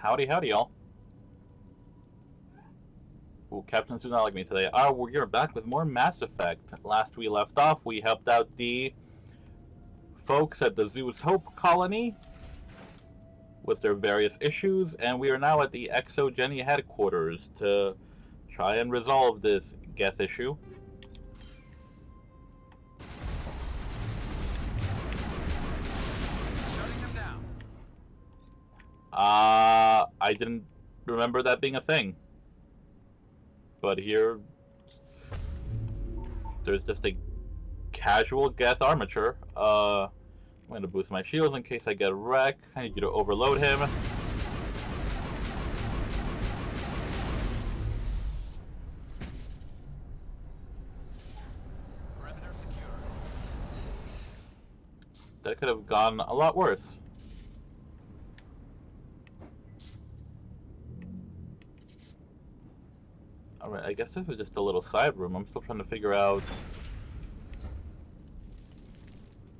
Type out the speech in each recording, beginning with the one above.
Howdy, howdy, y'all. Ooh, Captain's do not like me today. We're back with more Mass Effect. Last we left off, we helped out the folks at the Zoo's Hope colony with their various issues, and we are now at the Exogeny headquarters to try and resolve this Geth issue. Shutting them down. I didn't remember that being a thing. But here, there's just a casual Geth armature. I'm going to boost my shields in case I get wrecked. I need you to overload him. Perimeter secure. That could have gone a lot worse. Alright, I guess this was just a little side room. I'm still trying to figure out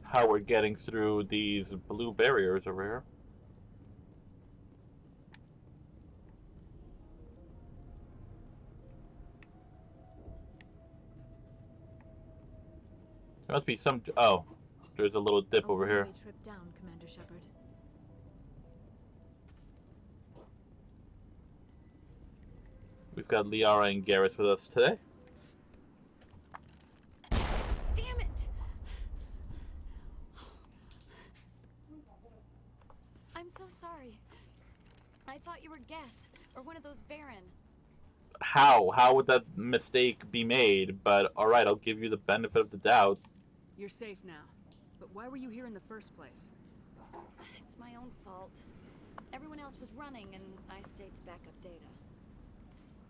how we're getting through these blue barriers over here. There must be some... Oh, there's a little dip over here. Trip down, Commander Shepard. We've got Liara and Garrus with us today. Damn it! I'm so sorry. I thought you were Geth, or one of those Baron. How? How would that mistake be made? But alright, I'll give you the benefit of the doubt. You're safe now. But why were you here in the first place? It's my own fault. Everyone else was running, and I stayed to back up data.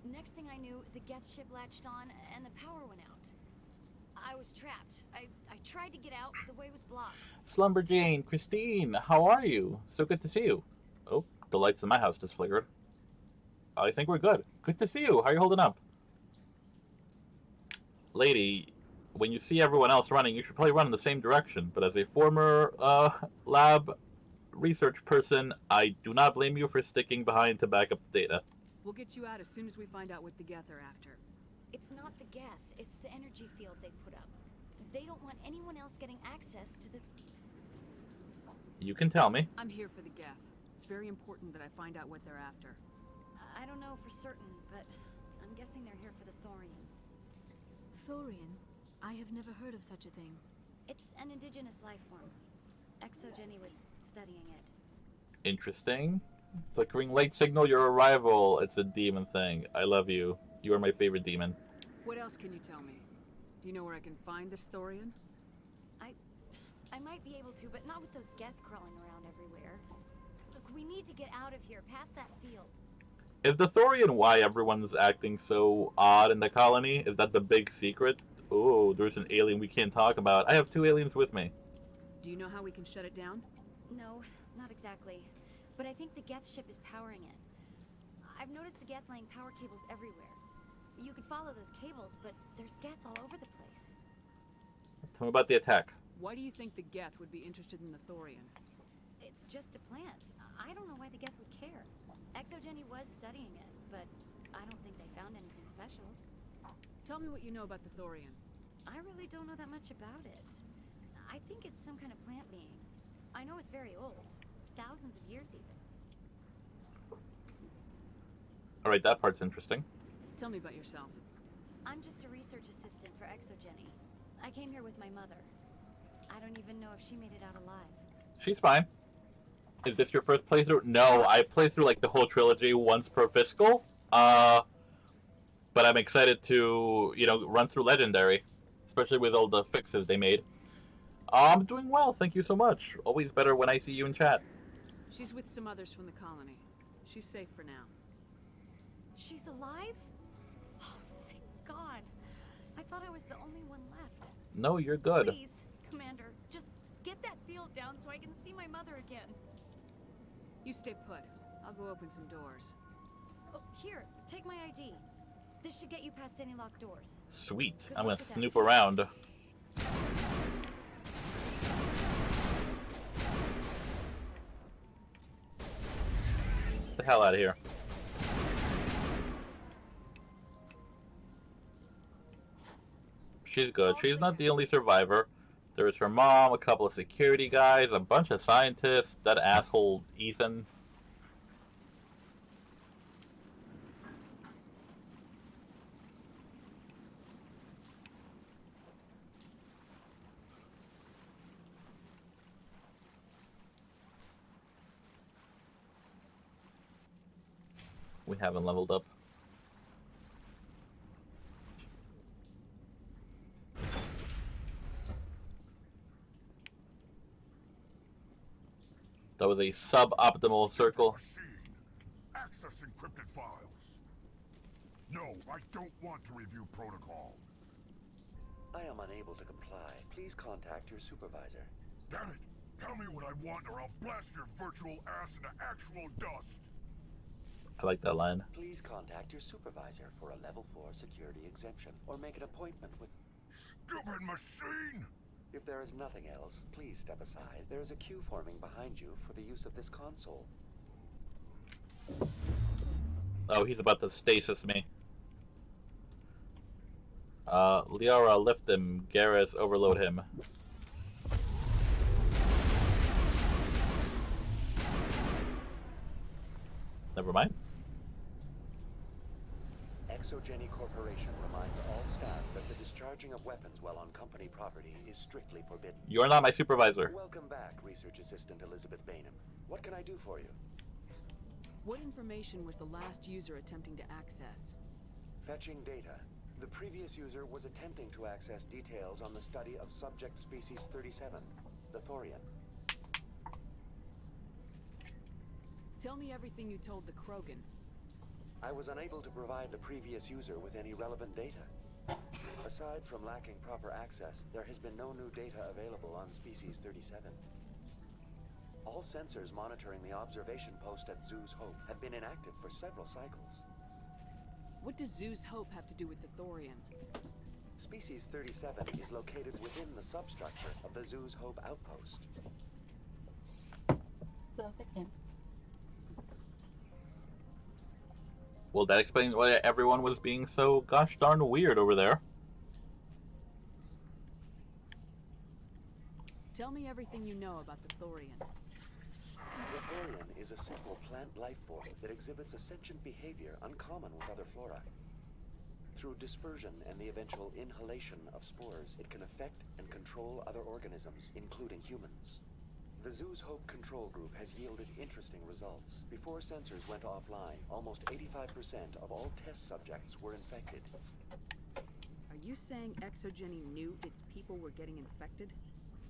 Next thing I knew, the Geth ship latched on, and the power went out. I was trapped. I tried to get out, but the way was blocked. Slumberjane, Christine, how are you? So good to see you. Oh, the lights in my house just flickered. I think we're good. Good to see you. How are you holding up? Lady, when you see everyone else running, you should probably run in the same direction. But as a former lab research person, I do not blame you for sticking behind to back up the data. We'll get you out as soon as we find out what the Geth are after. It's not the Geth, it's the energy field they put up. They don't want anyone else getting access to the... You can tell me. I'm here for the Geth. It's very important that I find out what they're after. I don't know for certain, but I'm guessing they're here for the Thorian. Thorian? I have never heard of such a thing. It's an indigenous life form. Exogeny was studying it. Interesting. Flickering light signal your arrival. It's a demon thing. I love you. You are my favorite demon. What else can you tell me? Do you know where I can find this Thorian? I might be able to, but not with those Geth crawling around everywhere. Look, we need to get out of here, past that field. Is the Thorian why everyone's acting so odd in the colony? Is that the big secret? Oh, there's an alien we can't talk about. I have 2 aliens with me. Do you know how we can shut it down? No, not exactly. But I think the Geth ship is powering it. I've noticed the Geth laying power cables everywhere. You could follow those cables, but there's Geth all over the place. Tell me about the attack. Why do you think the Geth would be interested in the Thorian? It's just a plant. I don't know why the Geth would care. Exogeny was studying it, but I don't think they found anything special. Tell me what you know about the Thorian. I really don't know that much about it. I think it's some kind of plant being. I know it's very old. Thousands of years even. Alright, that part's interesting. Tell me about yourself. I'm just a research assistant for Exogeny. I came here with my mother. I don't even know if she made it out alive. She's fine. Is this your first playthrough? No, I played through like the whole trilogy once per fiscal. But I'm excited to, run through Legendary. Especially with all the fixes they made. I'm doing well, thank you so much. Always better when I see you in chat. She's with some others from the colony. She's safe for now. She's alive? Oh, thank God. I thought I was the only one left. No, you're good. Please, Commander, just get that field down so I can see my mother again. You stay put. I'll go open some doors. Oh, here, take my ID. This should get you past any locked doors. Sweet. Good I'm luck gonna with that. snoop around. the hell out of here. She's good. She's not the only survivor. There's her mom, a couple of security guys, a bunch of scientists, that asshole Ethan. We haven't leveled up. That was a suboptimal circle. Machine. Access encrypted files. No, I don't want to review protocol. I am unable to comply. Please contact your supervisor. Damn it! Tell me what I want or I'll blast your virtual ass into actual dust! I like that line. Please contact your supervisor for a level 4 security exemption or make an appointment with... Stupid machine! If there is nothing else, please step aside. There is a queue forming behind you for the use of this console. Oh, he's about to stasis me. Liara, lift him. Garrus, overload him. Never mind. Exogeny Corporation reminds all staff that the discharging of weapons while on company property is strictly forbidden. You're not my supervisor. Welcome back, Research Assistant Elizabeth Bainham. What can I do for you? What information was the last user attempting to access? Fetching data. The previous user was attempting to access details on the study of subject species 37, the Thorian. Tell me everything you told the Krogan. I was unable to provide the previous user with any relevant data. Aside from lacking proper access, there has been no new data available on species 37. All sensors monitoring the observation post at Zoo's Hope have been inactive for several cycles. What does Zoo's Hope have to do with the Thorian? Species 37 is located within the substructure of the Zoo's Hope outpost. Well, that explains why everyone was being so gosh darn weird over there. Tell me everything you know about the Thorian. The Thorian is a simple plant life form that exhibits a sentient behavior uncommon with other flora. Through dispersion and the eventual inhalation of spores, it can affect and control other organisms, including humans. The Zoo's Hope control group has yielded interesting results. Before sensors went offline, almost 85% of all test subjects were infected. Are you saying Exogeny knew its people were getting infected?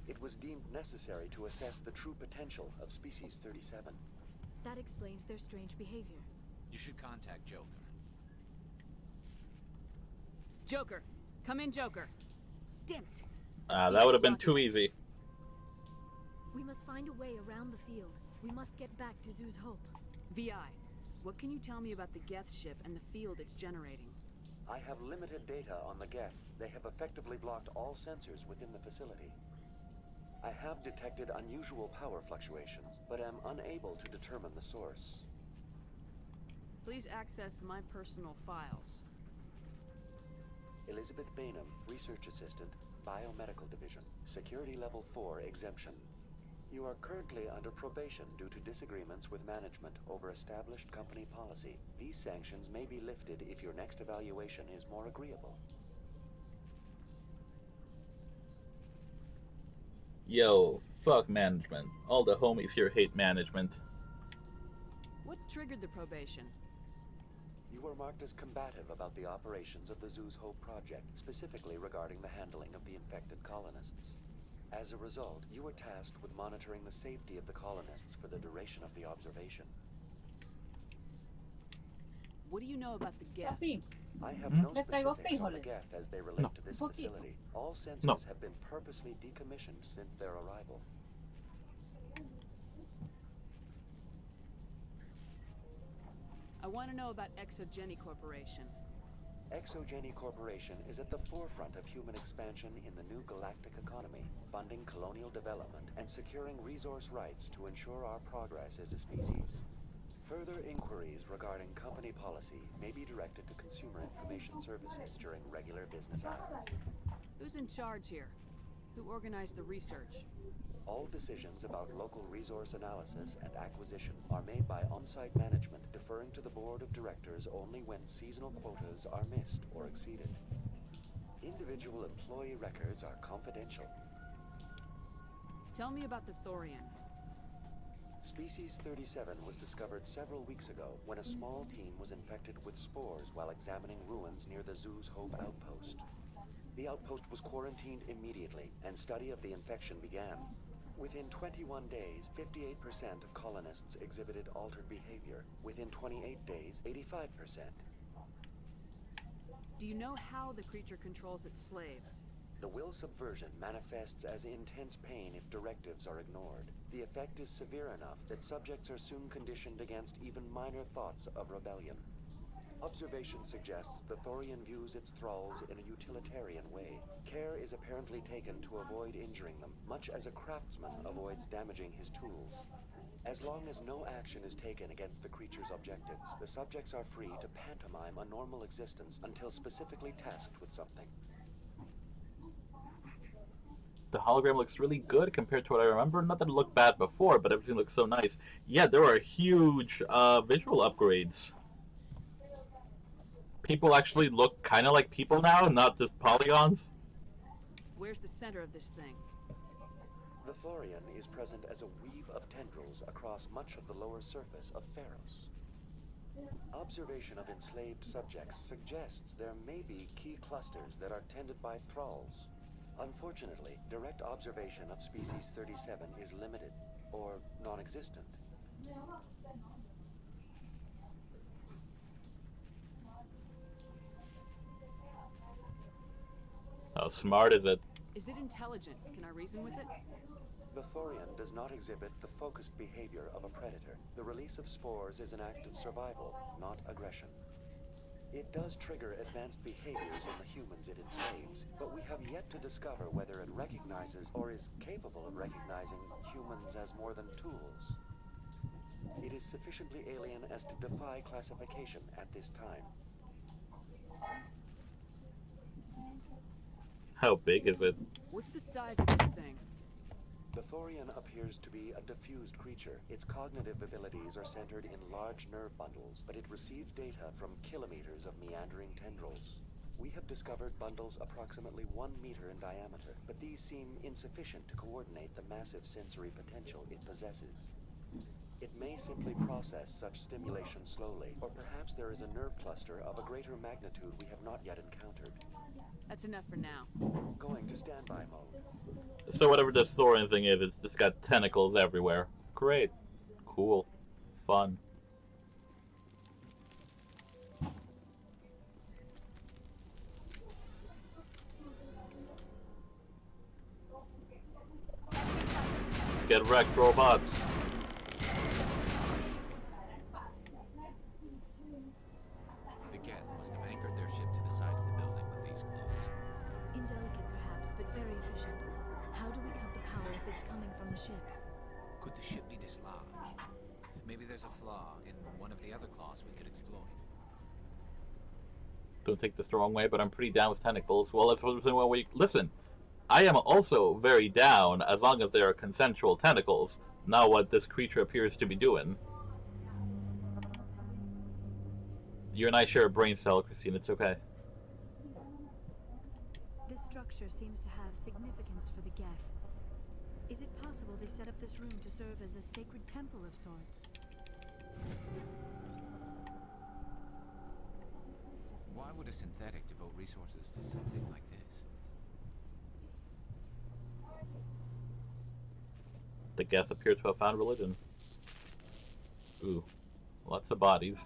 It was deemed necessary to assess the true potential of species 37. That explains their strange behavior. You should contact Joker. Joker! Come in, Joker! Damn it! That would have been too easy. We must find a way around the field. We must get back to Zoo's Hope. VI, what can you tell me about the Geth ship and the field it's generating? I have limited data on the Geth. They have effectively blocked all sensors within the facility. I have detected unusual power fluctuations, but am unable to determine the source. Please access my personal files. Elizabeth Bainham, Research Assistant, Biomedical Division, Security Level 4 exemption. You are currently under probation due to disagreements with management over established company policy. These sanctions may be lifted if your next evaluation is more agreeable. Yo, fuck management. All the homies here hate management. What triggered the probation? You were marked as combative about the operations of the Zoo's Hope project, specifically regarding the handling of the infected colonists. As a result, you were tasked with monitoring the safety of the colonists for the duration of the observation. What do you know about the Geth? I have no Le traigo specifics on the frijoles. Geth as they relate to this Un poquito. facility. All sensors No. have been purposely decommissioned since their arrival. I want to know about Exogeny Corporation. Exogeny Corporation is at the forefront of human expansion in the new galactic economy, funding colonial development and securing resource rights to ensure our progress as a species. Further inquiries regarding company policy may be directed to Consumer Information Services during regular business hours. Who's in charge here? Who organized the research? All decisions about local resource analysis and acquisition are made by on-site management, deferring to the board of directors only when seasonal quotas are missed or exceeded. Individual employee records are confidential. Tell me about the Thorian. Species 37 was discovered several weeks ago when a small team was infected with spores while examining ruins near the zoo's Hope outpost. The outpost was quarantined immediately, and study of the infection began. Within 21 days, 58% of colonists exhibited altered behavior. Within 28 days, 85%. Do you know how the creature controls its slaves? The will subversion manifests as intense pain if directives are ignored. The effect is severe enough that subjects are soon conditioned against even minor thoughts of rebellion. Observation suggests the Thorian views its thralls in a utilitarian way. Care is apparently taken to avoid injuring them, much as a craftsman avoids damaging his tools. As long as no action is taken against the creature's objectives, the subjects are free to pantomime a normal existence until specifically tasked with something. The hologram looks really good compared to what I remember. Not that it looked bad before, but everything looks so nice. Yeah, there are huge visual upgrades. People actually look kind of like people now, not just polygons. Where's the center of this thing? The Thorian is present as a weave of tendrils across much of the lower surface of Feros. Observation of enslaved subjects suggests there may be key clusters that are tended by thralls. Unfortunately, direct observation of species 37 is limited, or non-existent. How smart is it? Is it intelligent? Can I reason with it? The Thorian does not exhibit the focused behavior of a predator. The release of spores is an act of survival, not aggression. It does trigger advanced behaviors in the humans it enslaves, but we have yet to discover whether it recognizes or is capable of recognizing humans as more than tools. It is sufficiently alien as to defy classification at this time. How big is it? What's the size of this thing? The Thorian appears to be a diffused creature. Its cognitive abilities are centered in large nerve bundles, but it receives data from kilometers of meandering tendrils. We have discovered bundles approximately 1 meter in diameter, but these seem insufficient to coordinate the massive sensory potential it possesses. It may simply process such stimulation slowly, or perhaps there is a nerve cluster of a greater magnitude we have not yet encountered. That's enough for now. Going to standby mode. So whatever this Thorian thing is, it's just got tentacles everywhere. Great. Cool. Fun. Get wrecked, robots. The Geth must have anchored their ship to the side of the building with these clues. Indelicate perhaps, but very efficient. How do we cut the power if it's coming from the ship? Could the ship be dislodged? Maybe there's a flaw in one of the other claws we could exploit. Don't take this the wrong way, but I'm pretty down with tentacles. Well, let's listen. I am also very down as long as they are consensual tentacles, not what this creature appears to be doing. You and I share a brain cell, Christine. It's okay. This structure seems to have significance for the Geth. Is it possible they set up this room to serve as a sacred temple of sorts? Why would a synthetic devote resources to something like this? The Geth appear to have found religion. Ooh, lots of bodies.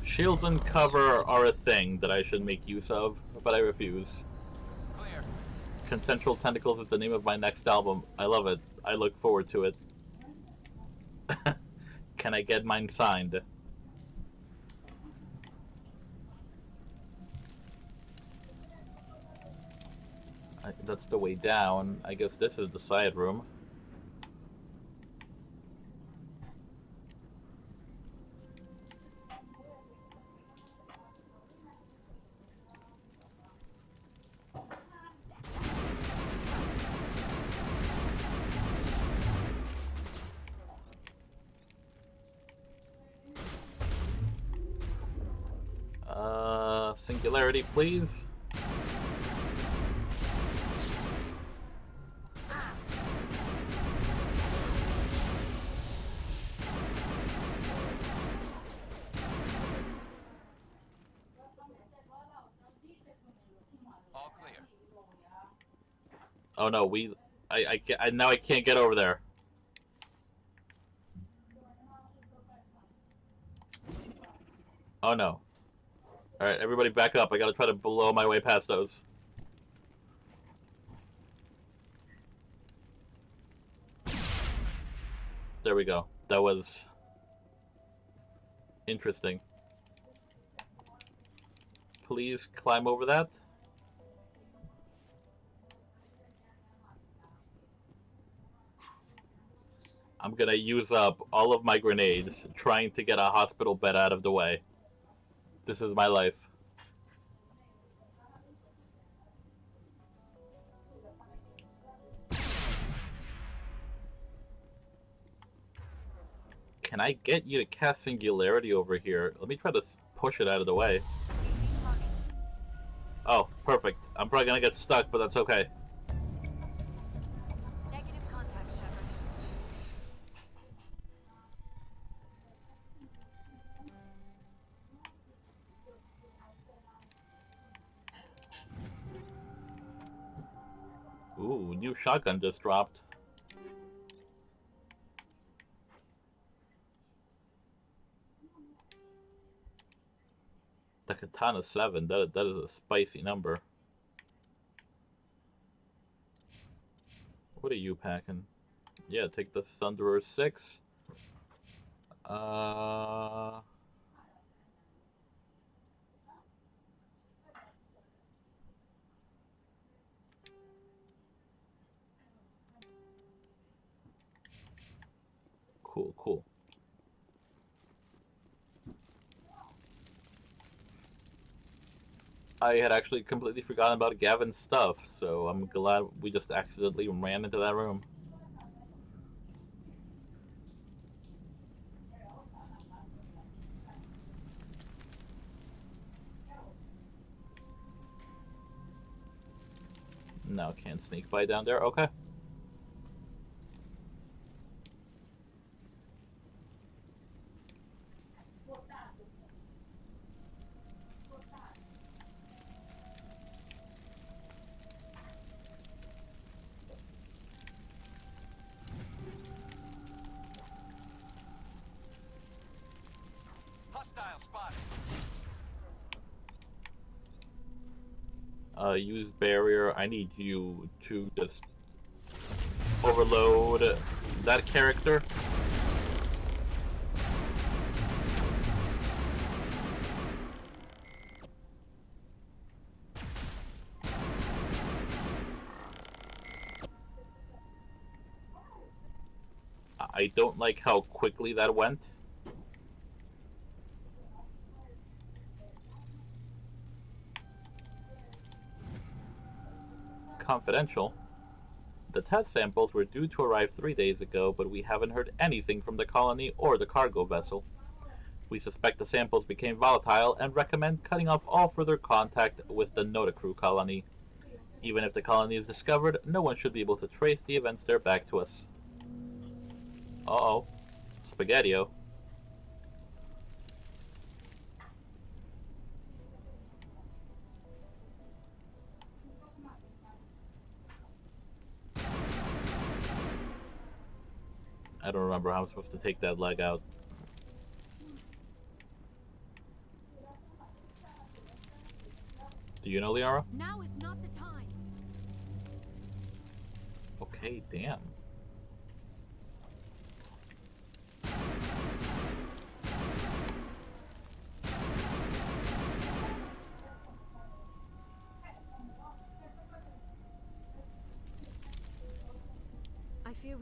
Shields and cover are a thing that I should make use of, but I refuse. Clear. Consensual Tentacles is the name of my next album. I love it. I look forward to it. Can I get mine signed? That's the way down. I guess this is the side room. Singularity, please. All clear. Oh no, now I can't get over there. Oh no. Alright, everybody back up. I gotta try to blow my way past those. There we go. That was interesting. Please climb over that. I'm gonna use up all of my grenades trying to get a hospital bed out of the way. This is my life. Can I get you to cast Singularity over here? Let me try to push it out of the way. Oh, perfect. I'm probably gonna get stuck, but that's okay. Negative contact, Shepard. Ooh, new shotgun just dropped. The Katana 7, that is a spicy number. What are you packing? Yeah, take the Thunderer 6. Cool, cool. I had actually completely forgotten about Gavin's stuff, so I'm glad we just accidentally ran into that room. No, can't sneak by down there. Okay. Hostile spotted. Use barrier. I need you to just overload that character. I don't like how quickly that went. Confidential. The test samples were due to arrive 3 days ago, but we haven't heard anything from the colony or the cargo vessel. We suspect the samples became volatile and recommend cutting off all further contact with the Notacrew colony. Even if the colony is discovered, no one should be able to trace the events there back to us. Uh-oh. Spaghetti-o. I don't remember how I'm supposed to take that leg out. Do you know, Liara? Now is not the time. Okay, damn.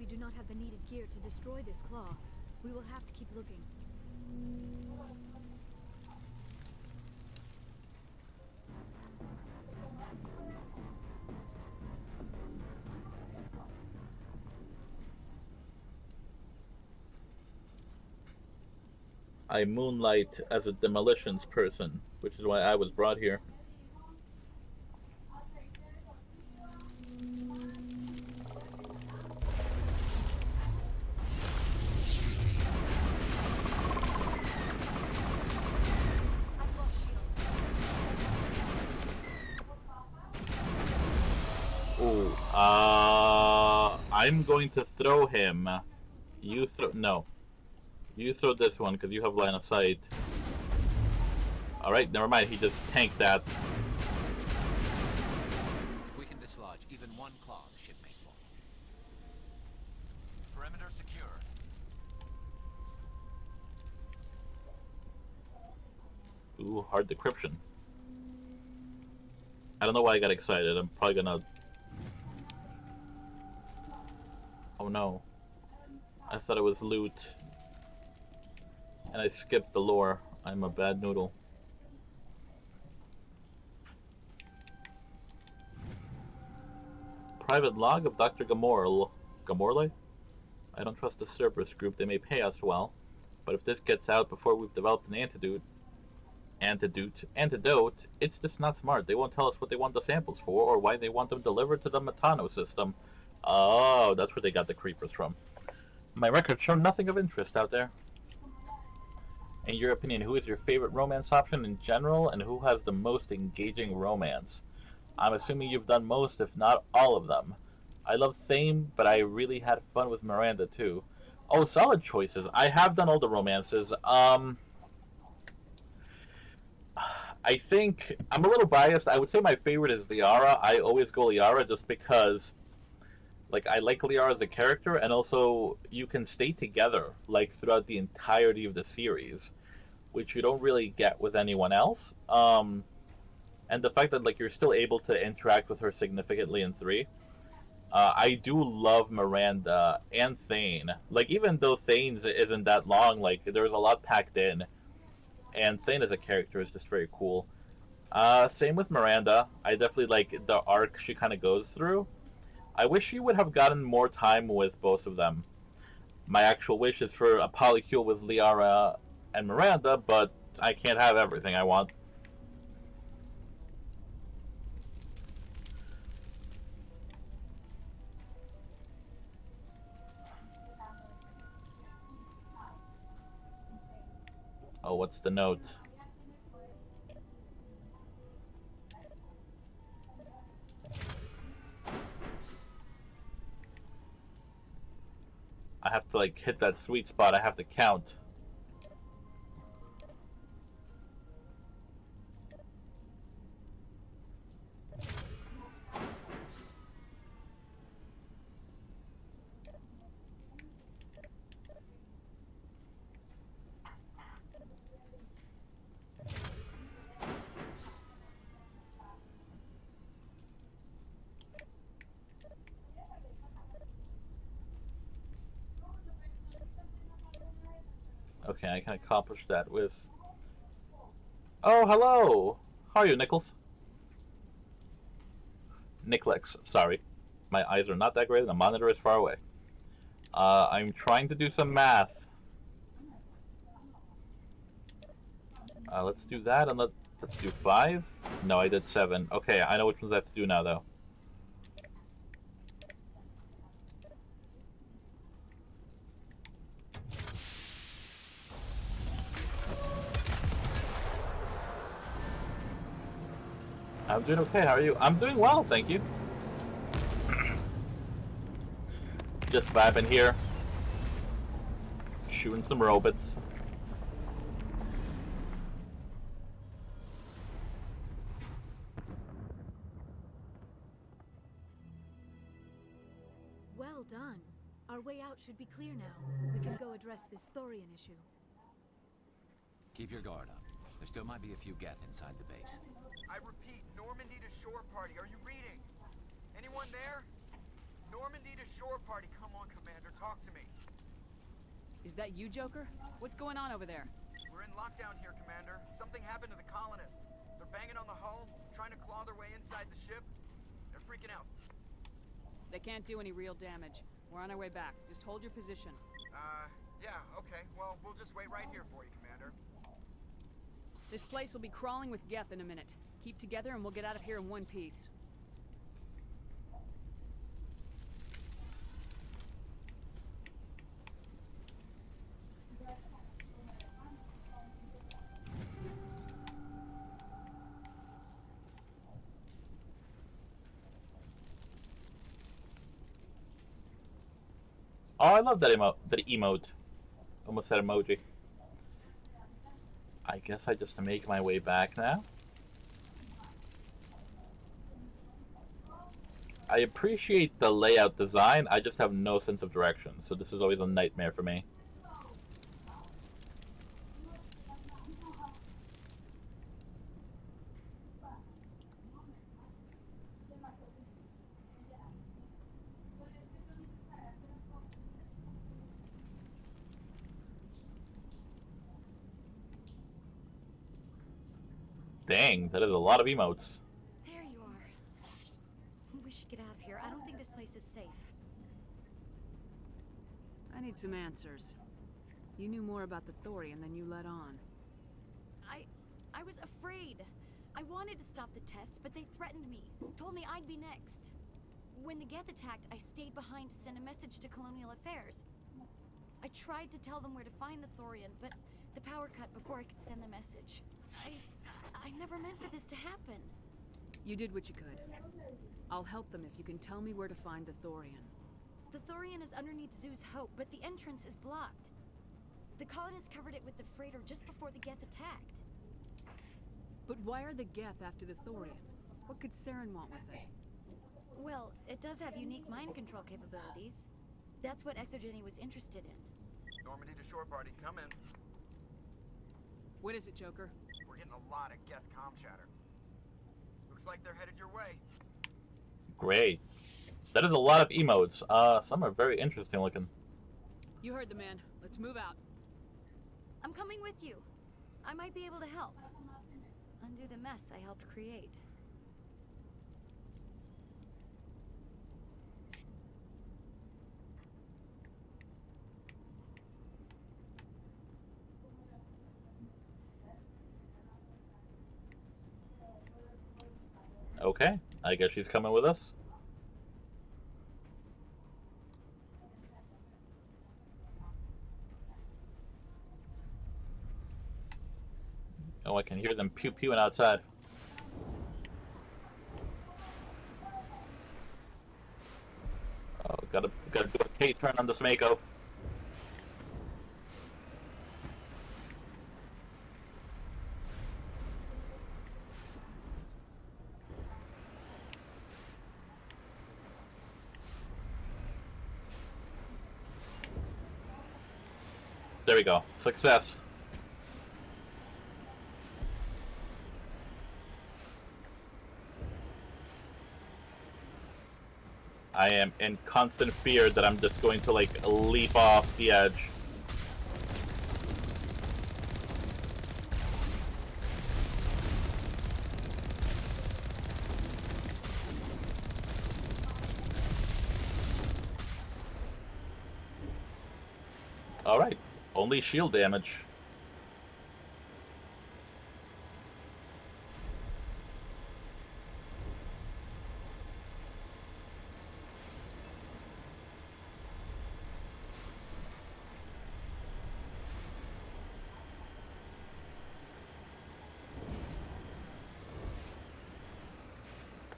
do not have the needed gear to destroy this claw. We will have to keep looking. I moonlight as a demolitions person, which is why I was brought here. I've lost shields. Ooh, I'm going to throw him. You throw, no. You throw this one, because you have line of sight. Alright, never mind, he just tanked that. If we can dislodge even one claw, the ship may fall. Perimeter secure. Ooh, hard decryption. I don't know why I got excited. I'm probably gonna... Oh no. I thought it was loot. And I skipped the lore. I'm a bad noodle. Private log of Dr. Gamorle. Gamorle? I don't trust the Cerberus group. They may pay us well. But if this gets out before we've developed an antidote, it's just not smart. They won't tell us what they want the samples for or why they want them delivered to the Matano system. Oh, that's where they got the creepers from. My records show nothing of interest out there. In your opinion, who is your favorite romance option in general, and who has the most engaging romance? I'm assuming you've done most, if not all of them. I love Thane, but I really had fun with Miranda too. Oh, solid choices. I have done all the romances. I think I'm a little biased. I would say my favorite is Liara. I always go Liara just because, like, I like Liara as a character, and also you can stay together like throughout the entirety of the series, which you don't really get with anyone else. And the fact that like you're still able to interact with her significantly in 3. I do love Miranda and Thane. Like, even though Thane's isn't that long, like there's a lot packed in, and Thane as a character is just very cool. Same with Miranda. I definitely like the arc she kind of goes through. I wish she would have gotten more time with both of them. My actual wish is for a polycule with Liara and Miranda, but I can't have everything I want. Oh, what's the note? I have to like hit that sweet spot. I have to count. Okay, I can accomplish that with... Oh, hello! How are you, Nichols? Nicklex, sorry. My eyes are not that great and the monitor is far away. I'm trying to do some math. Let's do that, and let's do 5. No, I did 7. Okay, I know which ones I have to do now, though. I'm doing okay, how are you? I'm doing well, thank you. Just vibing here. Shooting some robots. Well done. Our way out should be clear now. We can go address this Thorian issue. Keep your guard up. There still might be a few Geth inside the base. I repeat, Normandy to shore party. Are you reading? Anyone there? Normandy to shore party. Come on, Commander, talk to me. Is that you, Joker? What's going on over there? We're in lockdown here, Commander. Something happened to the colonists. They're banging on the hull, trying to claw their way inside the ship. They're freaking out. They can't do any real damage. We're on our way back. Just hold your position. Yeah, okay. Well, we'll just wait right here for you, Commander. This place will be crawling with Geth in a minute. Keep together and we'll get out of here in one piece. Oh, I love that emote. Almost said emoji. I guess I just make my way back now. I appreciate the layout design, I just have no sense of direction, so this is always a nightmare for me. Dang, that is a lot of emotes. There you are. We should get out of here. I don't think this place is safe. I need some answers. You knew more about the Thorian than you let on. I was afraid. I wanted to stop the tests, but they threatened me. Told me I'd be next. When the Geth attacked, I stayed behind to send a message to Colonial Affairs. I tried to tell them where to find the Thorian, but the power cut before I could send the message. I never meant for this to happen. You did what you could. I'll help them if you can tell me where to find the Thorian. The Thorian is underneath Zoo's Hope, but the entrance is blocked. The colonists covered it with the freighter just before the Geth attacked. But why are the Geth after the Thorian? What could Saren want with it? Well, it does have unique mind control capabilities. That's what Exogeny was interested in. Normandy to shore party, come in. What is it, Joker? We're getting a lot of Geth comm chatter. Looks like they're headed your way. Great. That is a lot of emotes. Some are very interesting looking. You heard the man. Let's move out. I'm coming with you. I might be able to help. Undo the mess I helped create. Okay, I guess she's coming with us. Oh, I can hear them pew-pewing outside. Oh, gotta do a K-turn on this Mako. There we go. Success. I am in constant fear that I'm just going to, like, leap off the edge. Alright. Only shield damage.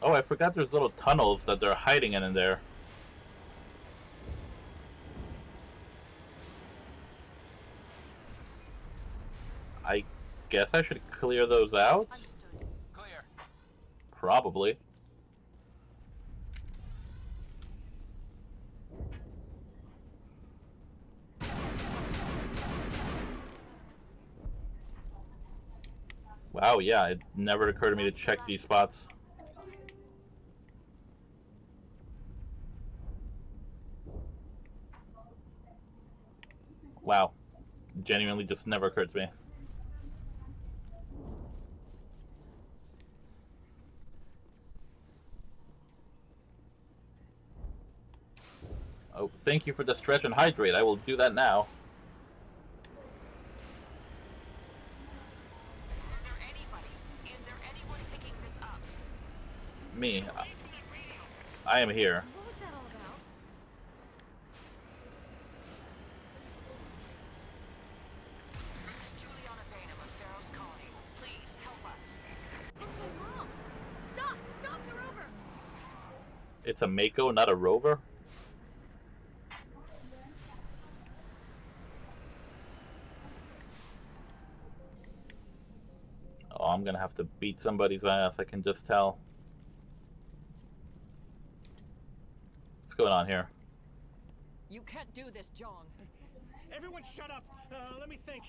Oh, I forgot there's little tunnels that they're hiding in there. I guess I should clear those out? Understood. Clear. Probably. Wow, yeah, it never occurred to me to check these spots. Wow. Genuinely just never occurred to me. Oh, thank you for the stretch and hydrate. I will do that now. Is there anyone picking this up? Me. I am here. What was that all about? This is Juliana Bainham of Feros Colony. Please help us. That's my mom! Stop! Stop the rover! It's a Mako, not a rover? Oh, I'm gonna have to beat somebody's ass, I can just tell. What's going on here? You can't do this, Jong. Everyone shut up! Let me think.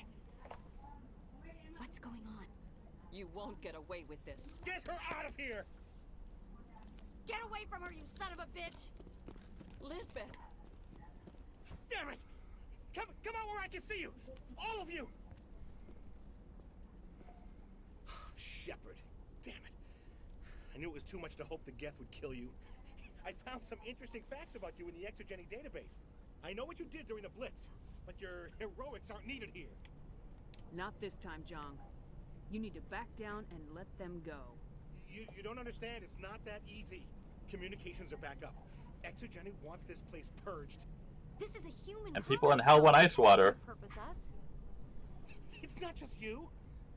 What's going on? You won't get away with this. Get her out of here! Get away from her, you son of a bitch! Lisbeth! Damn it! Come out where I can see you! All of you! Shepard. Damn it. I knew it was too much to hope the Geth would kill you. I found some interesting facts about you in the Exogeny database. I know what you did during the Blitz, but your heroics aren't needed here. Not this time, Jong. You need to back down and let them go. You don't understand. It's not that easy. Communications are back up. Exogeny wants this place purged. This is a human And people in colony. hell want ice water. Purpose us. It's not just you.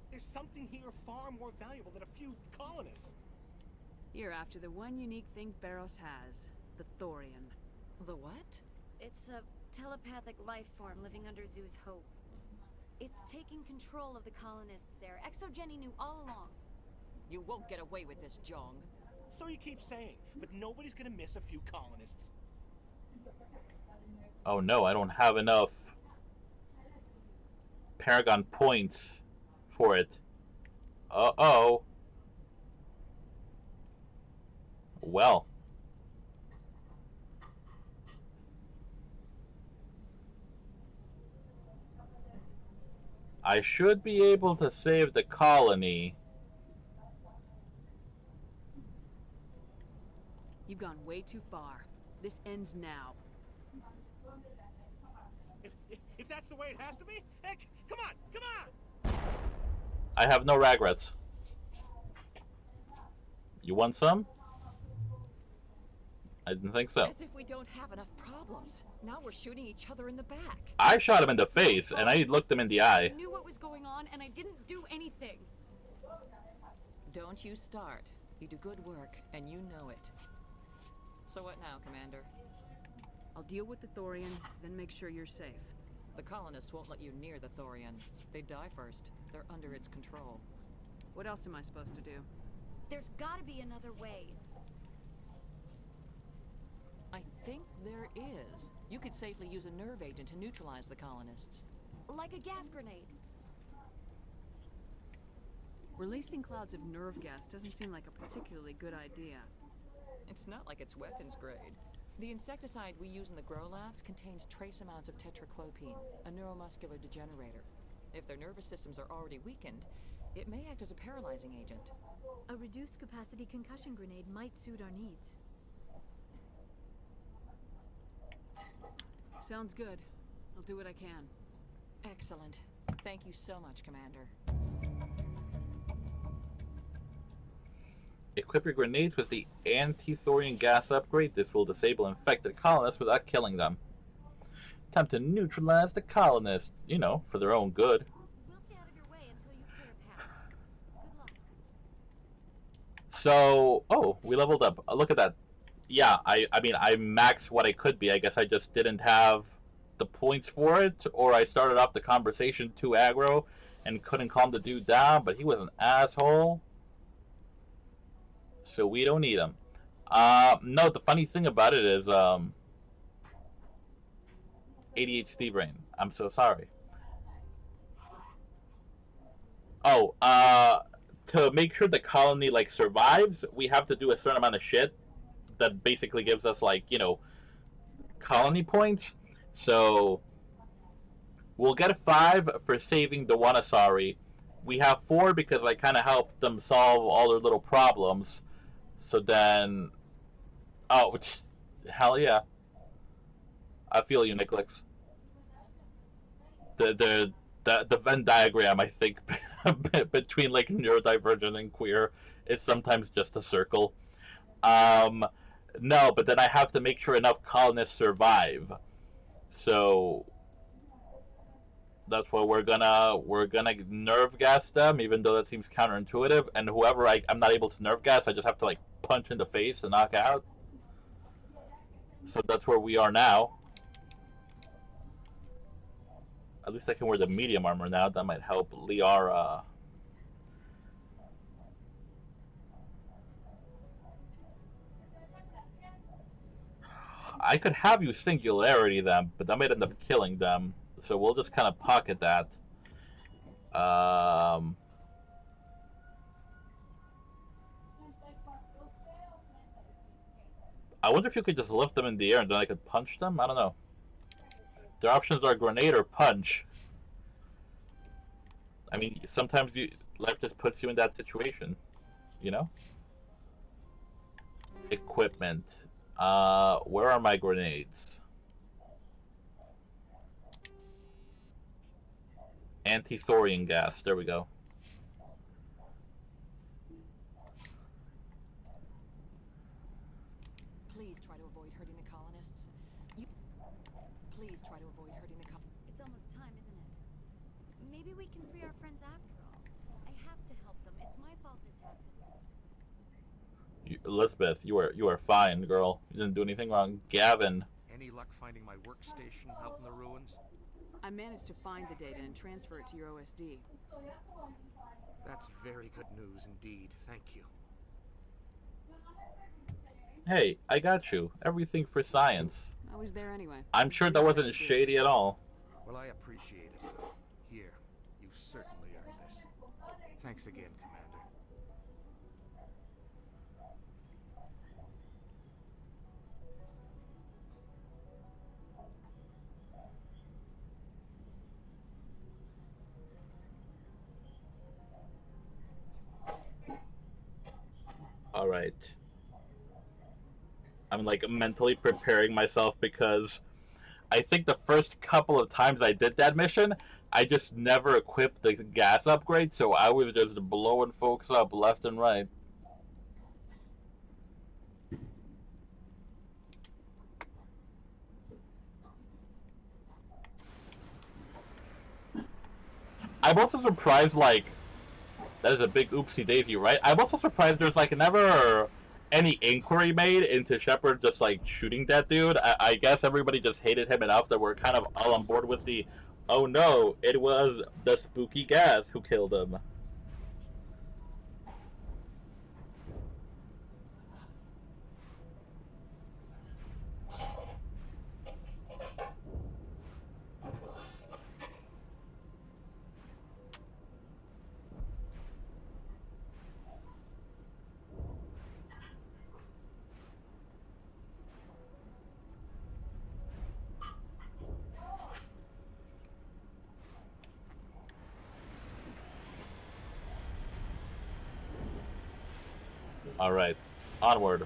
There's something here far more valuable than a few colonists. You're after the one unique thing Feros has, the Thorian. The what? It's a telepathic life form living under Zoo's Hope. It's taking control of the colonists there. Exogeny knew all along. You won't get away with this, Jong. So you keep saying, but nobody's gonna miss a few colonists. Oh no, I don't have enough Paragon points for it. Uh-oh. Well. I should be able to save the colony. You've gone way too far. This ends now. If that's the way it has to be, heck, come on! I have no regrets. You want some? I didn't think so. As if we don't have enough problems. Now we're shooting each other in the back. I shot him in the face, and I looked him in the eye. I knew what was going on, and I didn't do anything. Don't you start. You do good work, and you know it. So what now, Commander? I'll deal with the Thorian, then make sure you're safe. The colonists won't let you near the Thorian. They die first. They're under its control. What else am I supposed to do? There's gotta be another way. I think there is. You could safely use a nerve agent to neutralize the colonists. Like a gas grenade. Releasing clouds of nerve gas doesn't seem like a particularly good idea. It's not like it's weapons grade. The insecticide we use in the grow labs contains trace amounts of tetraclopine, a neuromuscular degenerator. If their nervous systems are already weakened, it may act as a paralyzing agent. A reduced capacity concussion grenade might suit our needs. Sounds good. I'll do what I can. Excellent. Thank you so much, Commander. Equip your grenades with the anti-thorian gas upgrade. This will disable infected colonists without killing them. Time to neutralize the colonists, you know, for their own good. We'll stay out of your way until you clear a path. Good luck. So, oh, we leveled up. Look at that. Yeah, I mean, I maxed what I could be. I guess I just didn't have the points for it, or I started off the conversation too aggro and couldn't calm the dude down, but he was an asshole. So we don't need him. No, the funny thing about it is, ADHD brain. I'm so sorry. Oh, to make sure the colony, like, survives, we have to do a certain amount of shit that basically gives us, like, you know, colony points. So We'll get 5 for saving the Wanasari. We have 4 because I kind of helped them solve all their little problems. So then... Oh, hell yeah. I feel you, Nicholas. The Venn diagram, I think, between like neurodivergent and queer is sometimes just a circle. No, but then I have to make sure enough colonists survive. So that's why we're gonna nerve gas them, even though that seems counterintuitive. And whoever I'm not able to nerve gas, I just have to like punch in the face and knock out. So that's where we are now. At least I can wear the medium armor now. That might help Liara. I could have you singularity them, but that might end up killing them. So we'll just kind of pocket that. I wonder if you could just lift them in the air and then I could punch them? I don't know. Their options are grenade or punch. I mean, sometimes life just puts you in that situation, you know? Equipment. Where are my grenades? Anti-thorium gas. There we go. Please try to avoid hurting the colonists. Please try to avoid hurting the colonists. It's almost time, isn't it? Maybe we can free our friends after all. I have to help them. It's my fault this happened. Elizabeth, you are fine, girl. You didn't do anything wrong. Gavin. Any luck finding my workstation out in the ruins? I managed to find the data and transfer it to your OSD. That's very good news indeed. Thank you. Hey, I got you. Everything for science. I was there anyway. I'm sure that wasn't shady at all. Well, I appreciate it. Here, you've certainly earned this. Thanks again, Commander. All right. I'm like mentally preparing myself because I think the first couple of times I did that mission, I just never equipped the gas upgrade, so I was just blowing folks up left and right. I'm also surprised, like, that is a big oopsie daisy, right? I'm also surprised there's like never any inquiry made into Shepard just like shooting that dude. I guess everybody just hated him enough that we're kind of all on board with the, oh no, it was the spooky gas who killed him. All right, onward.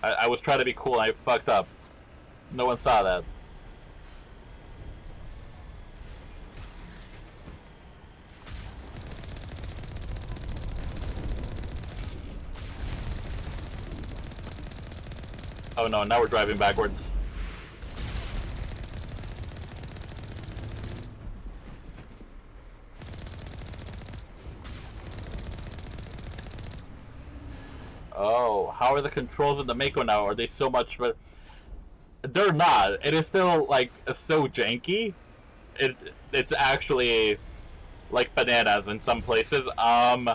I was trying to be cool and I fucked up. No one saw that. Oh no, now we're driving backwards. Oh, how are the controls in the Mako now? Are they so much better? They're not. It is still, like, so janky. It's actually, like, bananas in some places. I'm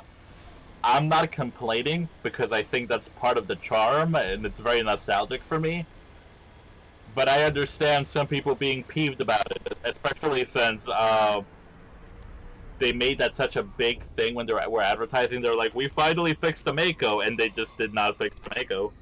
not complaining, because I think that's part of the charm, and it's very nostalgic for me. But I understand some people being peeved about it, especially since, they made that such a big thing when they were advertising. They're like, we finally fixed the Mako, and they just did not fix the Mako.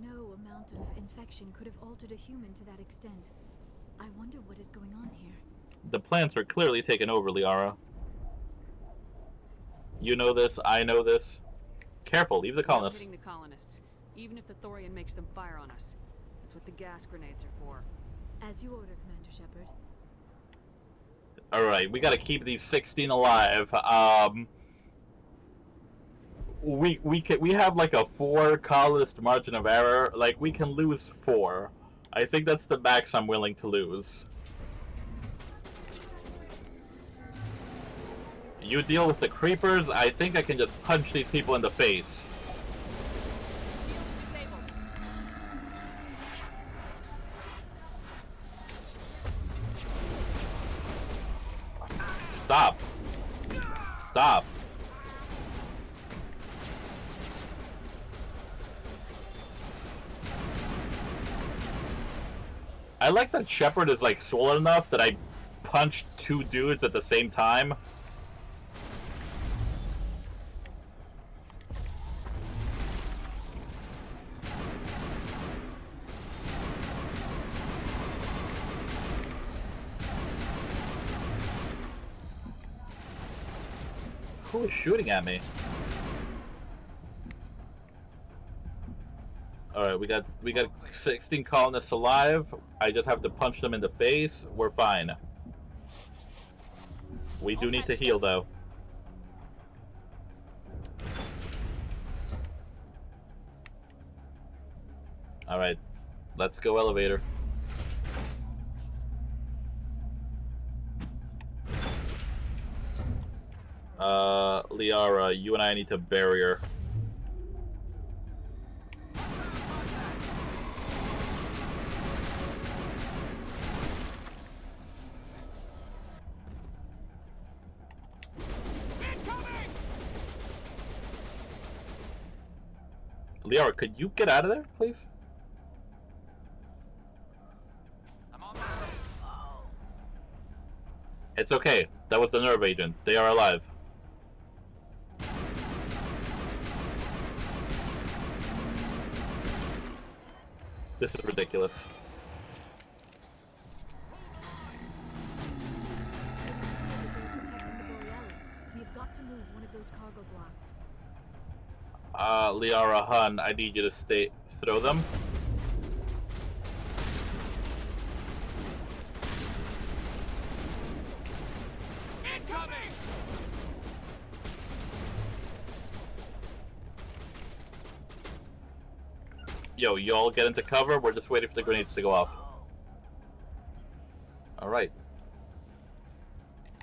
No amount of infection could have altered a human to that extent. I wonder what is going on here. The plants are clearly taken over, Liara. You know this, I know this. Careful, leave the colonists. Hitting the colonists, even if the Thorian makes them fire on us. That's what the gas grenades are for. As you order, Commander Shepard. Alright, we gotta keep these 16 alive. We have like a 4 colonist margin of error. Like, we can lose 4. I think that's the max I'm willing to lose. You deal with the creepers. I think I can just punch these people in the face. Shields disabled. Stop. Stop. I like that Shepard is like swollen enough that I punched 2 dudes at the same time. Who is shooting at me? Alright, we got 16 colonists alive. I just have to punch them in the face. We're fine. We do need to heal though. Alright. Let's go elevator. Liara, you and I need to barrier. Liara, could you get out of there, please? I'm on It's okay. That was the nerve agent. They are alive. This is ridiculous. We've got to move one of those cargo blocks. Liara Hun, I need you to throw them. incoming! Yo, y'all get into cover. We're just waiting for the grenades to go off. Alright.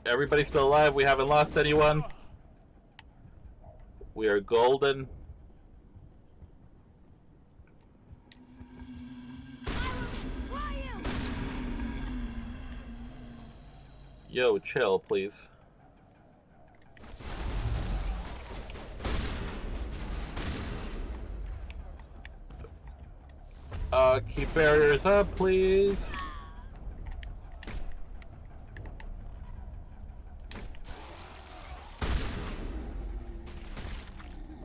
Everybody's still alive. We haven't lost anyone. We are golden. Yo, chill, please. Keep barriers up, please.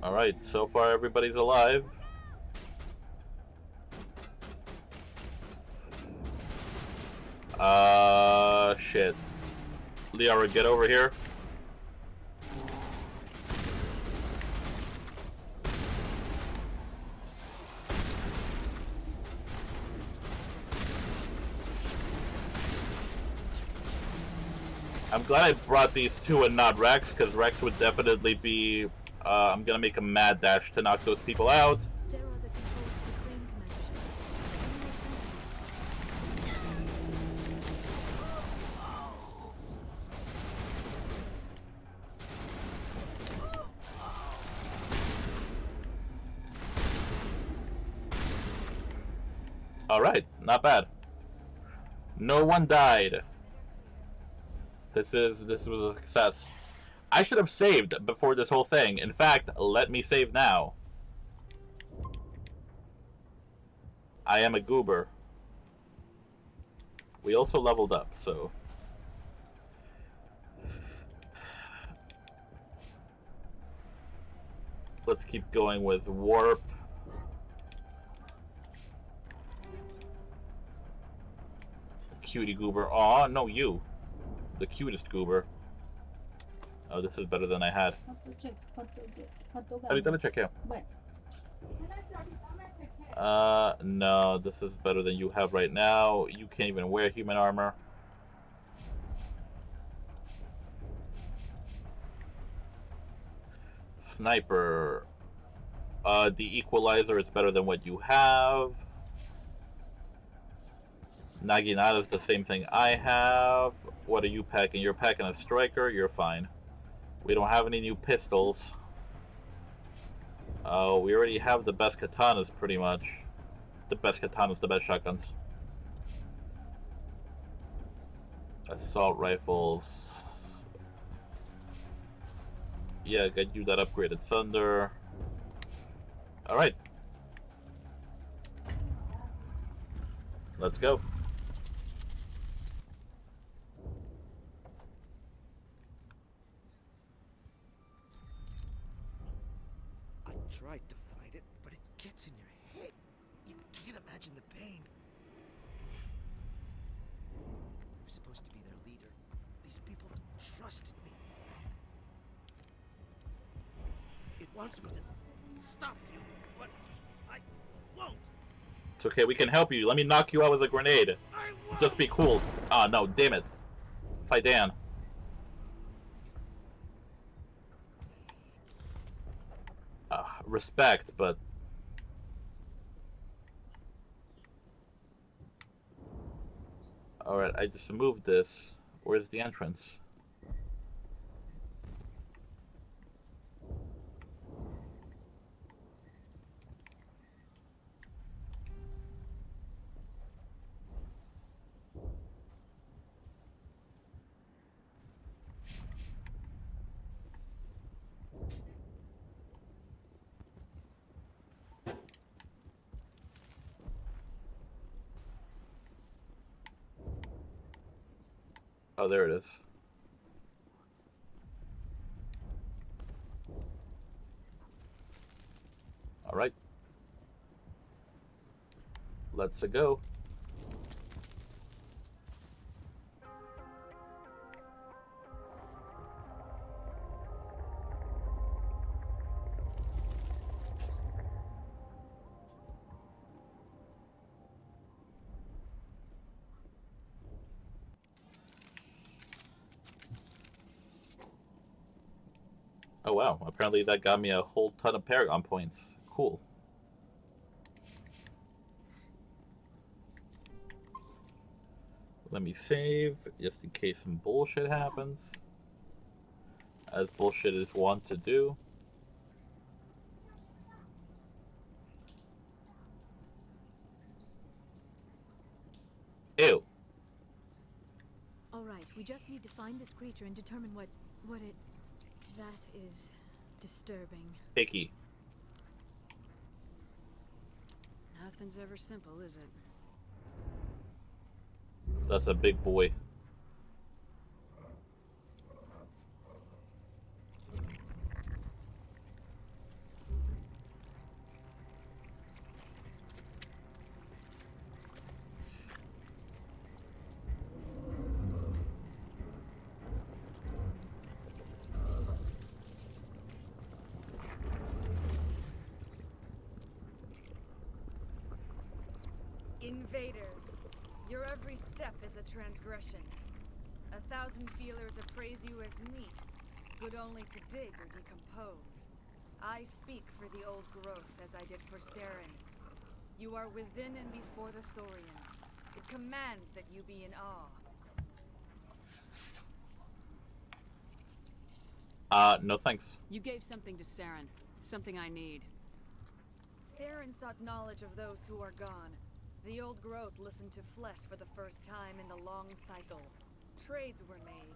Alright, so far everybody's alive. Shit. Liara, get over here. I'm glad I brought these 2 and not Rex, because Rex would definitely be... I'm gonna make a mad dash to knock those people out. There are the controls for the crane, Alright, not bad. No one died. This was a success. I should have saved before this whole thing. In fact, let me save now. I am a goober. We also leveled up, so... Let's keep going with warp. Cutie goober. Aw, no, you. The cutest goober. Oh, this is better than I had. Ahorita lo chequeo. No, this is better than you have right now. You can't even wear human armor. Sniper. The equalizer is better than what you have. Naginata is the same thing I have. What are you packing? You're packing a striker. You're fine. We don't have any new pistols. Oh, we already have the best katanas, pretty much. The best katanas, the best shotguns. Assault rifles. Yeah, get you that upgraded thunder. Alright. Let's go. I tried to fight it, but it gets in your head. You can't imagine the pain. I was supposed to be their leader. These people trusted me. It wants me to stop you, but I won't. It's okay, we can help you. Let me knock you out with a grenade. Just be cool. Ah, no, damn it. Fight Dan. Respect, but... Alright, I just moved this. Where's the entrance? Oh, there it is. All right. Let's go. Oh wow, apparently that got me a whole ton of Paragon points. Cool. Let me save, just in case some bullshit happens. As bullshit is wont to do. Ew. Alright, we just need to find this creature and determine what it... That is disturbing. Icky. Nothing's ever simple, is it? That's a big boy. Invaders, your every step is a transgression. 1,000 feelers appraise you as meat, good only to dig or decompose. I speak for the old growth as I did for Saren. You are within and before the Thorian. It commands that you be in awe. No thanks. You gave something to Saren. Something I need. Saren sought knowledge of those who are gone. The old growth listened to flesh for the first time in the long cycle. Trades were made.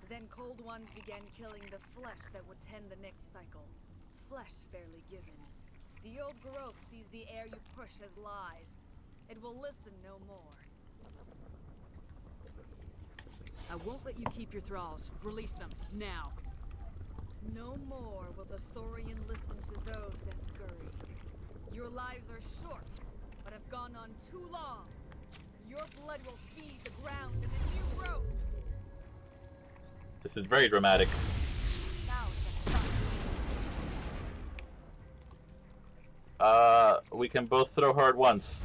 Then cold ones began killing the flesh that would tend the next cycle. Flesh fairly given. The old growth sees the air you push as lies, It will listen no more. I won't let you keep your thralls. Release them, now. No more will the Thorian listen to those that scurry. Your lives are short, but have gone on too long. Your blood will feed the ground and the new growth. This is very dramatic. Now let's fight. We can both throw her at once.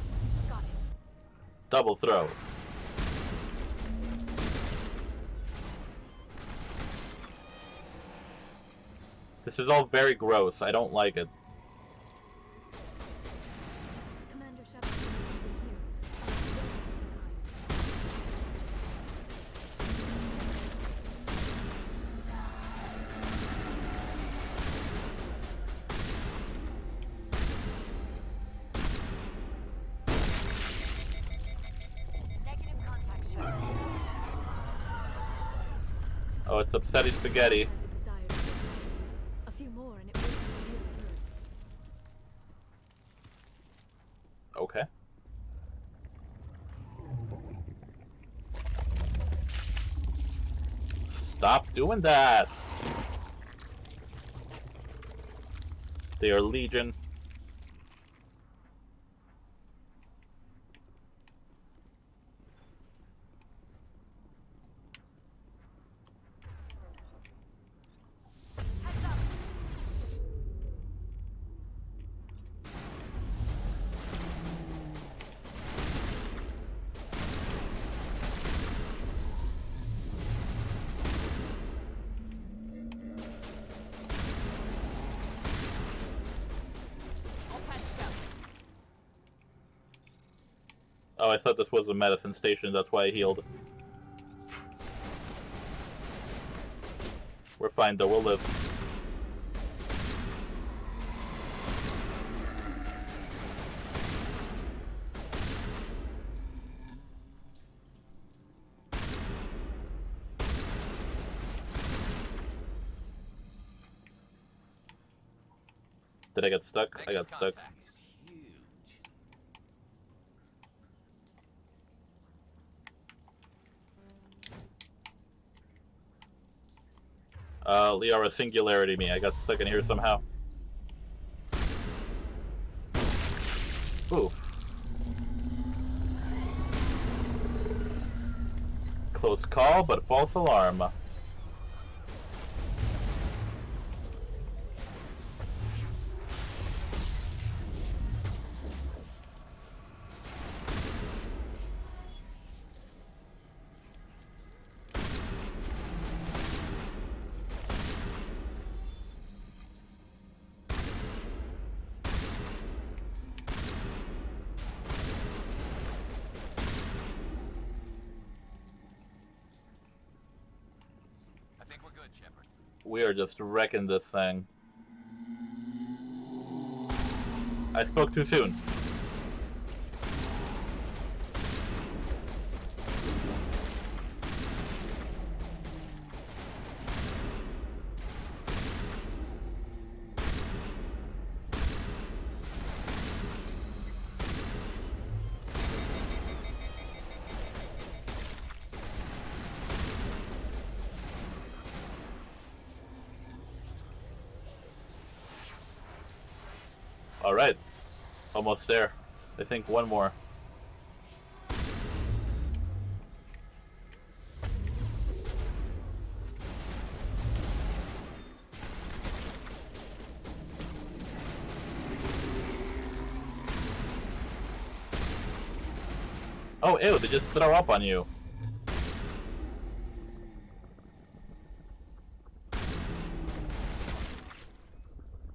Got it. Double throw. This is all very gross. I don't like it. Commander Shepard, there is something here. A weapon of Negative contact shown. Oh, it's upsetty spaghetti. the desire to survive. A few more and it will be severely hurt. Okay. Stop doing that. They are Legion. Heads up. All patched up. Oh, I thought this was a medicine station. That's why I healed. We're fine though. We'll live. Did I get stuck? I got stuck. Liara, singularity me. I got stuck in here somehow. Ooh. Close call, but false alarm. I think we're good, Shepard. We are just wrecking this thing. I spoke too soon. Alright. Almost there. I think one more. Oh, ew, they just throw up on you.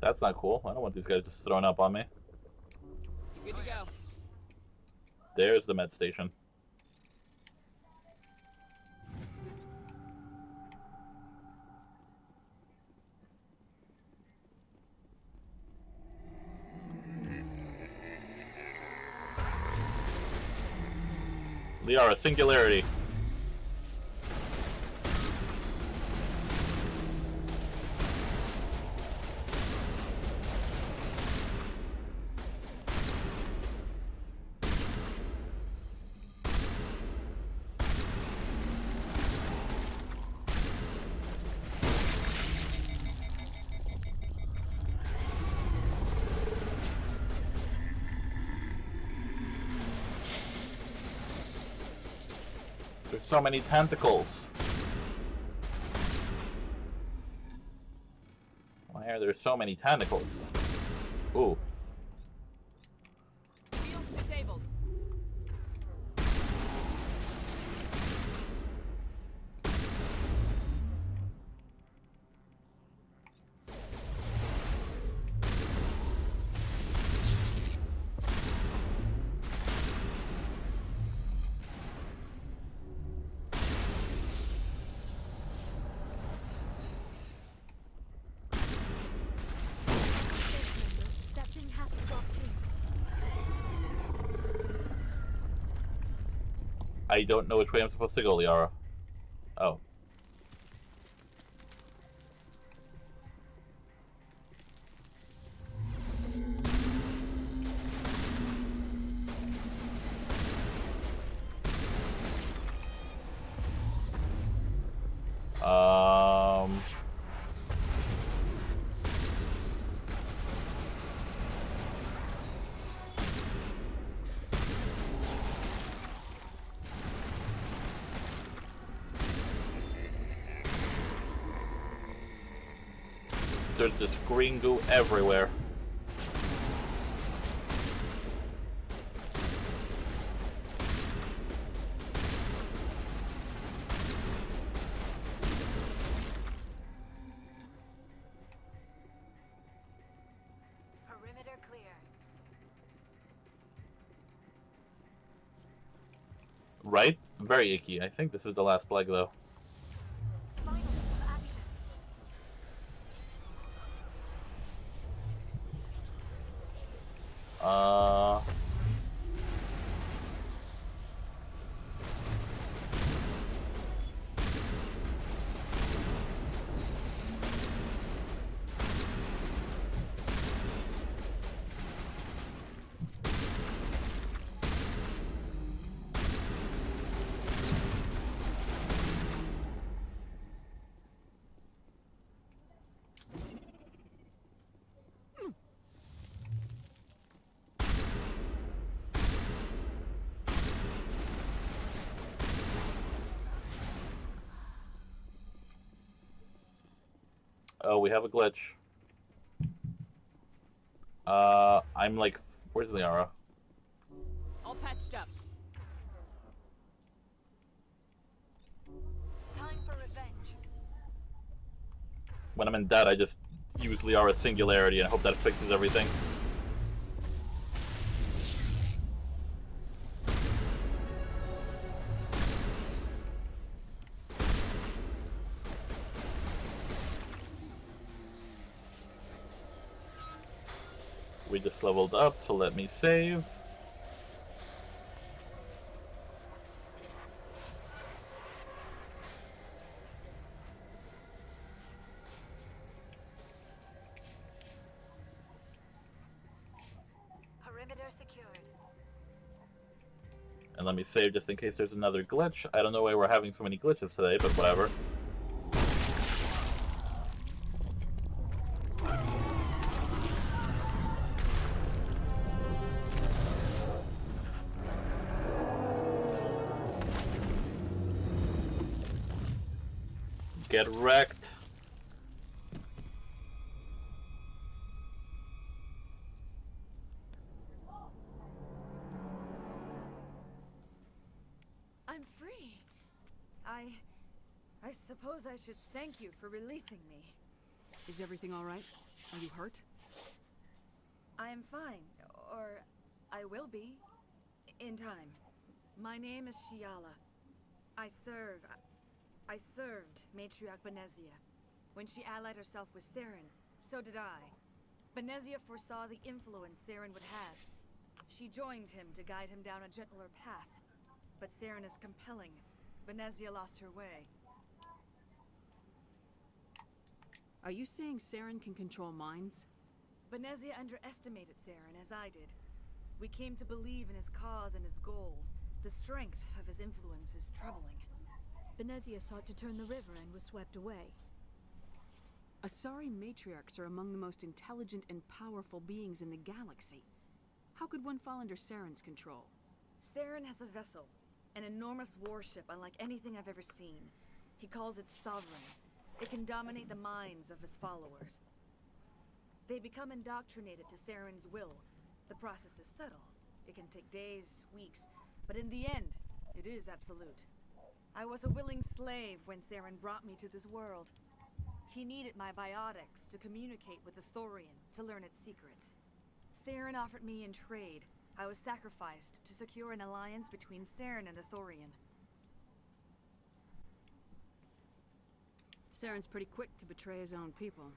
That's not cool. I don't want these guys just throwing up on me. Good to go. There's the med station. Liara, singularity. There's so many tentacles. Why are there so many tentacles? Ooh. Shields disabled. That thing has to drop soon. I don't know which way I'm supposed to go, Liara. Oh. There's this green goo everywhere. Perimeter clear. Right? Very icky. I think this is the last leg, though. Finally, some action. Oh, we have a glitch. I'm like, where's Liara? All patched up. Time for revenge. When I'm in doubt, I just use Liara's singularity and hope that fixes everything. We just leveled up, so let me save. Perimeter secured. And let me save just in case there's another glitch. I don't know why we're having so many glitches today, but whatever. Get wrecked. I'm free. I suppose I should thank you for releasing me. Is everything all right? Are you hurt? I am fine, or I will be, in time. My name is Shiala. I served Matriarch Benezia. When she allied herself with Saren, so did I. Benezia foresaw the influence Saren would have. She joined him to guide him down a gentler path. But Saren is compelling. Benezia lost her way. Are you saying Saren can control minds? Benezia underestimated Saren, as I did. We came to believe in his cause and his goals. The strength of his influence is troubling. Benezia sought to turn the river and was swept away. Asari matriarchs are among the most intelligent and powerful beings in the galaxy. How could one fall under Saren's control? Saren has a vessel. An enormous warship unlike anything I've ever seen. He calls it sovereign. It can dominate the minds of his followers. They become indoctrinated to Saren's will. The process is subtle. It can take days, weeks, but in the end, it is absolute. I was a willing slave when Saren brought me to this world. He needed my biotics to communicate with the Thorian, to learn its secrets. Saren offered me in trade. I was sacrificed to secure an alliance between Saren and the Thorian. Saren's pretty quick to betray his own people.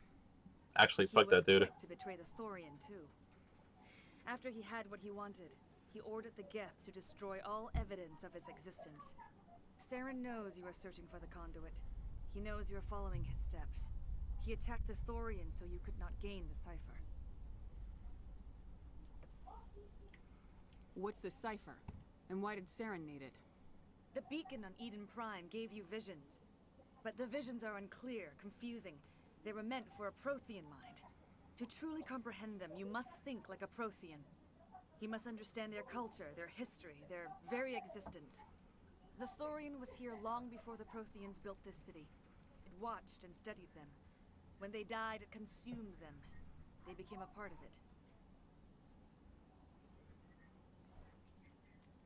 Actually, fuck that dude. He was quick to betray the Thorian, too. After he had what he wanted, he ordered the Geth to destroy all evidence of its existence. Saren knows you are searching for the conduit. He knows you are following his steps. He attacked the Thorian so you could not gain the cipher. What's the cipher? And why did Saren need it? The beacon on Eden Prime gave you visions. But the visions are unclear, confusing. They were meant for a Prothean mind. To truly comprehend them, you must think like a Prothean. You must understand their culture, their history, their very existence. The Thorian was here long before the Protheans built this city. It watched and studied them. When they died, it consumed them. They became a part of it.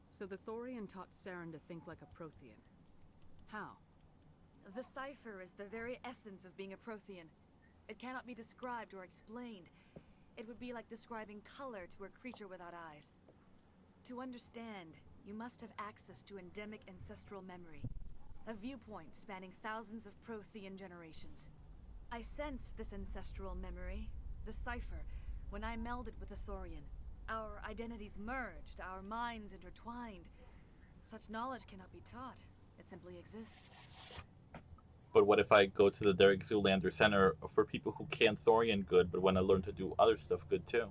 So the Thorian taught Saren to think like a Prothean. How? The cipher is the very essence of being a Prothean. It cannot be described or explained. It would be like describing color to a creature without eyes. To understand, you must have access to endemic ancestral memory. A viewpoint spanning thousands of Prothean generations. I sensed this ancestral memory, the cipher, when I melded with the Thorian. Our identities merged, our minds intertwined. Such knowledge cannot be taught. It simply exists. But what if I go to the Derek Zoolander Center for people who can't Thorian good, but want to learn to do other stuff good too?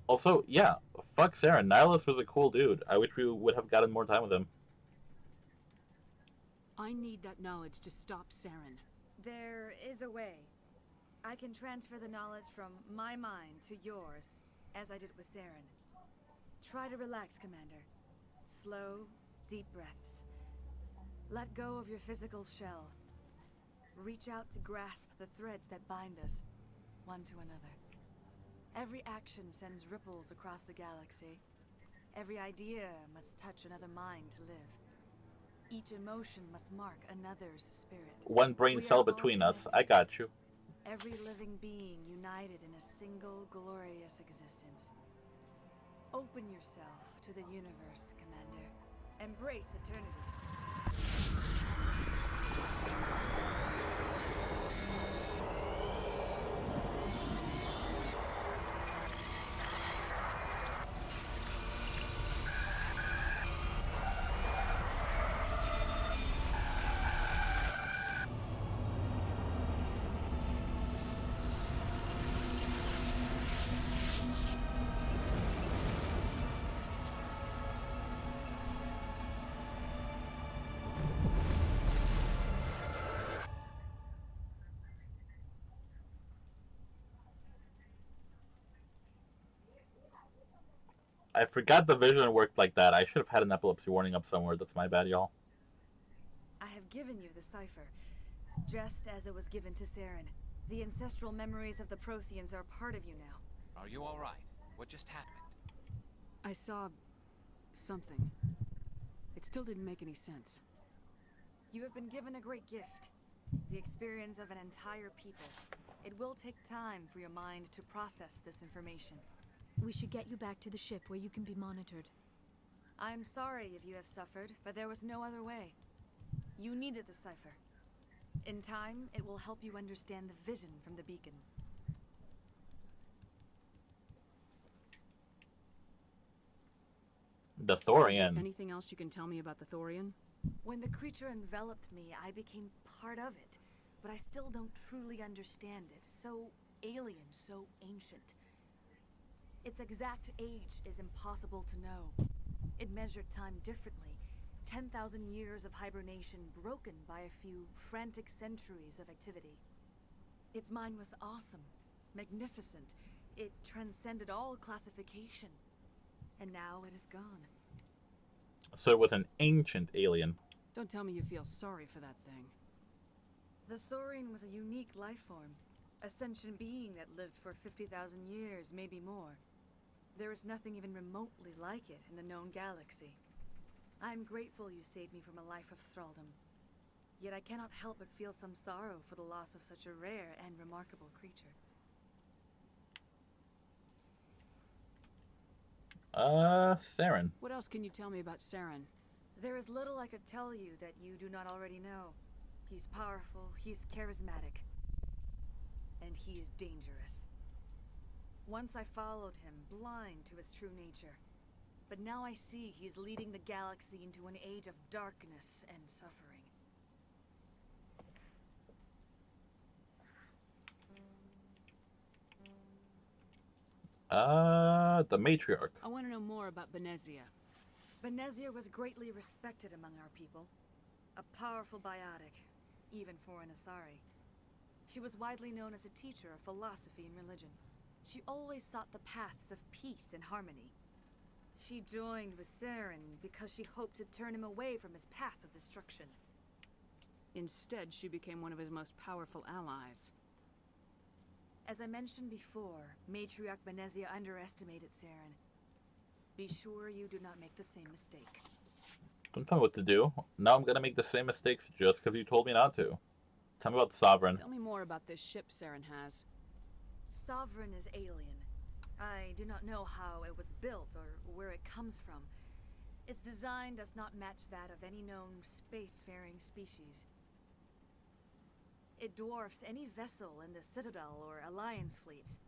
Also, yeah, fuck Saren. Nihilus was a cool dude. I wish we would have gotten more time with him. I need that knowledge to stop Saren. There is a way. I can transfer the knowledge from my mind to yours, as I did with Saren. Try to relax, Commander. Slow, deep breaths. Let go of your physical shell. Reach out to grasp the threads that bind us, one to another. Every action sends ripples across the galaxy. Every idea must touch another mind to live. Each emotion must mark another's spirit. One brain cell between us. I got you. Every living being united in a single glorious existence. Open yourself to the universe, Commander. Embrace eternity. I forgot the vision worked like that. I should have had an epilepsy warning up somewhere. That's my bad, y'all. I have given you the cipher, just as it was given to Saren. The ancestral memories of the Protheans are part of you now. Are you all right? What just happened? I saw something. It still didn't make any sense. You have been given a great gift. The experience of an entire people. It will take time for your mind to process this information. We should get you back to the ship where you can be monitored. I'm sorry if you have suffered, but there was no other way. You needed the cipher. In time, it will help you understand the vision from the beacon. The Thorian. Is there anything else you can tell me about the Thorian? When the creature enveloped me, I became part of it. But I still don't truly understand it. So alien, so ancient. Its exact age is impossible to know. It measured time differently. 10,000 years of hibernation broken by a few frantic centuries of activity. Its mind was awesome, magnificent. It transcended all classification. And now it is gone. So it was an ancient alien. Don't tell me you feel sorry for that thing. The Thorian was a unique life form. A sentient being that lived for 50,000 years, maybe more. There is nothing even remotely like it in the known galaxy. I'm grateful you saved me from a life of thraldom. Yet I cannot help but feel some sorrow for the loss of such a rare and remarkable creature. Saren. What else can you tell me about Saren? There is little I could tell you that you do not already know. He's powerful, he's charismatic, and he is dangerous. Once I followed him, blind to his true nature. But now I see he's leading the galaxy into an age of darkness and suffering. The matriarch. I want to know more about Benezia. Benezia was greatly respected among our people. A powerful biotic, even for an Asari. She was widely known as a teacher of philosophy and religion. She always sought the paths of peace and harmony. She joined with Saren because she hoped to turn him away from his path of destruction. Instead, she became one of his most powerful allies. As I mentioned before, Matriarch Benezia underestimated Saren. Be sure you do not make the same mistake. Don't tell me what to do. Now I'm gonna make the same mistakes just because you told me not to. Tell me about the Sovereign. Tell me more about this ship Saren has. Sovereign is alien. I do not know how it was built or where it comes from. Its design does not match that of any known spacefaring species. It dwarfs any vessel in the Citadel or Alliance fleets.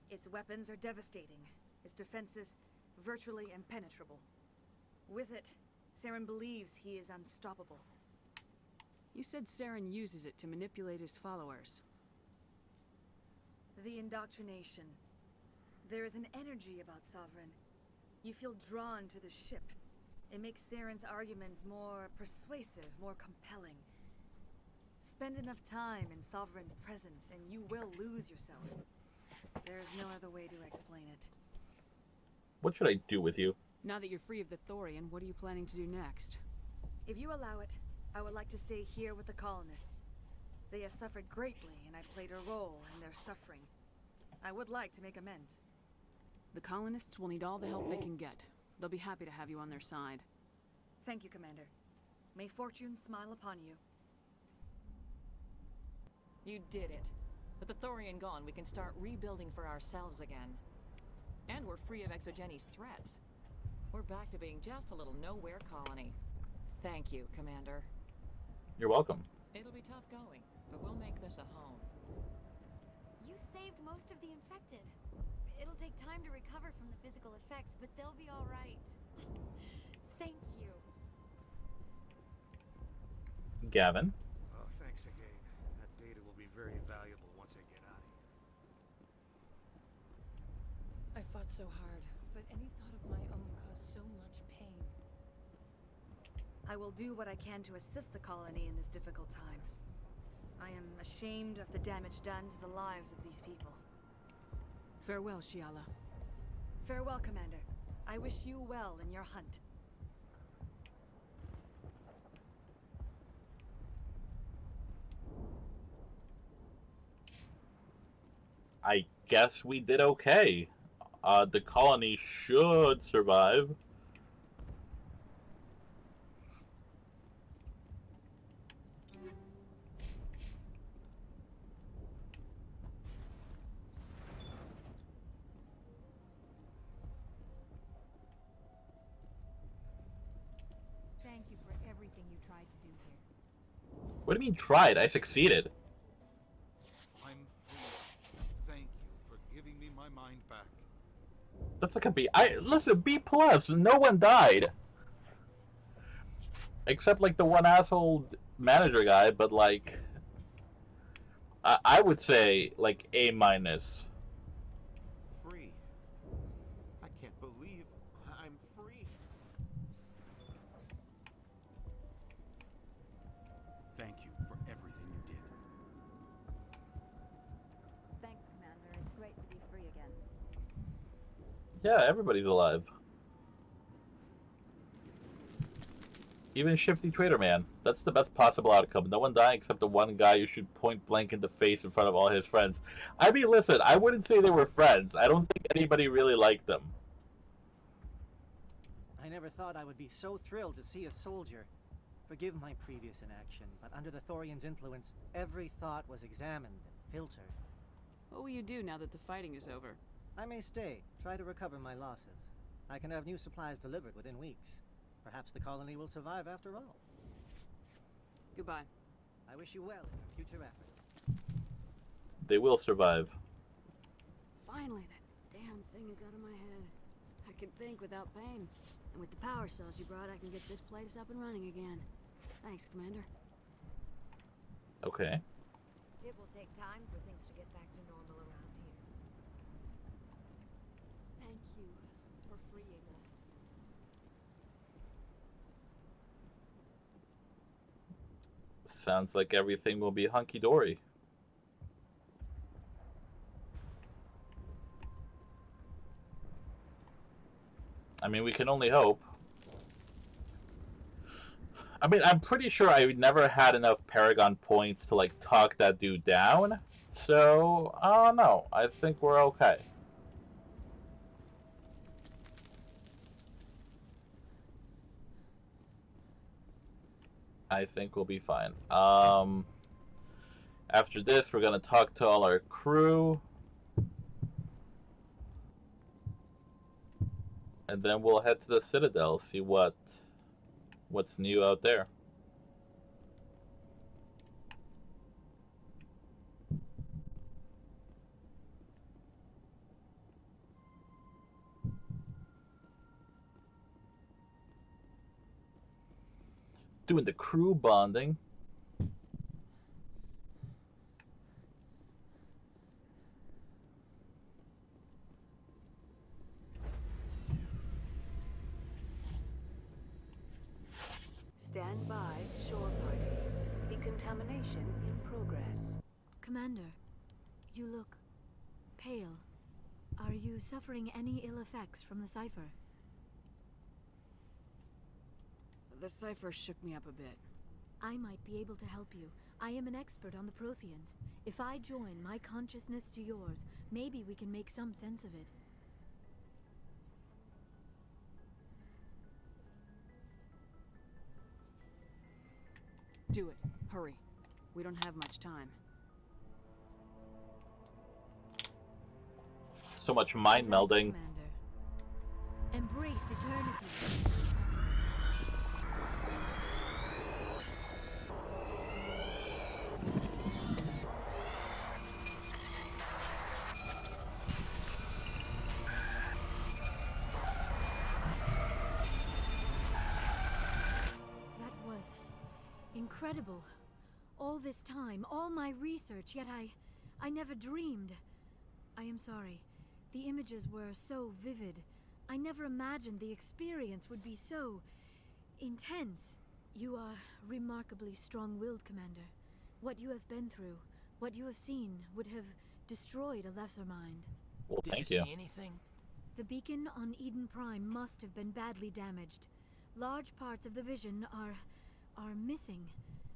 Its weapons are devastating, its defenses virtually impenetrable. With it, Saren believes he is unstoppable. You said Saren uses it to manipulate his followers. The indoctrination. There is an energy about Sovereign. You feel drawn to the ship. It makes Saren's arguments more persuasive, more compelling. Spend enough time in Sovereign's presence and you will lose yourself. There's no other way to explain it. What should I do with you? Now that you're free of the Thorian, what are you planning to do next? If you allow it, I would like to stay here with the colonists. They have suffered greatly and I played a role in their suffering. I would like to make amends. The colonists will need all the help they can get. They'll be happy to have you on their side. Thank you, Commander. May fortune smile upon you. You did it. With the Thorian gone, we can start rebuilding for ourselves again. And we're free of Exogeni's threats. We're back to being just a little nowhere colony. Thank you, Commander. You're welcome. It'll be tough going, but we'll make this a home. You saved most of the infected. It'll take time to recover from the physical effects, but they'll be all right. Thank you. Gavin. Oh, thanks again. That data will be very valuable once I get out of here. I fought so hard, but any thought of my own caused so much pain. I will do what I can to assist the colony in this difficult time. I am ashamed of the damage done to the lives of these people. Farewell, Shiala. Farewell, Commander. I wish you well in your hunt. I guess we did okay. The colony should survive. Thank you for everything you tried to do here. What do you mean tried? I succeeded. I'm free. Thank you for giving me my mind back. That's like a B. Listen, B plus. No one died, except like the one asshole manager guy. But like, I would say like A minus. Free. I can't believe I'm free. Thank you for everything you did. Thanks, Commander. It's great to be free again. Yeah, everybody's alive. Even Shifty Trader Man. That's the best possible outcome. No one dying except the one guy you shoot point blank in the face in front of all his friends. I mean, listen, I wouldn't say they were friends. I don't think anybody really liked them. I never thought I would be so thrilled to see a soldier. Forgive my previous inaction, but under the Thorian's influence, every thought was examined and filtered. What will you do now that the fighting is over? I may stay, try to recover my losses. I can have new supplies delivered within weeks. Perhaps the colony will survive after all. Goodbye. I wish you well in your future efforts. They will survive. Finally, that damn thing is out of my head. I can think without pain. And with the power cells you brought, I can get this place up and running again. Thanks, Commander. Okay. It will take time for things to get back to normal around here. Thank you for freeing us. Sounds like everything will be hunky-dory. I mean, we can only hope. I mean, I'm pretty sure I never had enough Paragon points to, like, talk that dude down. So, I don't know. I think we're okay. I think we'll be fine. After this, we're going to talk to all our crew. And then we'll head to the Citadel, see what's new out there. Doing the crew bonding. Stand by, shore party. Decontamination in progress. Commander, you look pale. Are you suffering any ill effects from the cipher? The cipher shook me up a bit. I might be able to help you. I am an expert on the Protheans. If I join my consciousness to yours, maybe we can make some sense of it. Do it. Hurry. We don't have much time. So much mind melding. Commander. Embrace eternity. That was incredible. All this time, all my research, yet I never dreamed. I am sorry. The images were so vivid. I never imagined the experience would be so intense. You are remarkably strong-willed, Commander. What you have been through, what you have seen, would have destroyed a lesser mind. Well, thank you. Did you see anything? The beacon on Eden Prime must have been badly damaged. Large parts of the vision are missing.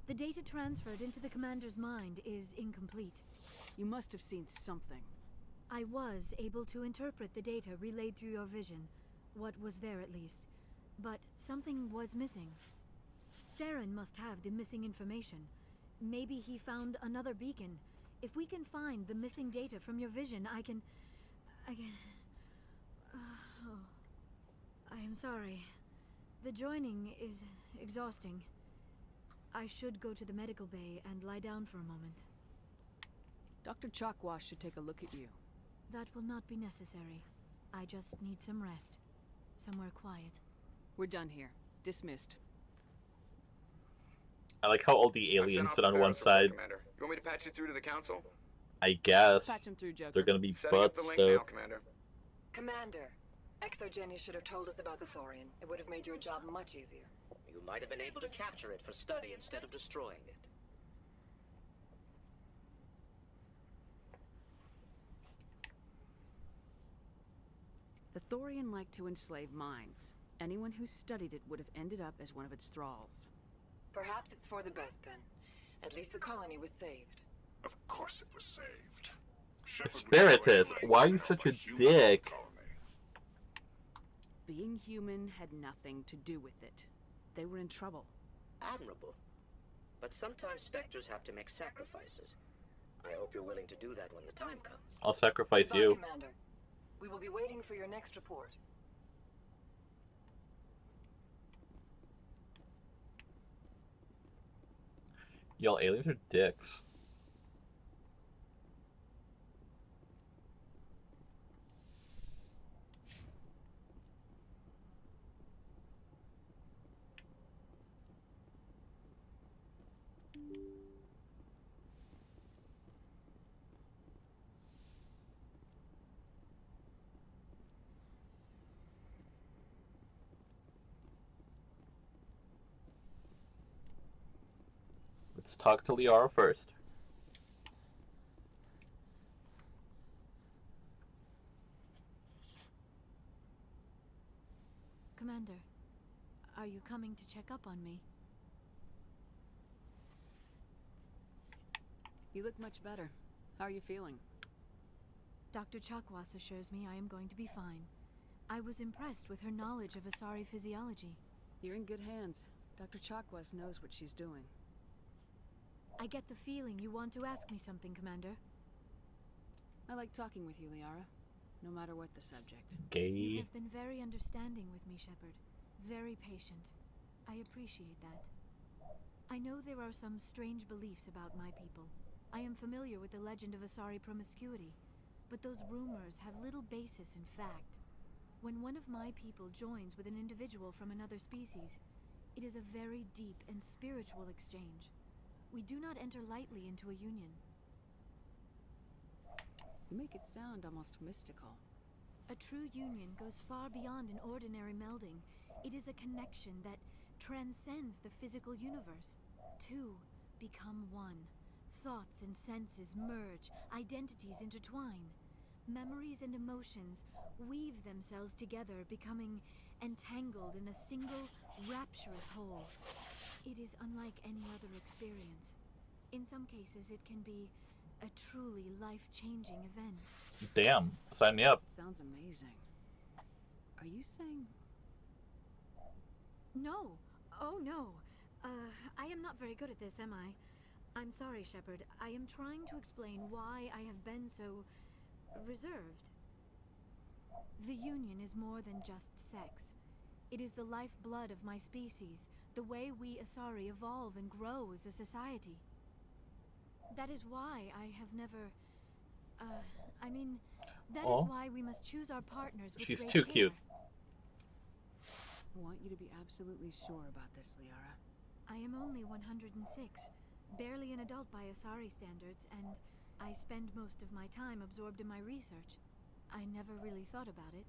The data transferred into the Commander's mind is incomplete. You must have seen something. I was able to interpret the data relayed through your vision. What was there, at least. But something was missing. Saren must have the missing information. Maybe he found another beacon. If we can find the missing data from your vision, I can... oh. I am sorry. The joining is exhausting. I should go to the medical bay and lie down for a moment. Dr. Chakwas should take a look at you. That will not be necessary. I just need some rest. Somewhere quiet. We're done here. Dismissed. I like how all the aliens sit on one side. Commander. You want me to patch you through to the council? I guess. Patch him through, Joker. They're gonna be Setting up butts, the link though. now, Commander. Commander, Exogenia should have told us about the Thorian. It would have made your job much easier. You might have been able to capture it for study instead of destroying it. The Thorian like to enslave minds. Anyone who studied it would have ended up as one of its thralls. Perhaps it's for the best then. At least the colony was saved. Of course it was saved. Spiritus, why are you such a dick? Being human had nothing to do with it. They were in trouble. Admirable. But sometimes specters have to make sacrifices. I hope you're willing to do that when the time comes. I'll sacrifice Goodbye, you. Commander. We will be waiting for your next report. Y'all, aliens are dicks. Let's talk to Liara first. Commander, are you coming to check up on me? You look much better. How are you feeling? Dr. Chakwas assures me I am going to be fine. I was impressed with her knowledge of Asari physiology. You're in good hands. Dr. Chakwas knows what she's doing. I get the feeling you want to ask me something, Commander. I like talking with you, Liara. No matter what the subject. Gay. You have been very understanding with me, Shepard. Very patient. I appreciate that. I know there are some strange beliefs about my people. I am familiar with the legend of Asari promiscuity, but those rumors have little basis in fact. When one of my people joins with an individual from another species, it is a very deep and spiritual exchange. We do not enter lightly into a union. You make it sound almost mystical. A true union goes far beyond an ordinary melding. It is a connection that transcends the physical universe. Two become one. Thoughts and senses merge, identities intertwine. Memories and emotions weave themselves together, becoming entangled in a single, rapturous whole. It is unlike any other experience. In some cases, it can be a truly life-changing event. Damn, sign me up. Sounds amazing. Are you saying... No. Oh, no. I am not very good at this, am I? I'm sorry, Shepard. I am trying to explain why I have been so... reserved. The Union is more than just sex. It is the lifeblood of my species, the way we Asari evolve and grow as a society. That is why I have never... that is why we must choose our partners with She's great too care. cute. I want you to be absolutely sure about this, Liara. I am only 106, barely an adult by Asari standards, and I spend most of my time absorbed in my research. I never really thought about it.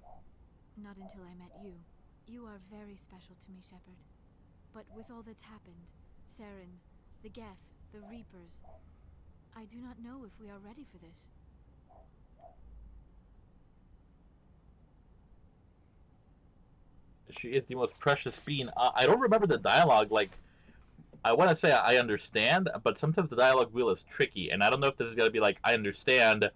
Not until I met you. You are very special to me, Shepard. But with all that's happened, Saren, the Geth, the Reapers, I do not know if we are ready for this. She is the most precious being. I don't remember the dialogue. Like, I want to say I understand, but sometimes the dialogue wheel is tricky, and I don't know if this is going to be like, I understand,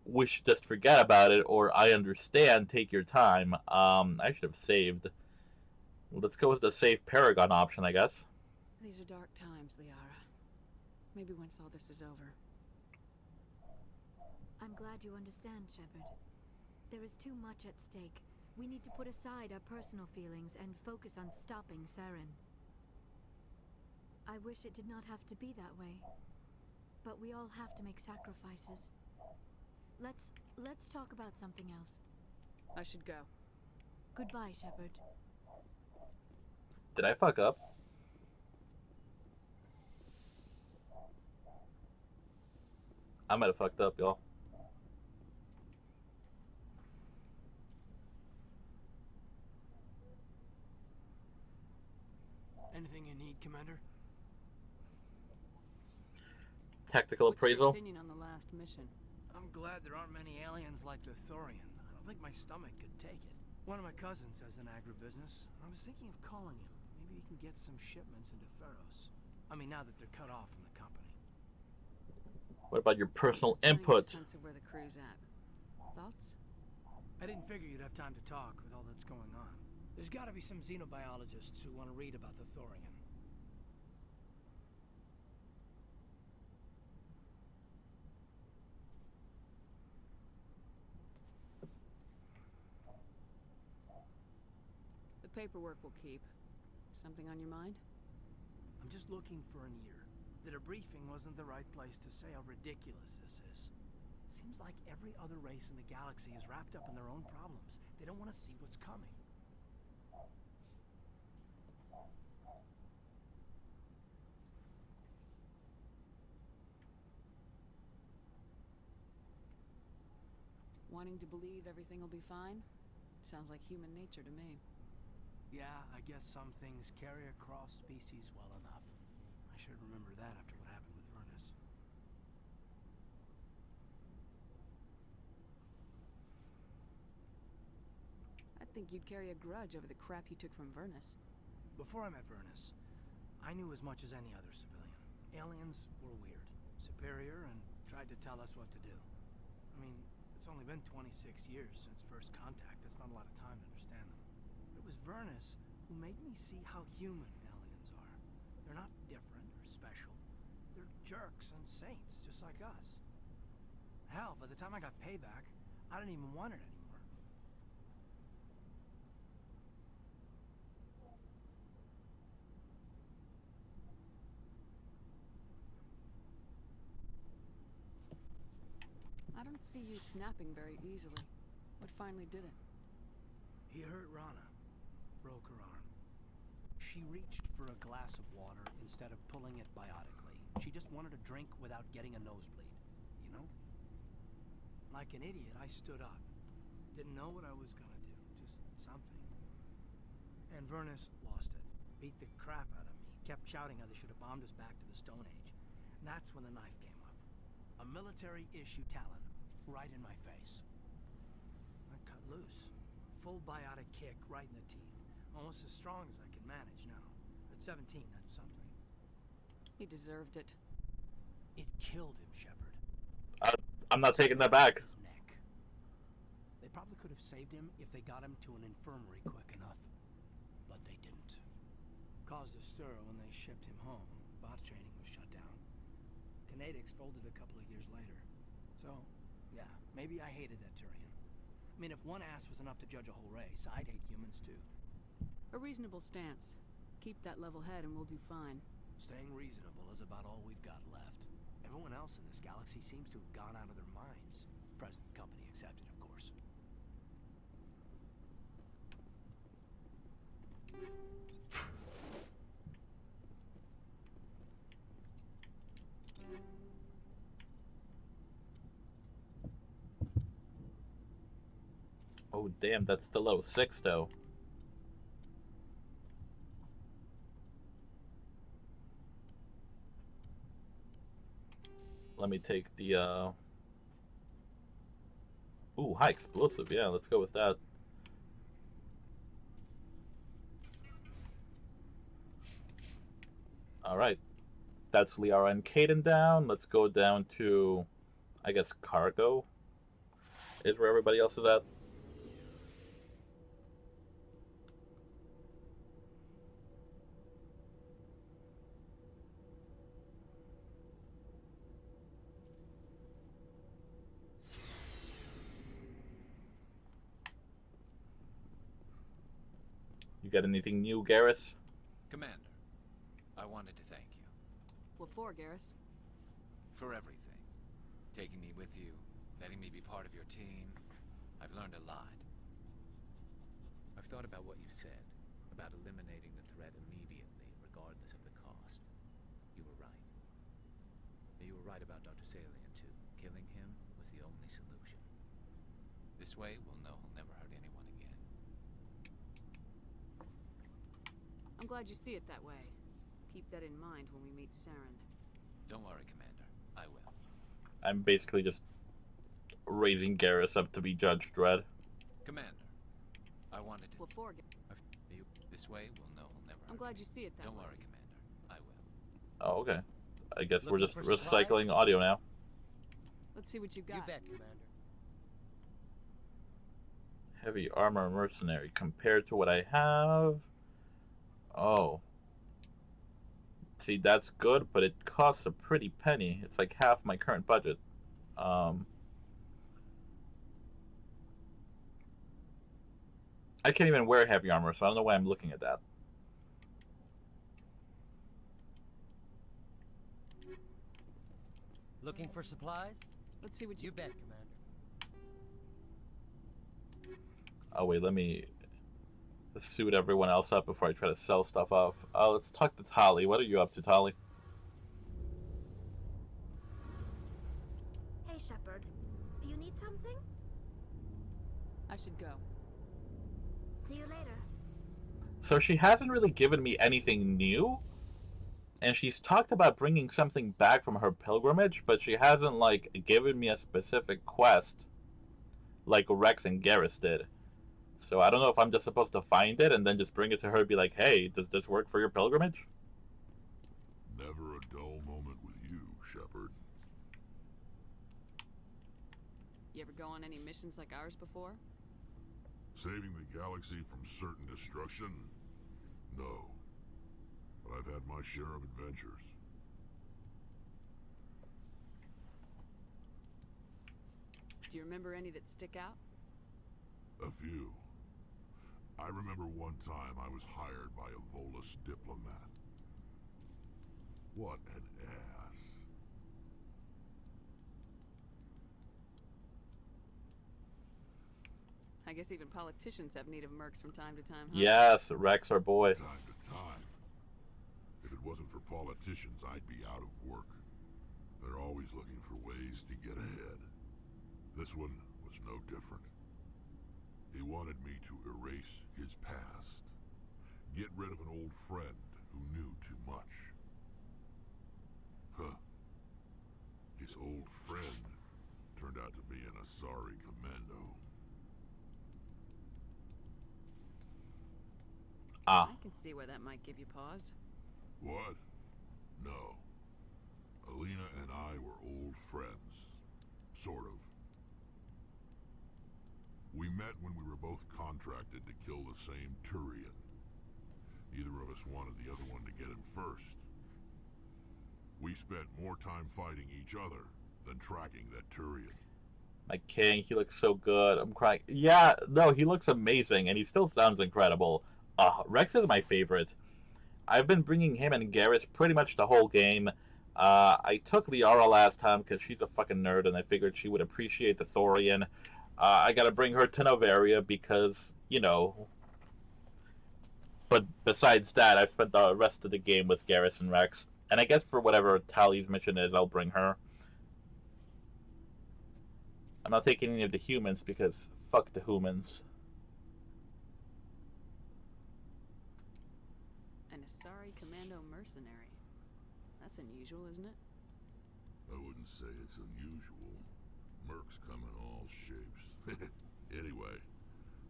we should just forget about it, or I understand, take your time. I should have saved. Let's go with the save Paragon option, I guess. These are dark times, Liara. Maybe once all this is over. I'm glad you understand, Shepard. There is too much at stake. We need to put aside our personal feelings and focus on stopping Saren. I wish it did not have to be that way. But we all have to make sacrifices. Let's talk about something else. I should go. Goodbye, Shepard. Did I fuck up? I might have fucked up, y'all. Anything you need, Commander? Tactical appraisal. What's your opinion on the last mission? I'm glad there aren't many aliens like the Thorian. I don't think my stomach could take it. One of my cousins has an agribusiness. I was thinking of calling him. Maybe he can get some shipments into Feros. I mean, now that they're cut off from the company. What about your personal Just trying to get input? a sense of where the crew's at. Thoughts? I didn't figure you'd have time to talk with all that's going on. There's got to be some xenobiologists who want to read about the Thorian. The paperwork will keep. Something on your mind? I'm just looking for an ear. The debriefing wasn't the right place to say how ridiculous this is. Seems like every other race in the galaxy is wrapped up in their own problems. They don't want to see what's coming. Wanting to believe everything will be fine? Sounds like human nature to me. Yeah, I guess some things carry across species well enough. I should remember that after what happened with Vernus. I'd think you'd carry a grudge over the crap you took from Vernus. Before I met Vernus, I knew as much as any other civilian. Aliens were weird, superior, and tried to tell us what to do. I mean, it's only been 26 years since first contact. That's not a lot of time to understand them. But it was Vernus who made me see how human aliens are. They're not different or special. They're jerks and saints, just like us. Hell, by the time I got payback, I didn't even want it anymore. I don't see you snapping very easily. What finally did it? He hurt Rana. Broke her arm. She reached for a glass of water instead of pulling it biotically. She just wanted a drink without getting a nosebleed, you know? Like an idiot, I stood up. Didn't know what I was gonna do, just something. And Vernus lost it. Beat the crap out of me. Kept shouting how they should have bombed us back to the Stone Age. And that's when the knife came up. A military-issue talon, right in my face. I cut loose. Full biotic kick right in the teeth. Almost as strong as I can manage now. At 17, that's something. He deserved it. It killed him, Shepard. I'm not taking that back. His neck. They probably could have saved him if they got him to an infirmary quick enough. But they didn't. Caused a stir when they shipped him home. Bot training was shut down. Kinetics folded a couple of years later. So, yeah, maybe I hated that Turian. I mean, if one ass was enough to judge a whole race, I'd hate humans too. A reasonable stance. Keep that level head and we'll do fine. Staying reasonable is about all we've got left. Everyone else in this galaxy seems to have gone out of their minds. Present company accepted, of course. Oh damn, that's still 06 though. Let me take the ooh, high explosive, yeah, let's go with that. Alright. That's Liara and Caden down. Let's go down to, I guess, cargo is where everybody else is at. You got anything new, Garrus? Commander, I wanted to thank you. What for, Garrus? For everything. Taking me with you, letting me be part of your team. I've learned a lot. I've thought about what you said, about eliminating the threat immediately, regardless of the cost. You were right. You were right about Dr. Salian, too. Killing him was the only solution. This way, we'll know he'll never hurt anyone again. I'm glad you see it that way. Keep that in mind when we meet Saren. Don't worry, Commander. I will. I'm basically just raising Garrus up to be Judge Dredd. Commander, I wanted to... Before. This way, we'll know he'll never... I'm glad you see it that Don't way. worry, Commander. I will. Oh, okay. I guess we're Looking just for recycling supplies? audio now. Let's see what you got. You bet, Commander. Heavy armor mercenary compared to what I have. Oh. See, that's good, but it costs a pretty penny. It's like half my current budget. I can't even wear heavy armor, so I don't know why I'm looking at that. Looking for supplies? Let's see what you bet, Commander. Oh wait, let me suit everyone else up before I try to sell stuff off. Let's talk to Tali. What are you up to, Tali? Hey, Shepard. Do you need something? I should go. See you later. So she hasn't really given me anything new, and she's talked about bringing something back from her pilgrimage, but she hasn't like given me a specific quest like Rex and Garrus did. So I don't know if I'm just supposed to find it and then just bring it to her and be like, hey, does this work for your pilgrimage? Never a dull moment with you, Shepard. You ever go on any missions like ours before? Saving the galaxy from certain destruction? No. But I've had my share of adventures. Do you remember any that stick out? A few. I remember one time I was hired by a Volus diplomat. What an ass. I guess even politicians have need of mercs from time to time, huh? Yes, Rex, our boy. Time to time. If it wasn't for politicians, I'd be out of work. They're always looking for ways to get ahead. This one was no different. He wanted me to erase his past. Get rid of an old friend who knew too much. Huh. His old friend turned out to be an Asari commando. Ah. I can see where that might give you pause. What? No. Alina and I were old friends. Sort of. We met when we were both contracted to kill the same Turian. Neither of us wanted the other one to get him first. We spent more time fighting each other than tracking that Turian. My king, he looks so good. I'm crying. Yeah, no, he looks amazing, and he still sounds incredible. Rex is my favorite. I've been bringing him and Garrus pretty much the whole game. I took Liara last time because she's a fucking nerd, and I figured she would appreciate the Thorian. I gotta bring her to Novaria because, you know. But besides that, I've spent the rest of the game with Garrus and Rex. And I guess for whatever Tali's mission is, I'll bring her. I'm not taking any of the humans because fuck the humans. An Asari commando mercenary. That's unusual, isn't it? I wouldn't say it's unusual. Mercs come in all shapes. Anyway,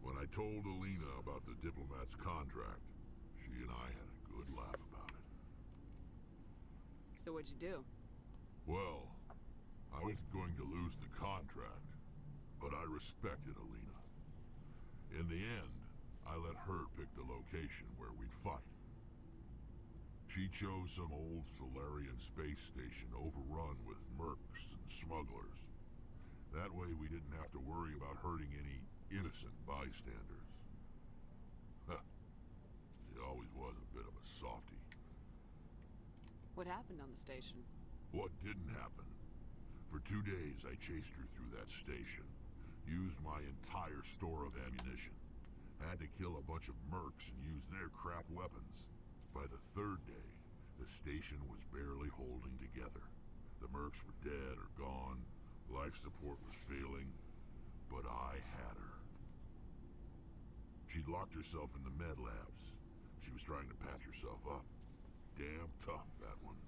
when I told Alina about the diplomat's contract, she and I had a good laugh about it. So what'd you do? Well, I was going to lose the contract, but I respected Alina. In the end, I let her pick the location where we'd fight. She chose some old Solarian space station overrun with mercs and smugglers. That way we didn't have to worry about hurting any innocent bystanders. Huh. She always was a bit of a softie. What happened on the station? What didn't happen? For 2 days I chased her through that station. Used my entire store of ammunition. Had to kill a bunch of mercs and use their crap weapons. By the 3rd day, the station was barely holding together. The mercs were dead or gone. Life support was failing, but I had her. She'd locked herself in the med labs. She was trying to patch herself up. Damn tough, that one.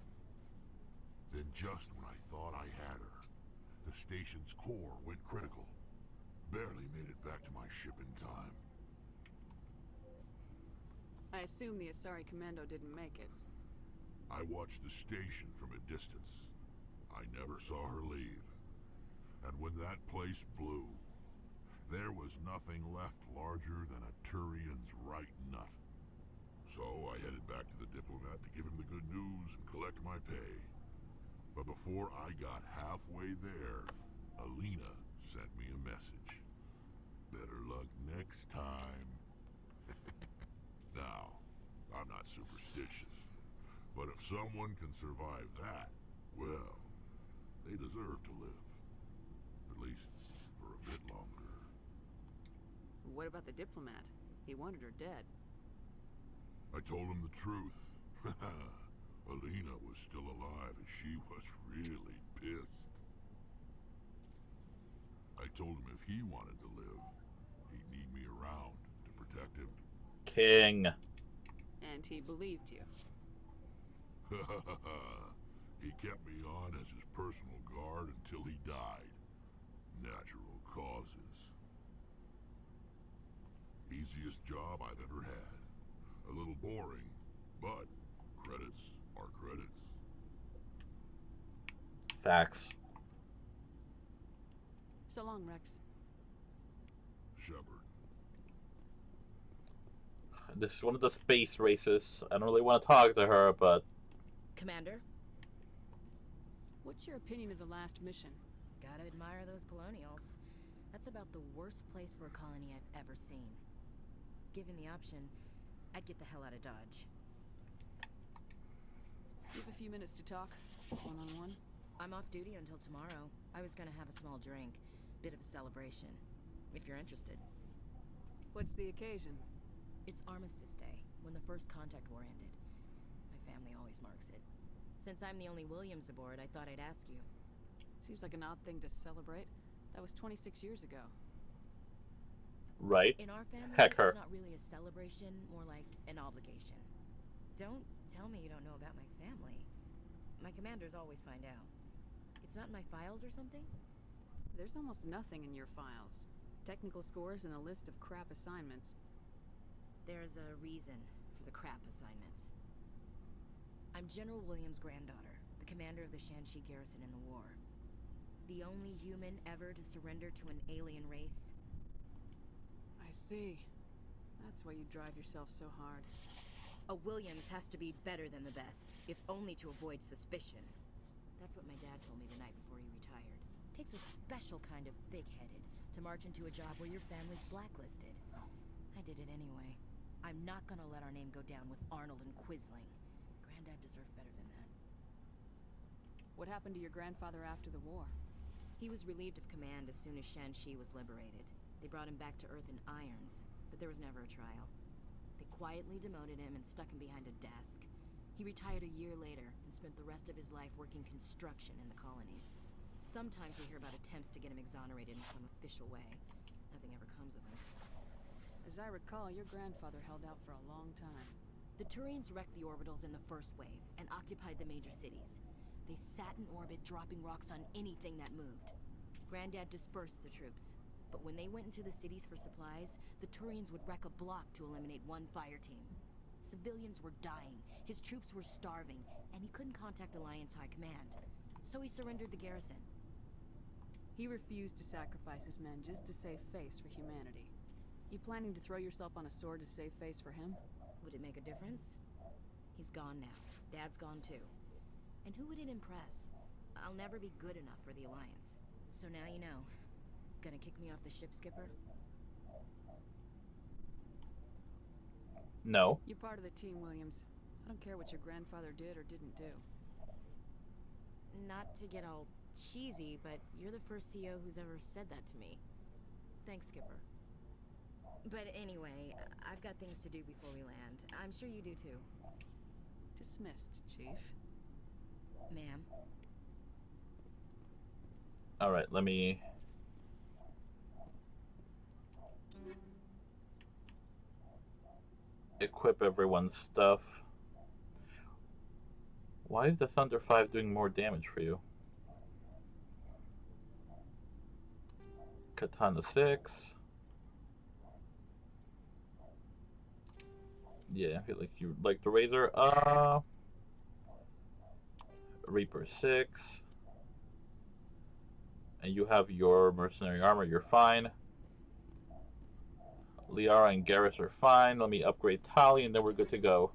Then just when I thought I had her, the station's core went critical. Barely made it back to my ship in time. I assume the Asari Commando didn't make it. I watched the station from a distance. I never saw her leave. And when that place blew, there was nothing left larger than a Turian's right nut. So I headed back to the diplomat to give him the good news and collect my pay. But before I got halfway there, Alina sent me a message. Better luck next time. Now, I'm not superstitious, but if someone can survive that, well, they deserve to live. At least for a bit longer. What about the diplomat? He wanted her dead. I told him the truth. Alina was still alive and she was really pissed. I told him if he wanted to live, he'd need me around to protect him. King. And he believed you. He kept me on as his personal guard until he died. Natural causes. Easiest job I've ever had. A little boring, but credits are credits. Facts. So long, Rex. Shepard. This is one of the space races. I don't really want to talk to her, but... Commander? What's your opinion of the last mission? Gotta admire those colonials. That's about the worst place for a colony I've ever seen. Given the option, I'd get the hell out of Dodge. Do you have a few minutes to talk? One-on-one? I'm off duty until tomorrow. I was gonna have a small drink. Bit of a celebration. If you're interested. What's the occasion? It's Armistice Day, when the First Contact War ended. My family always marks it. Since I'm the only Williams aboard, I thought I'd ask you. Seems like an odd thing to celebrate. That was 26 years ago. Right. In our family, Heck her. It's not really a celebration, more like an obligation. Don't tell me you don't know about my family. My commanders always find out. It's not in my files or something? There's almost nothing in your files. Technical scores and a list of crap assignments. There's a reason for the crap assignments. I'm General Williams' granddaughter, the commander of the Shanxi garrison in the war. The only human ever to surrender to an alien race. I see. That's why you drive yourself so hard. A Williams has to be better than the best, if only to avoid suspicion. That's what my dad told me the night before he retired. Takes a special kind of big-headed to march into a job where your family's blacklisted. I did it anyway. I'm not gonna let our name go down with Arnold and Quisling. Granddad deserved better than that. What happened to your grandfather after the war? He was relieved of command as soon as Shanxi was liberated. They brought him back to Earth in irons, but there was never a trial. They quietly demoted him and stuck him behind a desk. He retired a year later and spent the rest of his life working construction in the colonies. Sometimes we hear about attempts to get him exonerated in some official way. Nothing ever comes of them. As I recall, your grandfather held out for a long time. The Turians wrecked the orbitals in the first wave and occupied the major cities. They sat in orbit, dropping rocks on anything that moved. Granddad dispersed the troops, but when they went into the cities for supplies, the Turians would wreck a block to eliminate one fire team. Civilians were dying, his troops were starving, and he couldn't contact Alliance High Command. So he surrendered the garrison. He refused to sacrifice his men just to save face for humanity. You planning to throw yourself on a sword to save face for him? Would it make a difference? He's gone now. Dad's gone too. And who would it impress? I'll never be good enough for the Alliance. So now you know. Gonna kick me off the ship, Skipper? No. You're part of the team, Williams. I don't care what your grandfather did or didn't do. Not to get all cheesy, but you're the first CO who's ever said that to me. Thanks, Skipper. But anyway, I've got things to do before we land. I'm sure you do too. Dismissed, Chief. Ma'am. Alright, let me... equip everyone's stuff. Why is the Thunder 5 doing more damage for you? Katana 6. Yeah, I feel like you like the Razor. Reaper 6. And you have your mercenary armor, you're fine. Liara and Garrus are fine. Let me upgrade Tali and then we're good to go.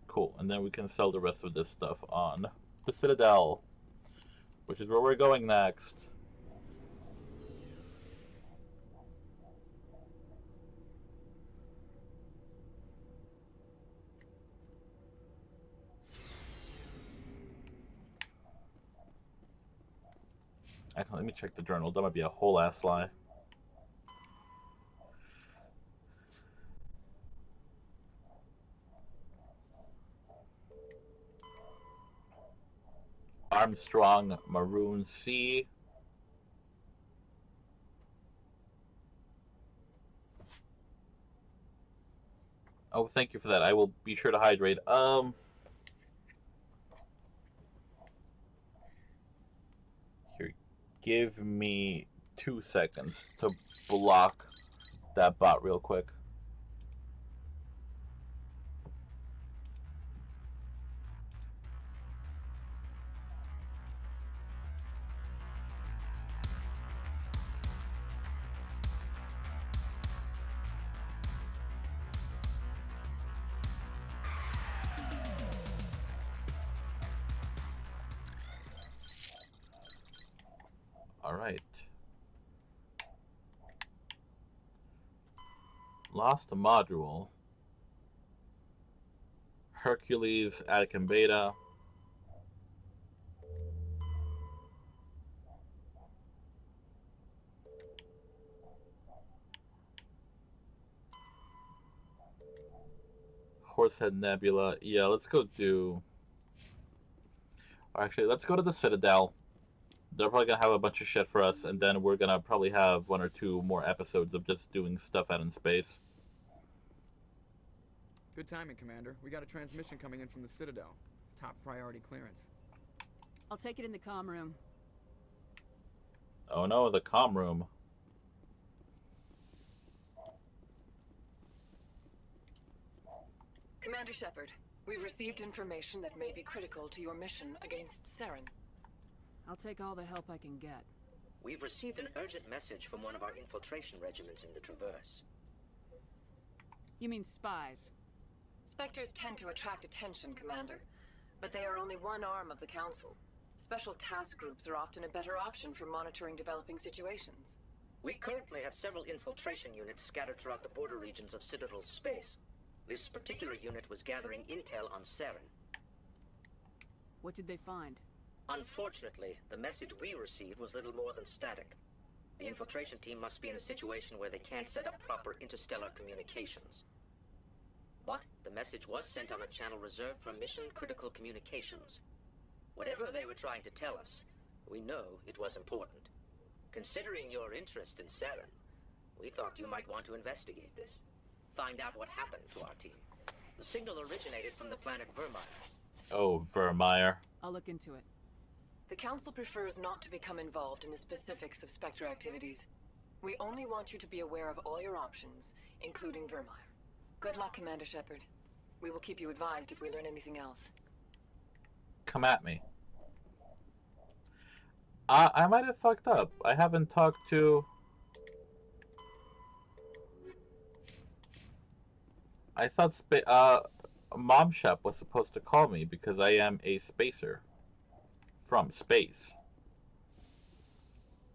Cool, and then we can sell the rest of this stuff on the Citadel, which is where we're going next. Actually, let me check the journal. That might be a whole ass lie. Armstrong, Maroon Sea. Oh, thank you for that. I will be sure to hydrate. Here, give me 2 seconds to block that bot real quick. All right. Lost a module. Hercules, Attic and Beta. Horsehead Nebula. Yeah, let's go do... Actually, let's go to the Citadel. They're probably going to have a bunch of shit for us, and then we're going to probably have 1 or 2 more episodes of just doing stuff out in space. Good timing, Commander. We got a transmission coming in from the Citadel. Top priority clearance. I'll take it in the comm room. Oh no, the comm room. Commander Shepard, we've received information that may be critical to your mission against Saren. I'll take all the help I can get. We've received an urgent message from one of our infiltration regiments in the Traverse. You mean spies? Spectres tend to attract attention, Commander, but they are only one arm of the Council. Special task groups are often a better option for monitoring developing situations. We currently have several infiltration units scattered throughout the border regions of Citadel space. This particular unit was gathering intel on Saren. What did they find? Unfortunately, the message we received was little more than static. The infiltration team must be in a situation where they can't set up proper interstellar communications. But the message was sent on a channel reserved for mission-critical communications. Whatever they were trying to tell us, we know it was important. Considering your interest in Saren, we thought you might want to investigate this. Find out what happened to our team. The signal originated from the planet Vermeer. Oh, Vermeer. I'll look into it. The Council prefers not to become involved in the specifics of Spectre activities. We only want you to be aware of all your options, including Vermeer. Good luck, Commander Shepard. We will keep you advised if we learn anything else. Come at me. I might have fucked up. I haven't talked to... I thought Mom Shep was supposed to call me because I am a spacer. From space.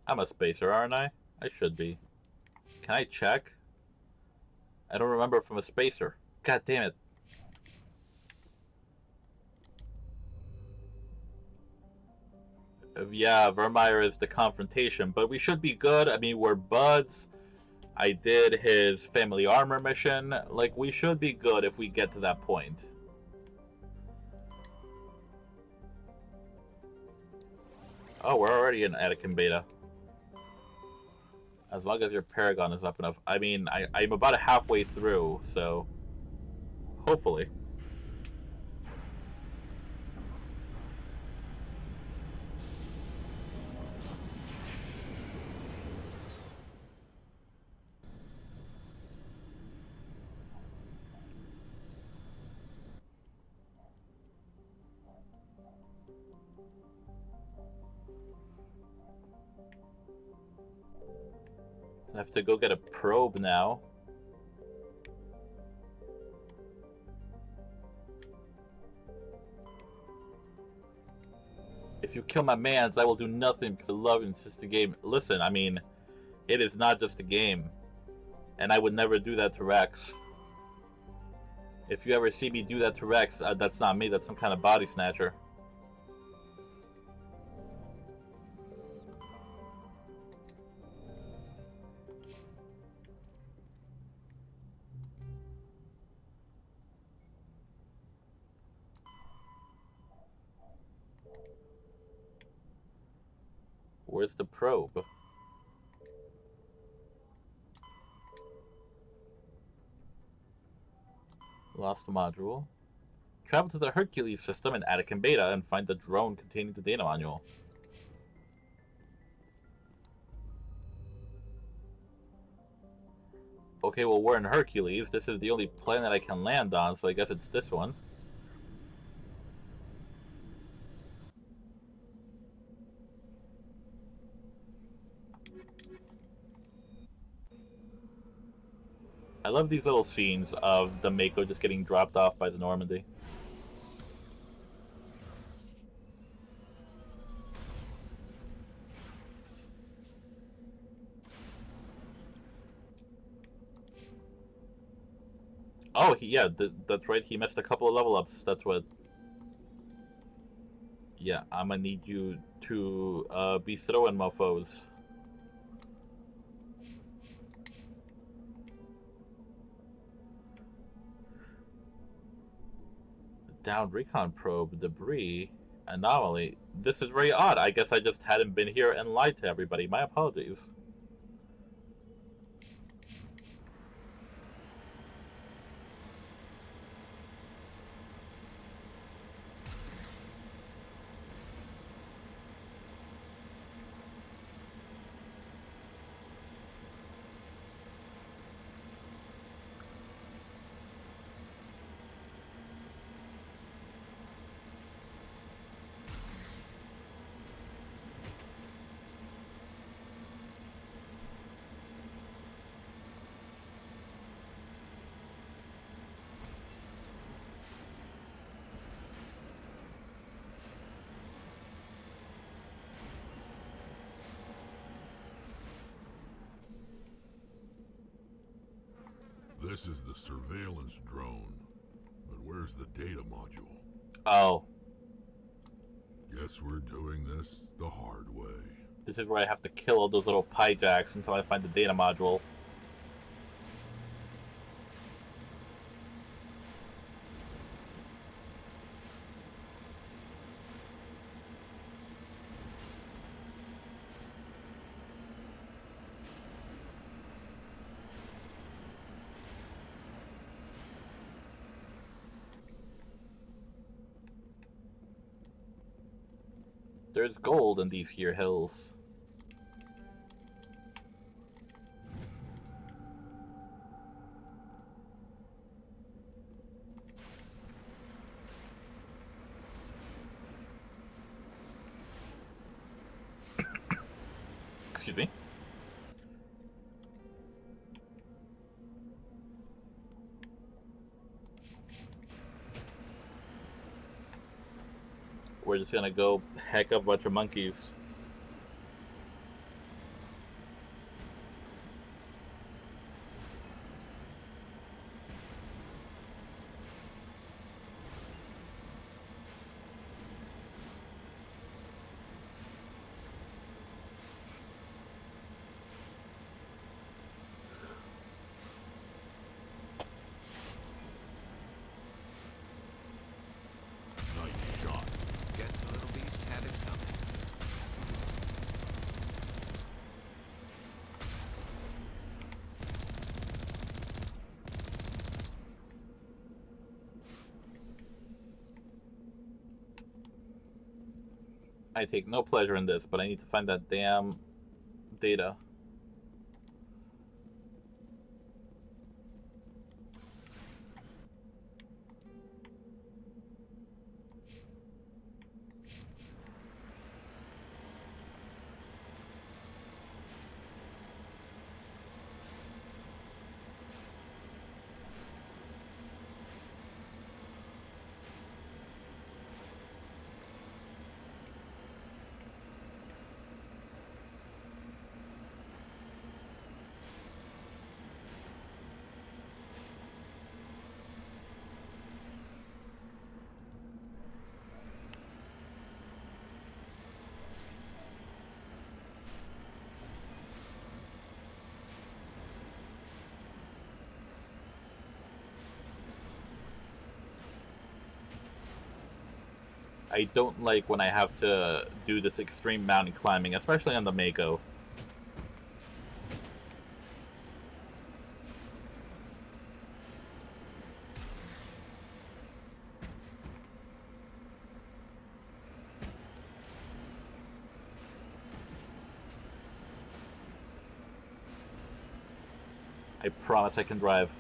I'm a spacer, aren't I? I should be. Can I check? I don't remember from a spacer. God damn it. Yeah, Vermeer is the confrontation, but we should be good. I mean, we're buds. I did his family armor mission. Like, we should be good if we get to that point. Oh, we're already in Attic and Beta. As long as your Paragon is up enough. I mean, I'm about halfway through, so hopefully. I have to go get a probe now. If you kill my mans, I will do nothing because I love you. It's just a game. Listen, I mean, it is not just a game. And I would never do that to Rex. If you ever see me do that to Rex, that's not me. That's some kind of body snatcher. Where's the probe? Lost module. Travel to the Hercules system in Attican Beta and find the drone containing the data module. Okay, well, we're in Hercules. This is the only planet I can land on, so I guess it's this one. I love these little scenes of the Mako just getting dropped off by the Normandy. Oh, yeah, that's right. He missed a couple of level ups. That's what. Yeah, I'm gonna need you to be throwing mofos. Down recon probe, debris, anomaly. This is very odd. I guess I just hadn't been here and lied to everybody. My apologies. This is the surveillance drone. But where's the data module? Oh. Guess we're doing this the hard way. This is where I have to kill all those little pie jacks until I find the data module. There's gold in these here hills. Excuse me. We're just gonna go heck up a bunch of monkeys. Nice shot. Guess the little beast had it coming. I take no pleasure in this, but I need to find that damn data. I don't like when I have to do this extreme mountain climbing, especially on the Mako. I promise I can drive.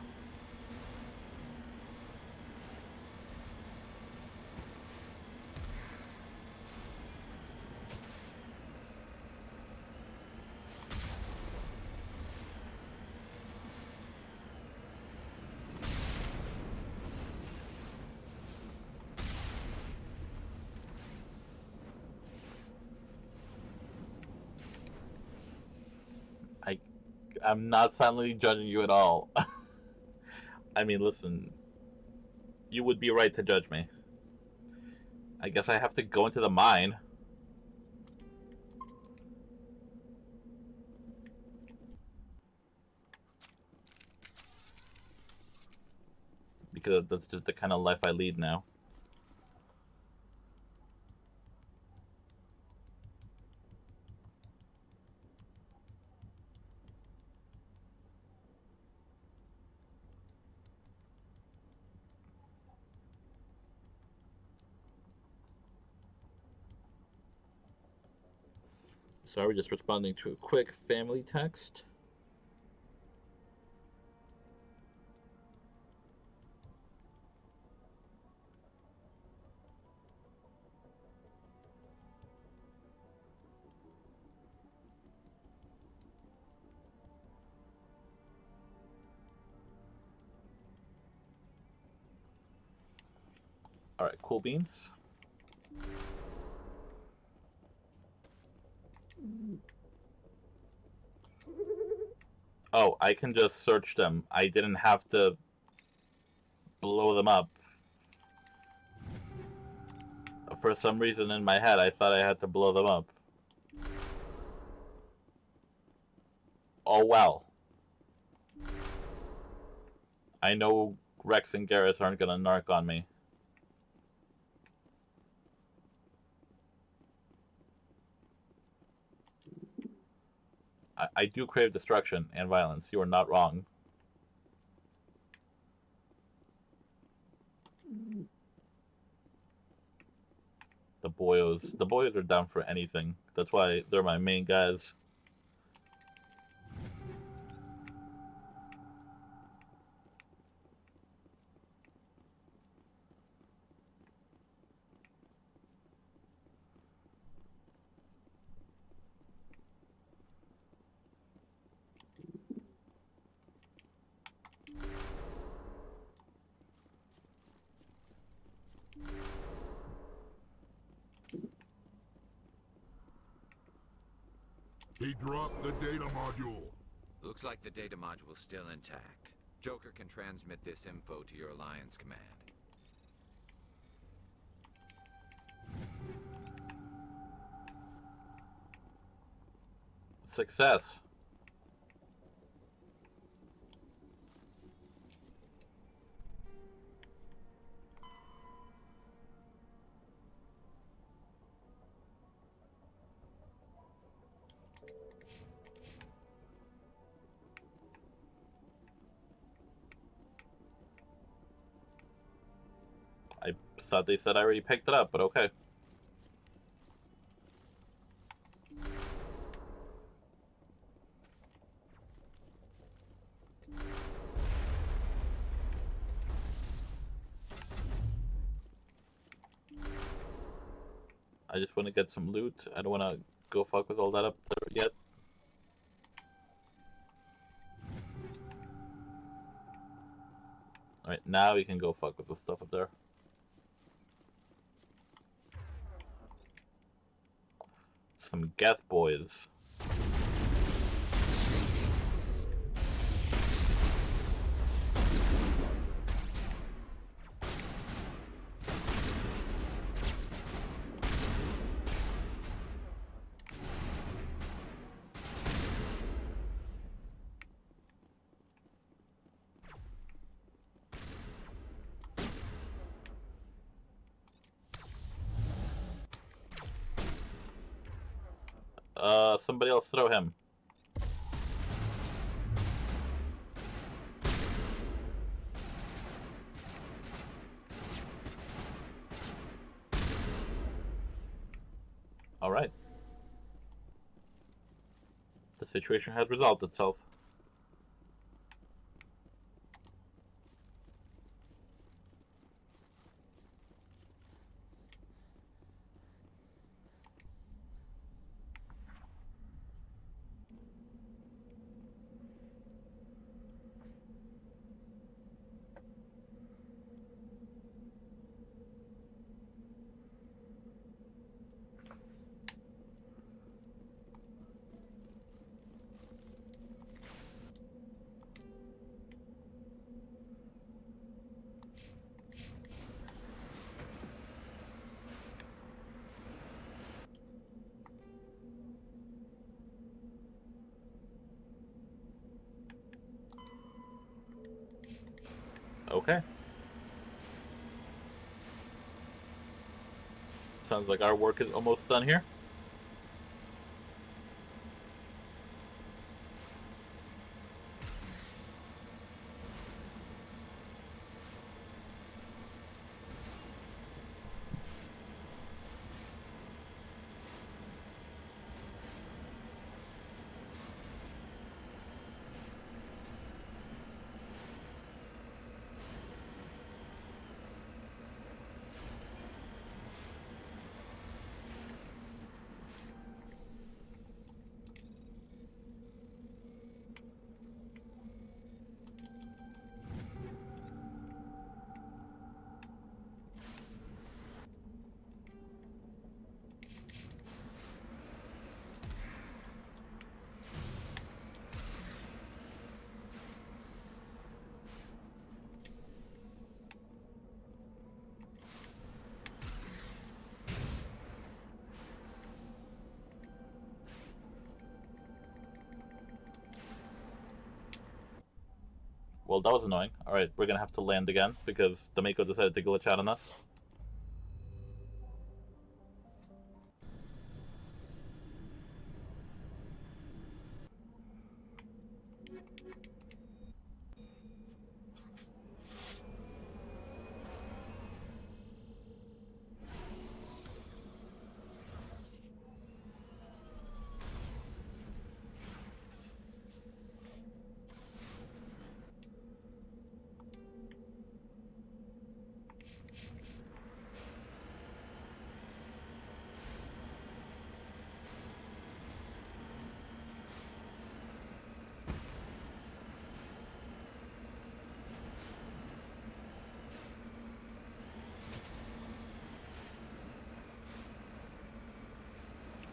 I'm not silently judging you at all. I mean, listen, you would be right to judge me. I guess I have to go into the mine. Because that's just the kind of life I lead now. Sorry, just responding to a quick family text. Alright, cool beans. Oh, I can just search them. I didn't have to blow them up. For some reason in my head, I thought I had to blow them up. Oh well. I know Rex and Garrus aren't gonna narc on me. I do crave destruction and violence. You are not wrong. The boyos are down for anything. That's why they're my main guys. He dropped the data module. Looks like the data module's still intact. Joker can transmit this info to your Alliance command. Success. I thought they said I already picked it up, but okay. I just want to get some loot. I don't want to go fuck with all that up there yet. Alright, now you can go fuck with the stuff up there. Some Geth boys. Somebody else throw him. All right. The situation has resolved itself. Okay. Sounds like our work is almost done here. Well, that was annoying. Alright, we're gonna have to land again because the Mako decided to glitch out on us.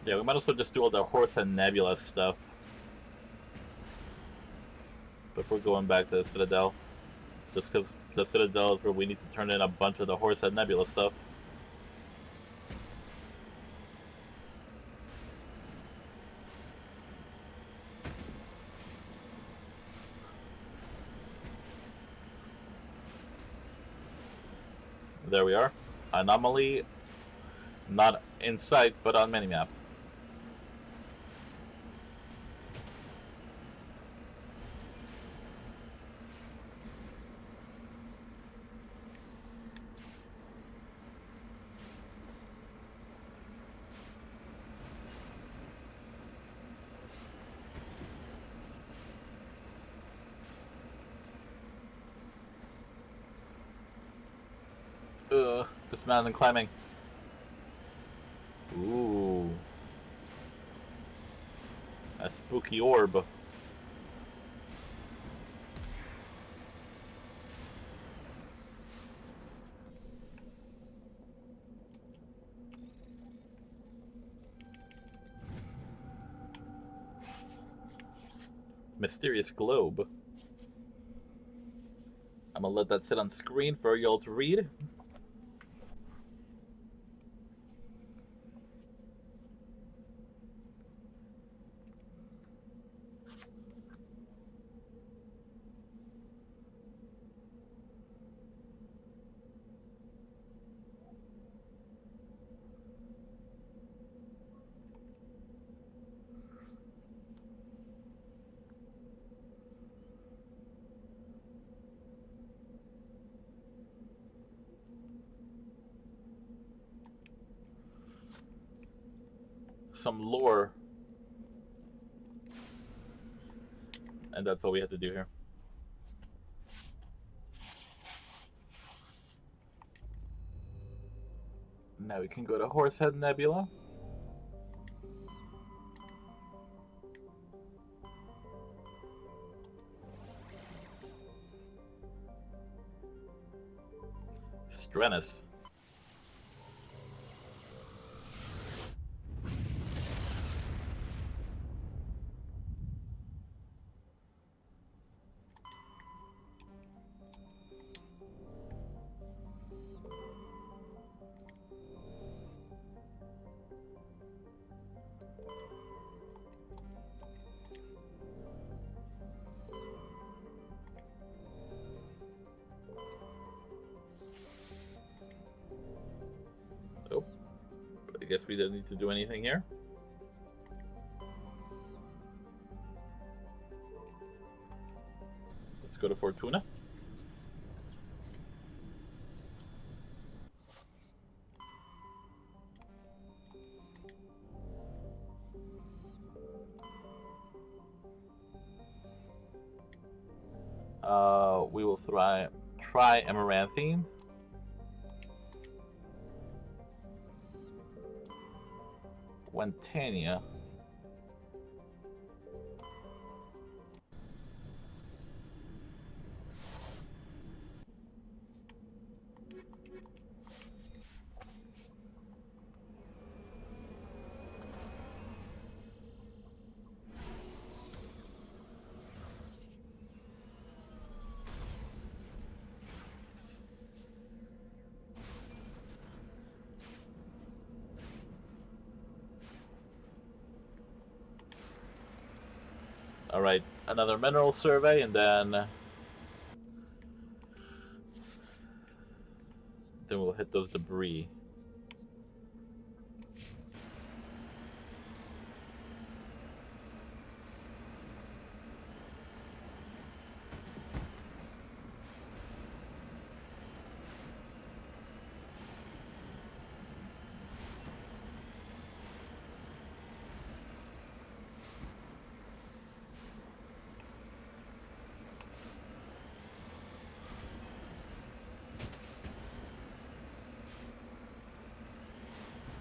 Yeah, we might as well just do all the Horse and Nebula stuff before going back to the Citadel. Just because the Citadel is where we need to turn in a bunch of the Horse and Nebula stuff. There we are. Anomaly, not in sight, but on minimap. Dismounting and climbing. A spooky orb. Mysterious globe. I'm gonna let that sit on screen for y'all to read. Some lore. And that's all we have to do here. Now we can go to Horsehead Nebula. Strenus. Oh, I guess we don't need to do anything here. Let's go to Fortuna. We will try Amaranthine. Wentania. Alright, another mineral survey, and then we'll hit those debris.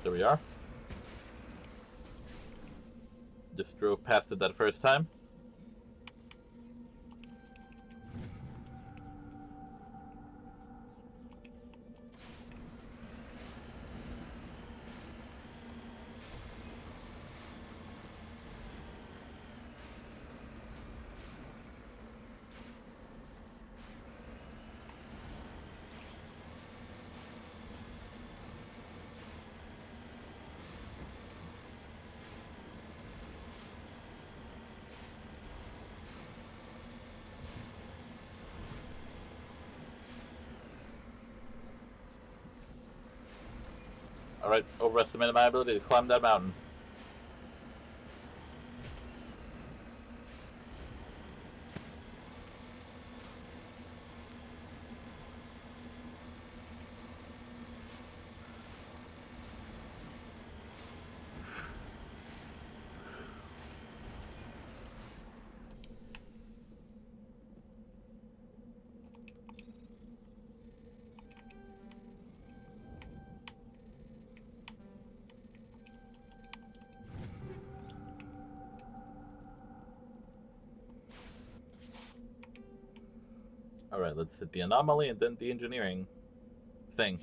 There we are. Just drove past it that first time. Alright, overestimated my ability to climb that mountain. Alright, let's hit the anomaly and then the engineering thing.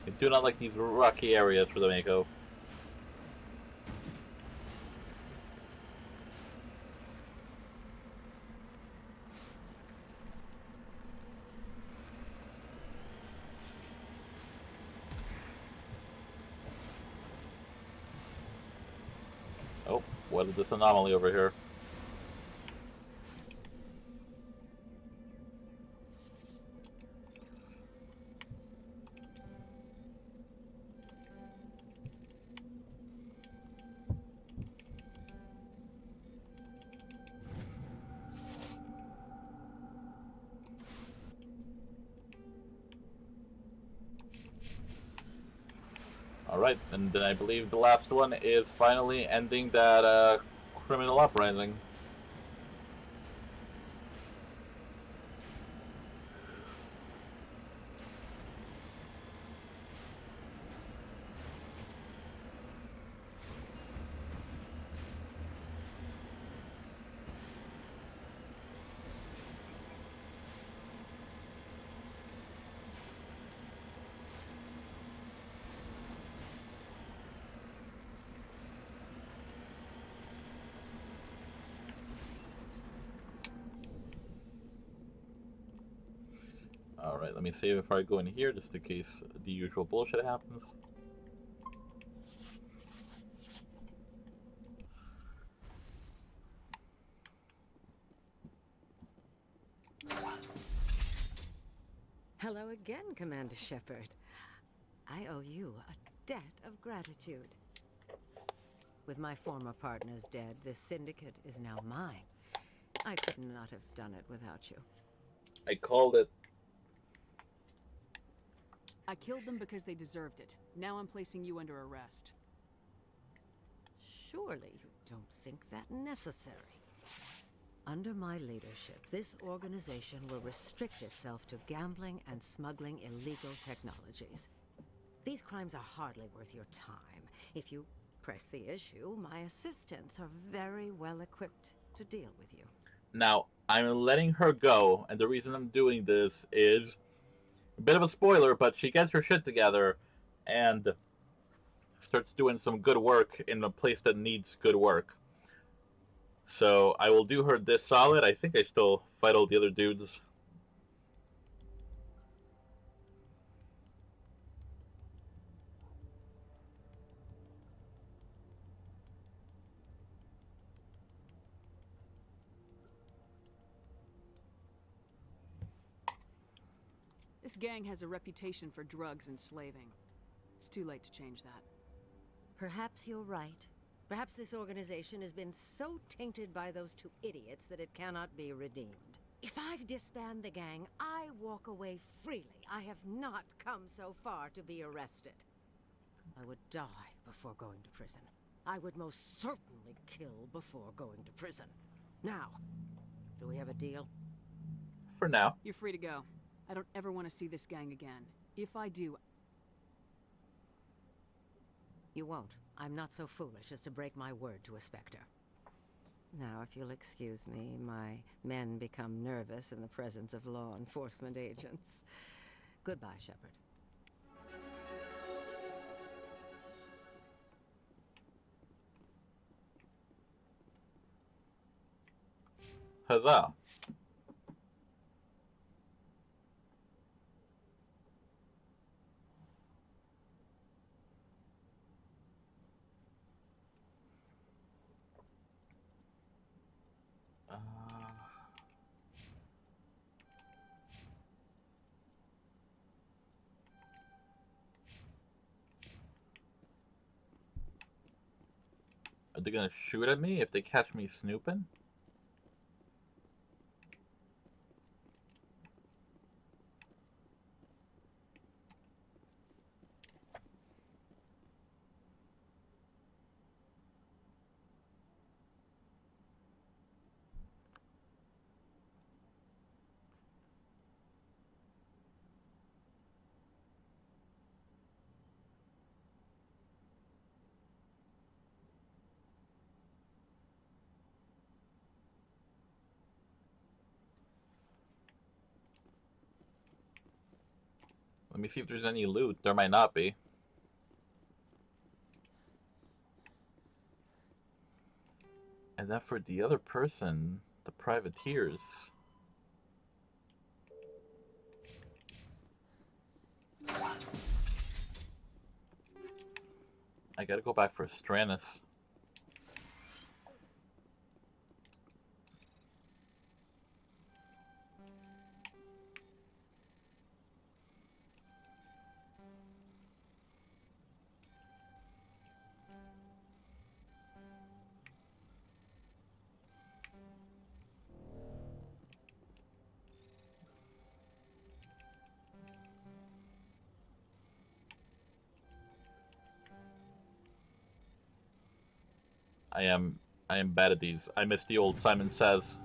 I do not like these rocky areas for the Mako. Oh, what is this anomaly over here? Alright, and then I believe the last one is finally ending that criminal uprising. Alright, let me save if I go in here just in case the usual bullshit happens. Hello again, Commander Shepard. I owe you a debt of gratitude. With my former partners dead, this syndicate is now mine. I could not have done it without you. I called it. I killed them because they deserved it. Now I'm placing you under arrest. Surely you don't think that necessary. Under my leadership, this organization will restrict itself to gambling and smuggling illegal technologies. These crimes are hardly worth your time. If you press the issue, my assistants are very well equipped to deal with you. Now, I'm letting her go, and the reason I'm doing this is a bit of a spoiler, but she gets her shit together and starts doing some good work in a place that needs good work. So I will do her this solid. I think I still fight all the other dudes. This gang has a reputation for drugs and slaving. It's too late to change that. Perhaps you're right. Perhaps this organization has been so tainted by those two idiots that it cannot be redeemed. If I disband the gang, I walk away freely. I have not come so far to be arrested. I would die before going to prison. I would most certainly kill before going to prison. Now, do we have a deal? For now. You're free to go. I don't ever want to see this gang again. If I do... You won't. I'm not so foolish as to break my word to a Spectre. Now, if you'll excuse me, my men become nervous in the presence of law enforcement agents. Goodbye, Shepard. Huzzah. they gonna shoot at me if they catch me snooping? Let me see if there's any loot. There might not be. And then for the other person, the privateers. I gotta go back for Stranus. I am bad at these. I miss the old Simon Says.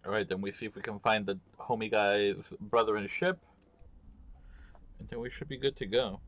Alright, then we see if we can find the homie guy's brother and ship. And then we should be good to go.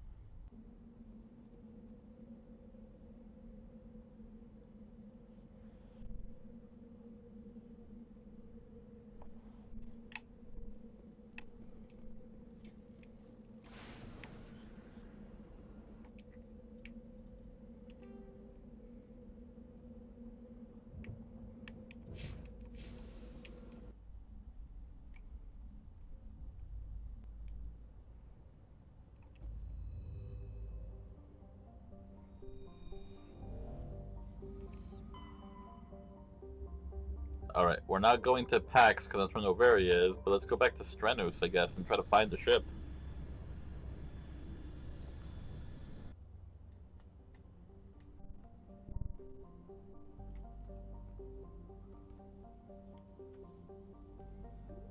Alright, we're not going to Pax because that's where Noveria is, but let's go back to Strenos, I guess, and try to find the ship.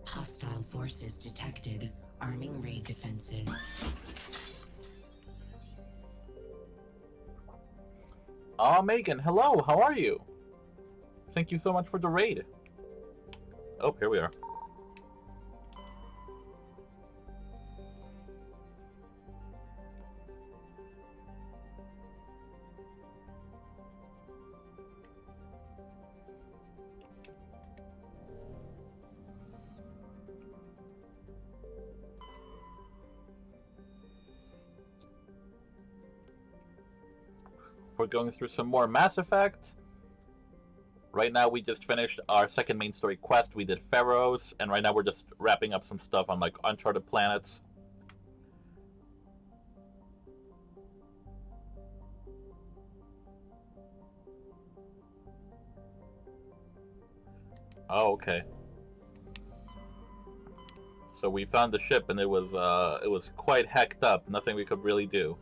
Hostile forces detected. Arming raid defenses. Aw, Megan, hello, how are you? Thank you so much for the raid. Oh, here we are. We're going through some more Mass Effect. Right now we just finished our second main story quest. We did Feros, and right now we're just wrapping up some stuff on like uncharted planets. Oh, okay. So we found the ship and it was quite hacked up. Nothing we could really do.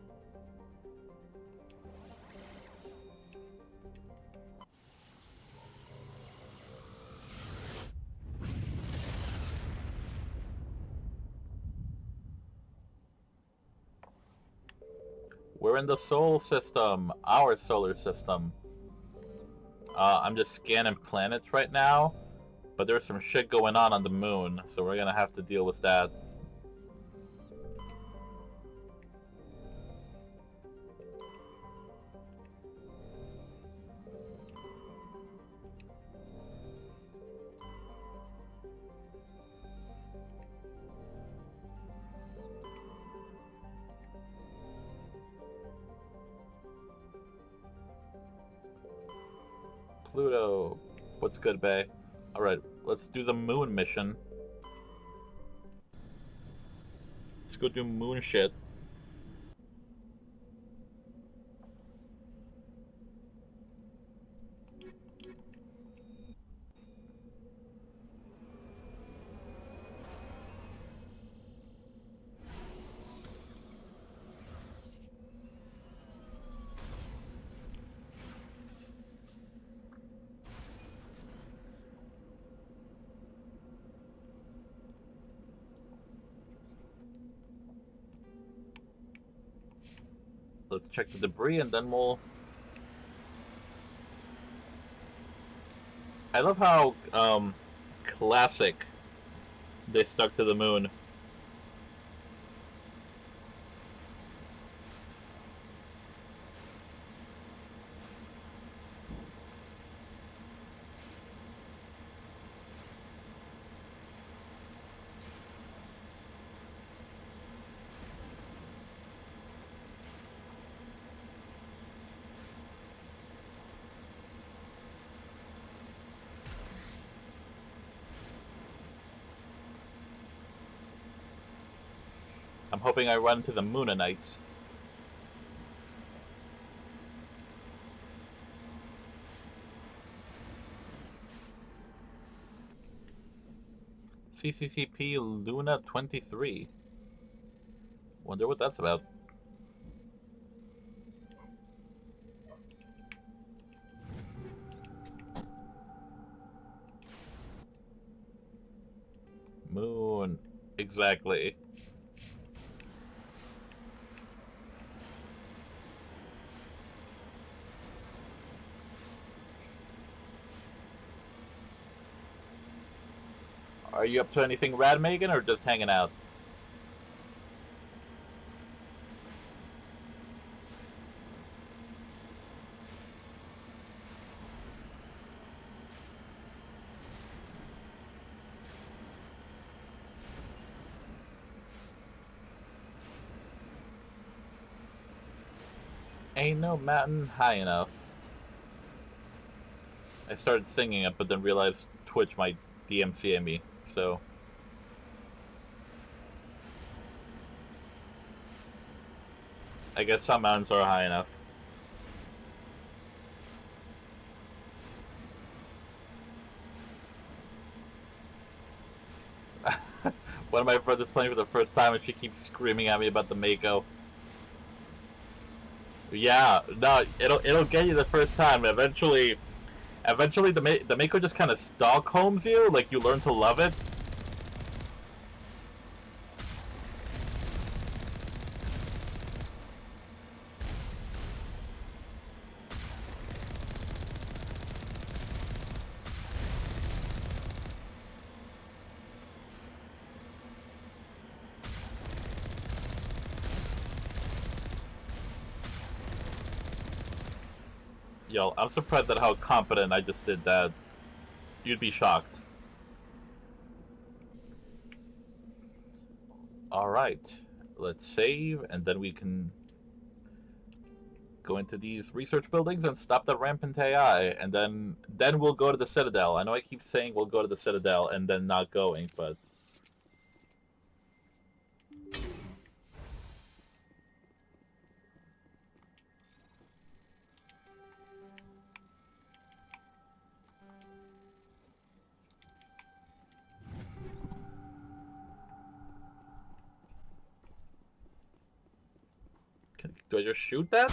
We're in the Sol system, our solar system. I'm just scanning planets right now, but there's some shit going on the moon, so we're gonna have to deal with that. Pluto. What's good, Bay? Alright, let's do the moon mission. go do moon shit. Let's check the debris and then we'll... I love how classic they stuck to the moon. I'm hoping I run into the Moonanites. CCCP Luna 23. Wonder what that's about. Moon. Exactly. Are you up to anything rad, Megan, or just hanging out? Ain't no mountain high enough. I started singing it, but then realized Twitch might DMCA me, so... I guess some mountains are high enough. One of my friends is playing for the first time and she keeps screaming at me about the Mako. Yeah, no, it'll get you the first time. Eventually the Mako just kind of Stockholms you, like you learn to love it. Yo, I'm surprised at how competent I just did that. You'd be shocked. Alright, let's save, and then we can go into these research buildings and stop the rampant AI, and then we'll go to the Citadel. I know I keep saying we'll go to the Citadel and then not going, but... Do I just shoot that?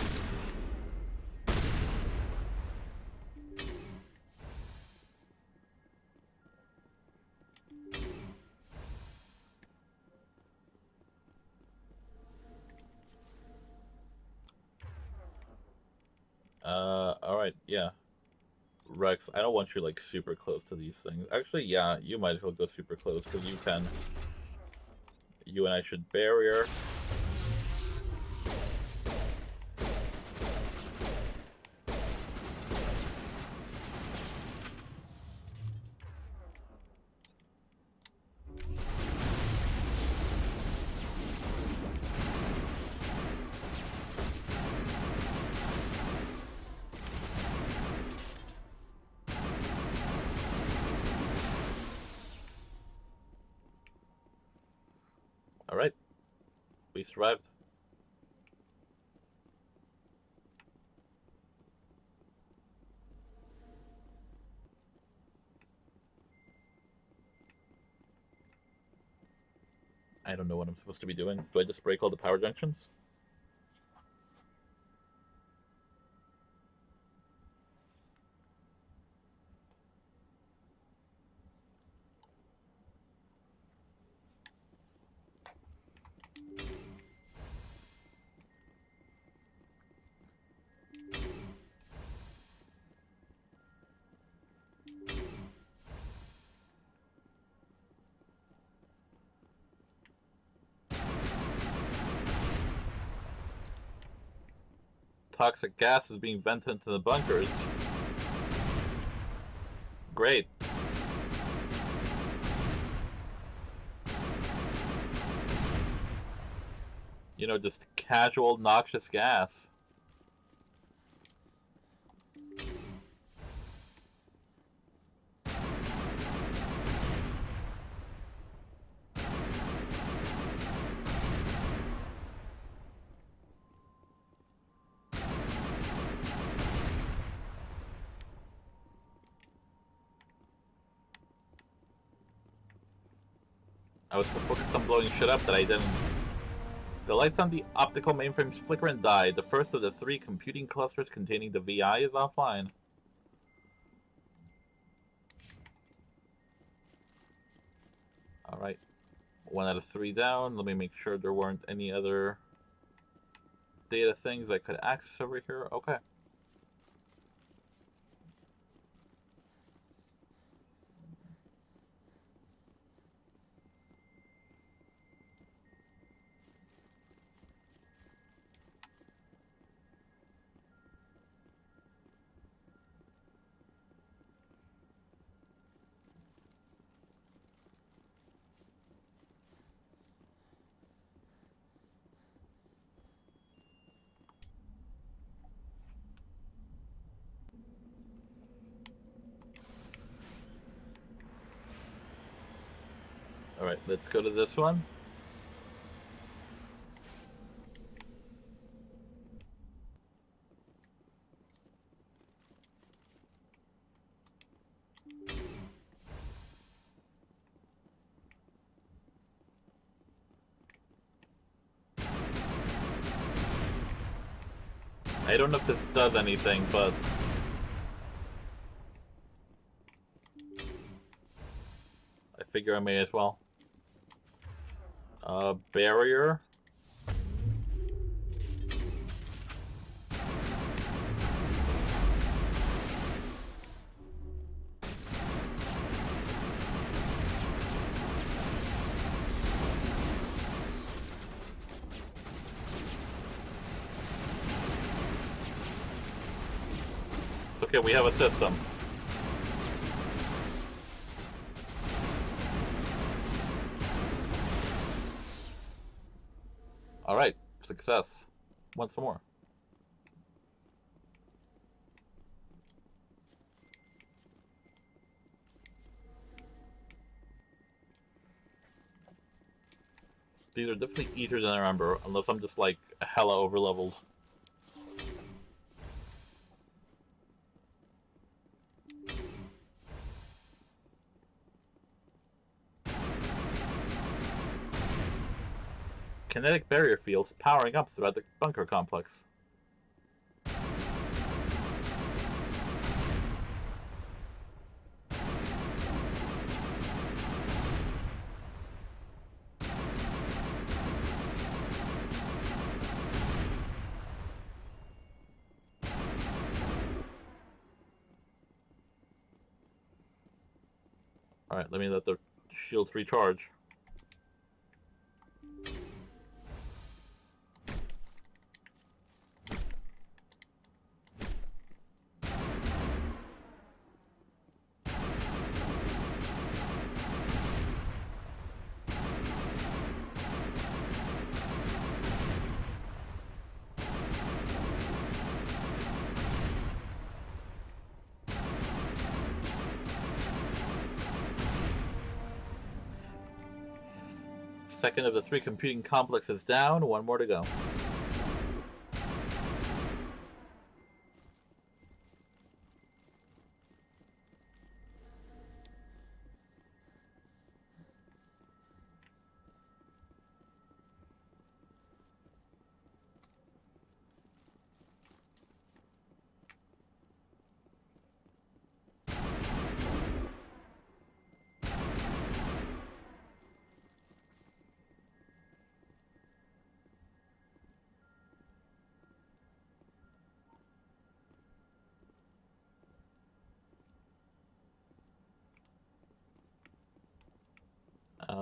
Alright, yeah. Rex, I don't want you, like, super close to these things. Actually, yeah, you might as well go super close, because you can. You and I should barrier. Alright. We survived. I don't know what I'm supposed to be doing. Do I just break all the power junctions? Toxic gas is being vented into the bunkers. Great. You know, just casual, noxious gas. I was so focused on blowing shit up that I didn't. The lights on the optical mainframes flicker and die. The first of the 3 computing clusters containing the VI is offline. Alright. 1 out of 3 down. Let me make sure there weren't any other data things I could access over here. Okay. Alright, let's go to this one. I don't know if this does anything, but I figure I may as well. Barrier. It's okay, we have a system. Alright, success. Once more. These are definitely easier than I remember, unless I'm just like hella overleveled. Kinetic barrier fields powering up throughout the bunker complex. Alright, let me let the shields recharge. Second of the 3 computing complexes down. 1 more to go.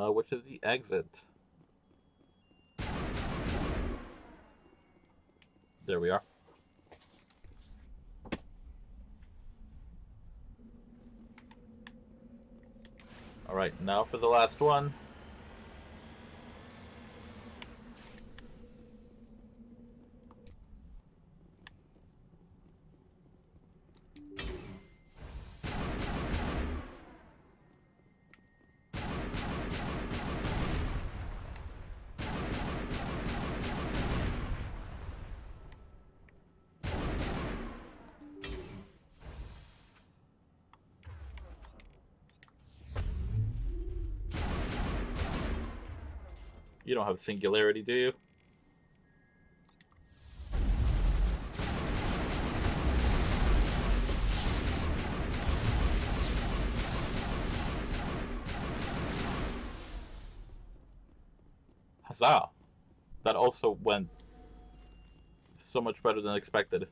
Which is the exit? There we are. Alright, now for the last one. You don't have singularity, do you? Huzzah! That also went so much better than expected.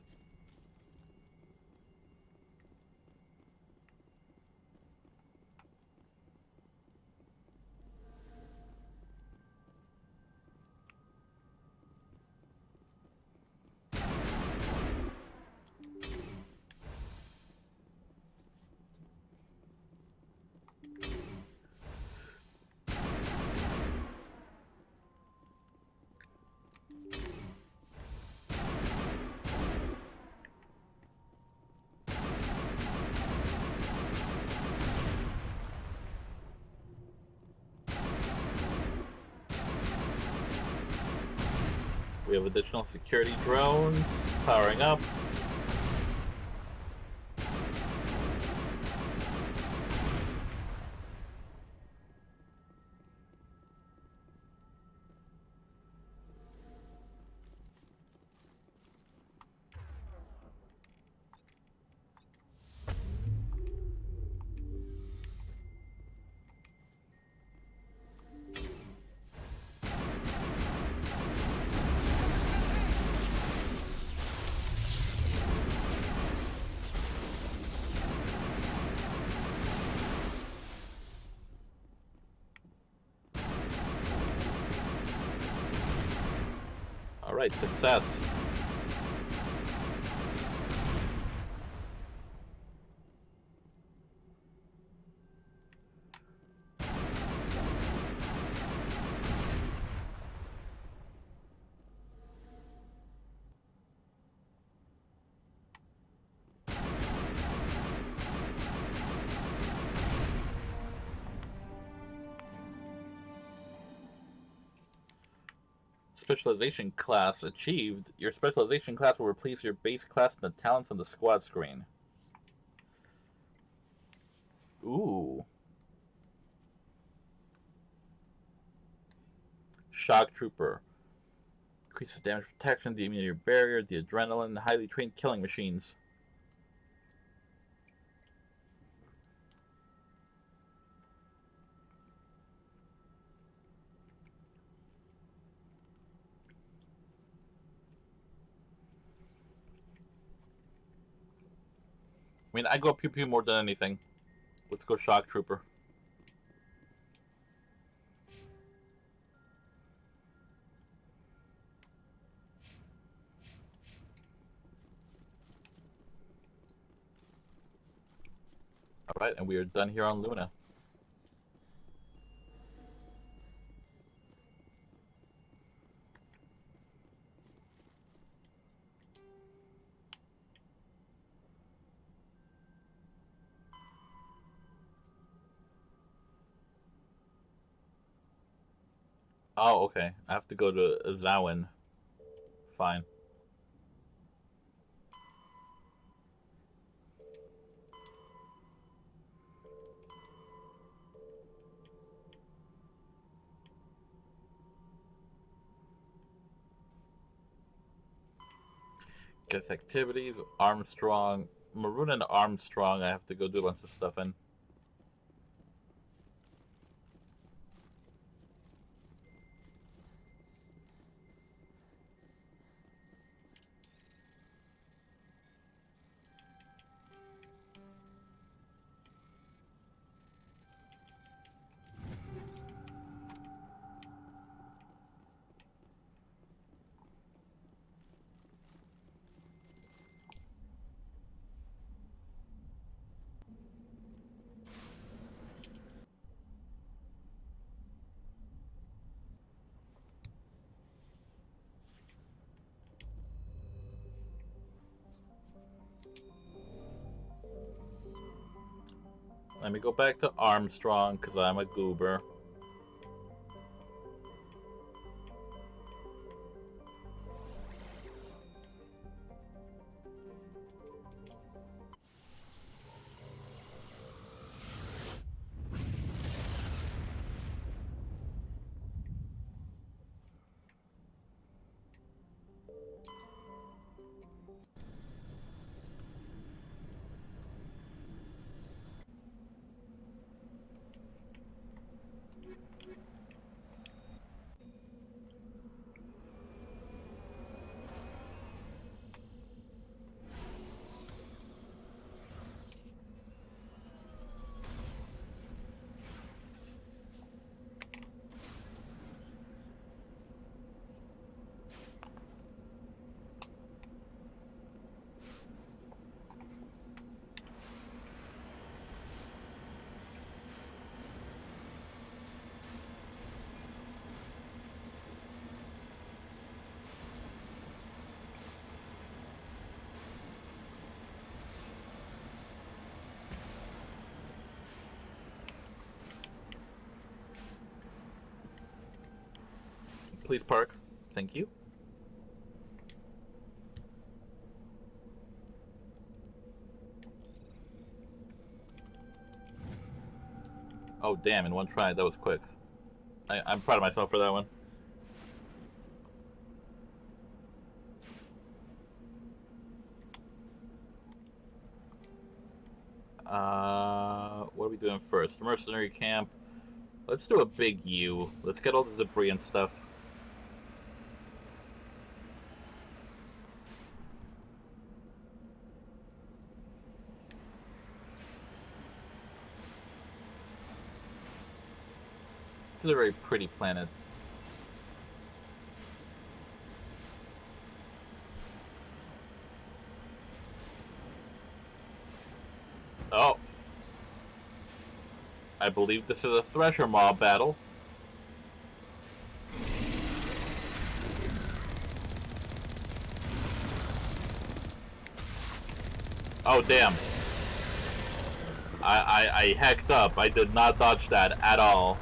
We have additional security drones powering up. Alright, success. Specialization class achieved. Your specialization class will replace your base class in the talents on the squad screen. Ooh. Shock Trooper. Increases damage protection, the immunity barrier, the adrenaline, highly trained killing machines. I mean, I go pew pew more than anything. Let's go Shock Trooper. Alright, and we are done here on Luna. Oh, okay. I have to go to Zawin. Fine. Guest activities, Armstrong. Maroon and Armstrong, I have to go do a bunch of stuff in. Let me go back to Armstrong, because I'm a goober. Please park. Thank you. Oh, damn, in one try. That was quick. I'm proud of myself for that one. What are we doing first? Mercenary camp. Let's do a big U. Let's get all the debris and stuff. It's a very pretty planet. Oh. I believe this is a Thresher Mob battle. Oh, damn. I hecked up. I did not dodge that at all.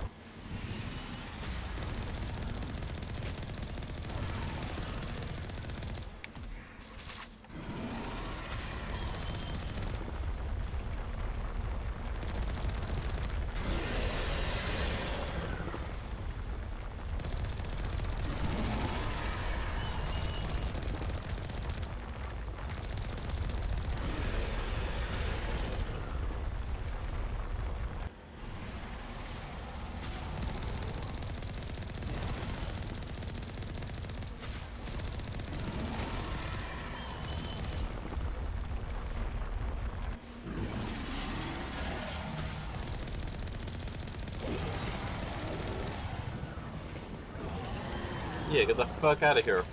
Yeah, get the fuck out of here.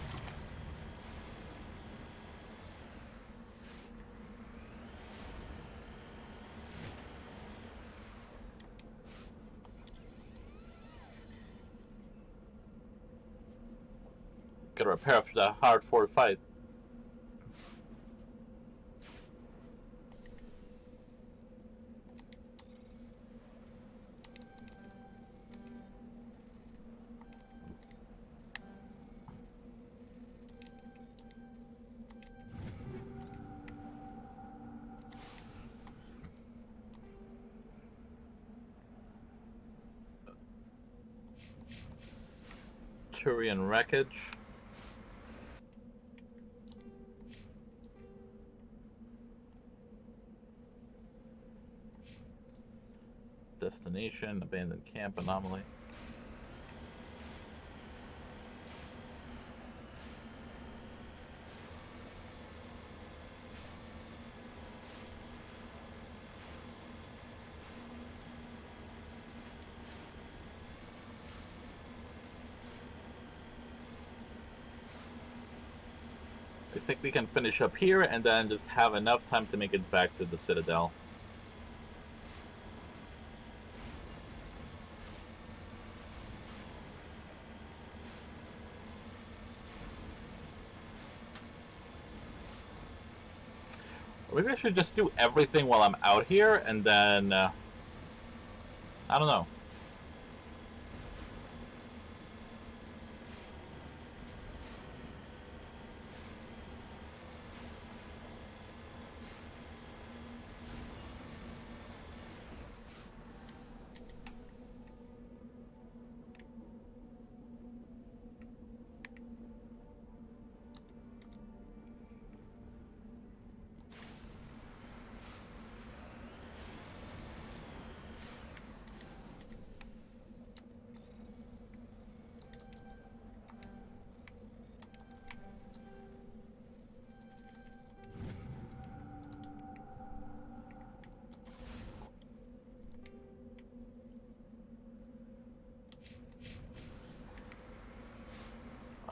Gotta repair after that hard-fought fight. Turian wreckage. Destination, abandoned camp anomaly. I think we can finish up here and then just have enough time to make it back to the Citadel. Or maybe I should just do everything while I'm out here and then... I don't know.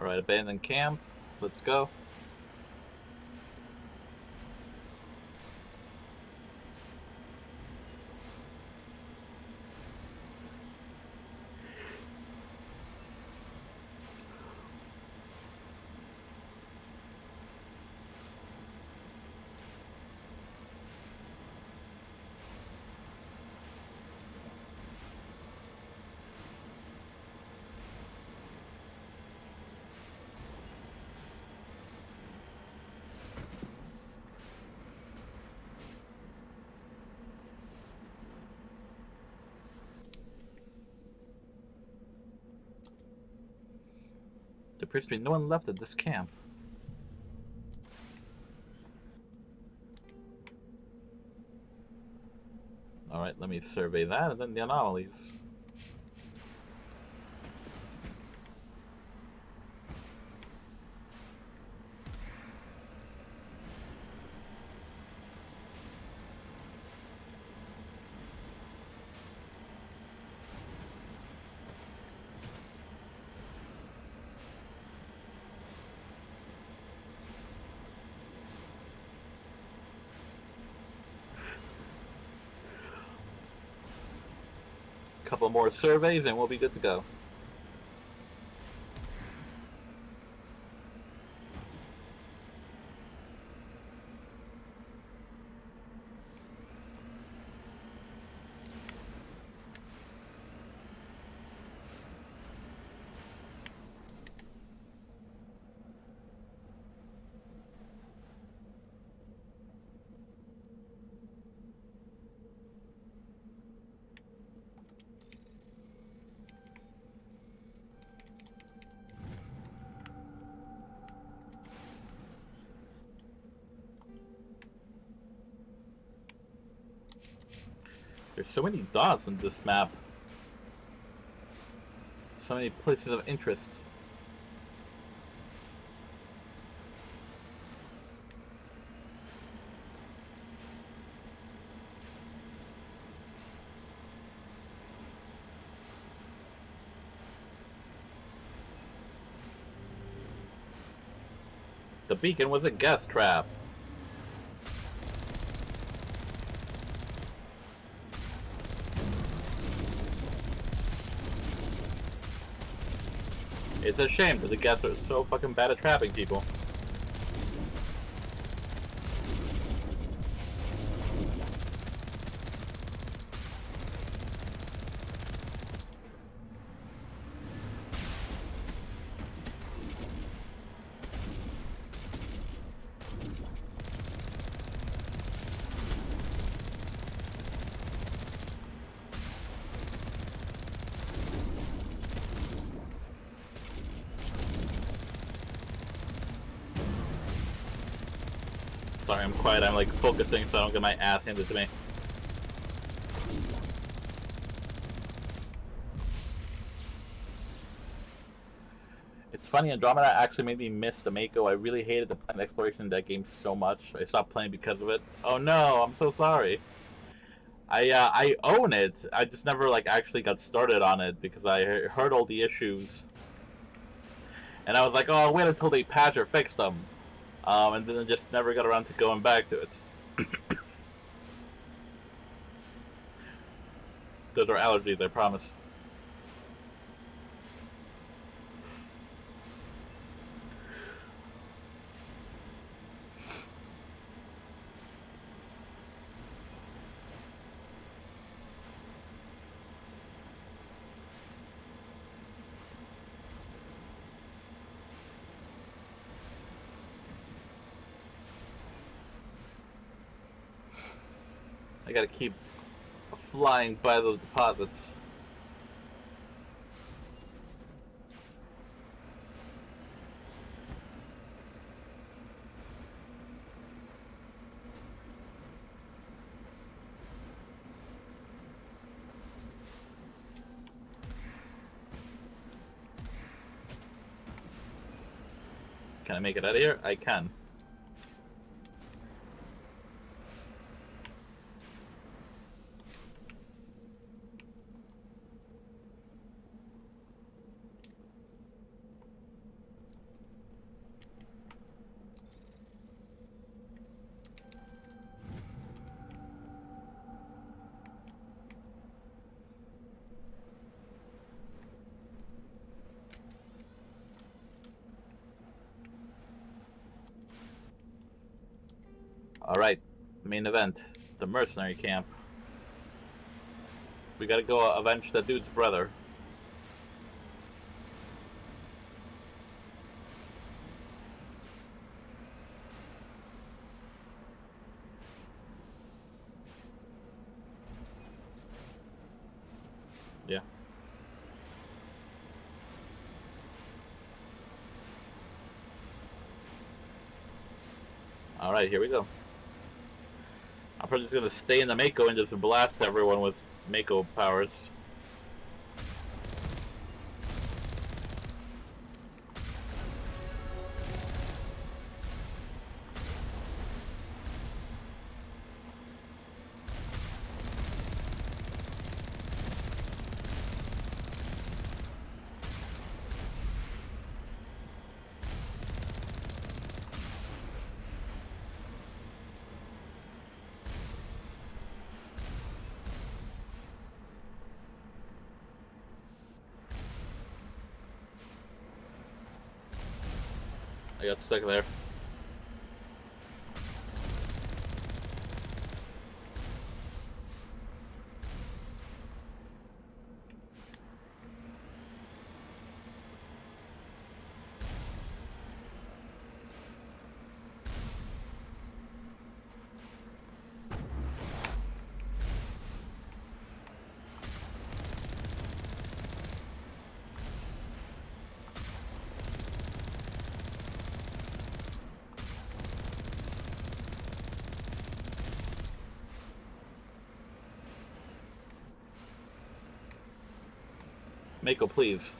Alright, abandoned camp. Let's go. There appears to be no one left at this camp. Alright, let me survey that and then the anomalies. Couple more surveys and we'll be good to go. There's so many dots on this map. So many places of interest. The beacon was a gas trap. It's a shame that the guests are so fucking bad at trapping people. Sorry, I'm quiet. I'm like focusing so I don't get my ass handed to me. It's funny, Andromeda actually made me miss the Mako. I really hated the planet exploration in that game so much. I stopped playing because of it. Oh no, I'm so sorry. I own it. I just never like actually got started on it because I heard all the issues. And I was like, oh, I'll wait until they patch or fix them. And then I just never got around to going back to it. Those are allergies, I promise. I gotta keep flying by those deposits. Can I make it out of here? I can. Alright, main event. The mercenary camp. We gotta go avenge that dude's brother. Yeah. Alright, here we go. I'm probably just gonna stay in the Mako and just blast everyone with Mako powers. I got stuck there. Mako, please.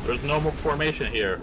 There's no more formation here.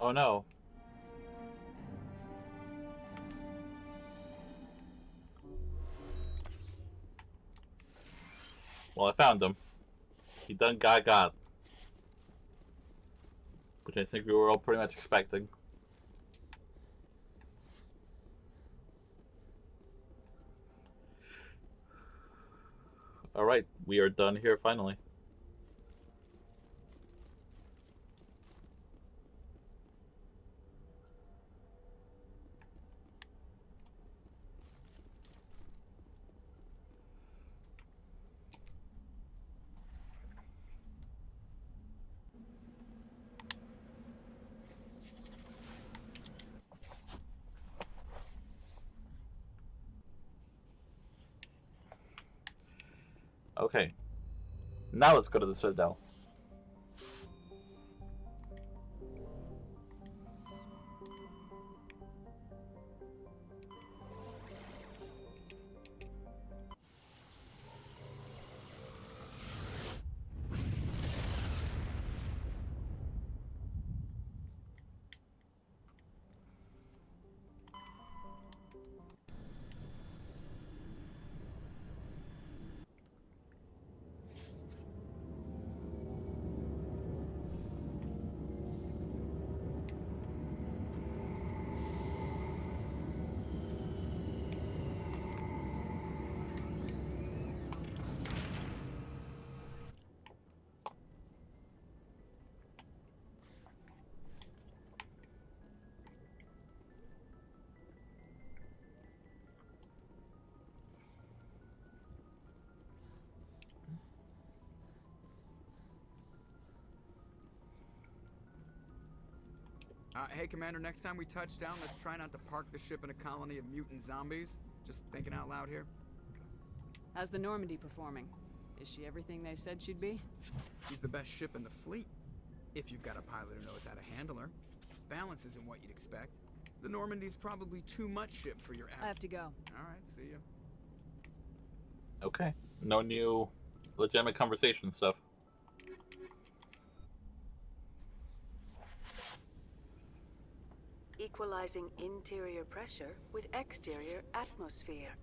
Oh no. Well, I found him. He done got. Which I think we were all pretty much expecting. Alright, we are done here finally. Okay. Now let's go to the Citadel. Hey, Commander, next time we touch down, let's try not to park the ship in a colony of mutant zombies. Just thinking out loud here. How's the Normandy performing? Is she everything they said she'd be? She's the best ship in the fleet, if you've got a pilot who knows how to handle her. Balance isn't what you'd expect. The Normandy's probably too much ship for your average. I have to go. Alright, see ya. Okay. No new legitimate conversation stuff. Equalizing interior pressure with exterior atmosphere.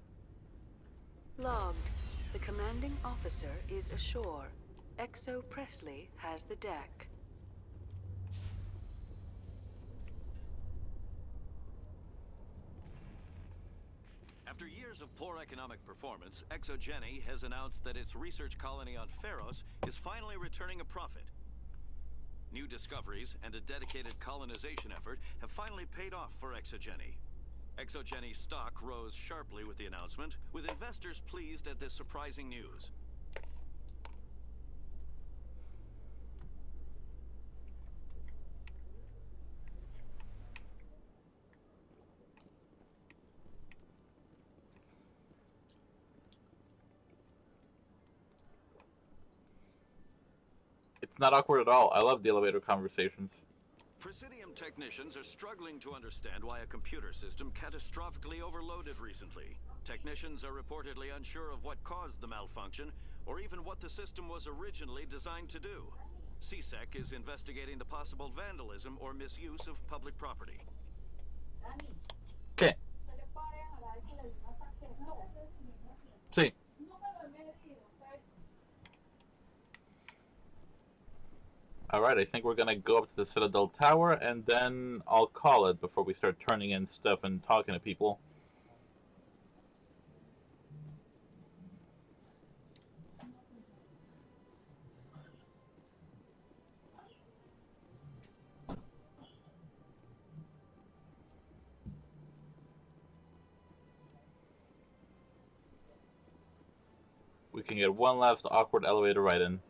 Logged. The commanding officer is ashore. Exo Presley has the deck. After years of poor economic performance, ExoGeni has announced that its research colony on Feros is finally returning a profit. New discoveries and a dedicated colonization effort have finally paid off for ExoGeni. ExoGeni stock rose sharply with the announcement, with investors pleased at this surprising news. It's not awkward at all. I love the elevator conversations. Presidium technicians are struggling to understand why a computer system catastrophically overloaded recently. Technicians are reportedly unsure of what caused the malfunction, or even what the system was originally designed to do. CSEC is investigating the possible vandalism or misuse of public property. Okay. Sí. Alright, I think we're gonna go up to the Citadel Tower, and then I'll call it before we start turning in stuff and talking to people. We can get one last awkward elevator ride in.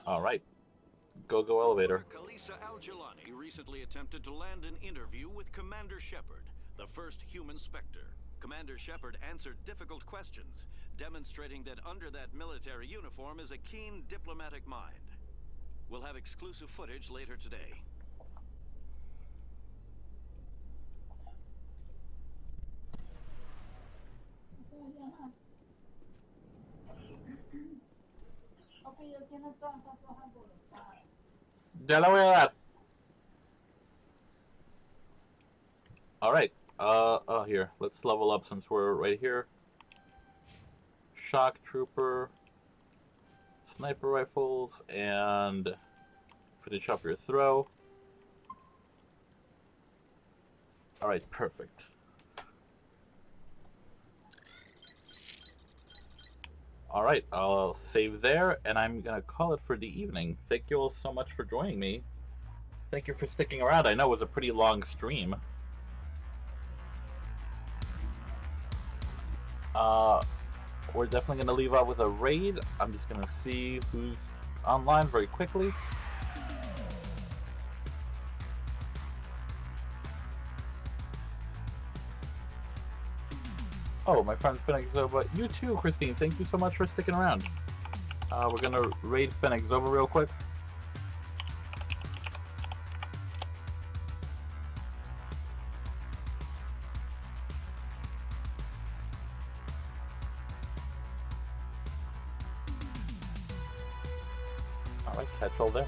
Alright. Go elevator. Kalisa Al-Jelani recently attempted to land an interview with Commander Shepard, the first human Spectre. Commander Shepard answered difficult questions, demonstrating that under that military uniform is a keen diplomatic mind. We'll have exclusive footage later today. Ya la voy a dar. Alright. Oh, here. Let's level up since we're right here. Shock Trooper. Sniper rifles. And finish off your throw. Alright, perfect. Alright, I'll save there, and I'm gonna call it for the evening. Thank you all so much for joining me. Thank you for sticking around. I know it was a pretty long stream. We're definitely gonna leave out with a raid. I'm just gonna see who's online very quickly. Oh, my friend Fennec Zoba. You too, Christine. Thank you so much for sticking around. We're gonna raid Fennec Zoba real quick. Alright, catch all there.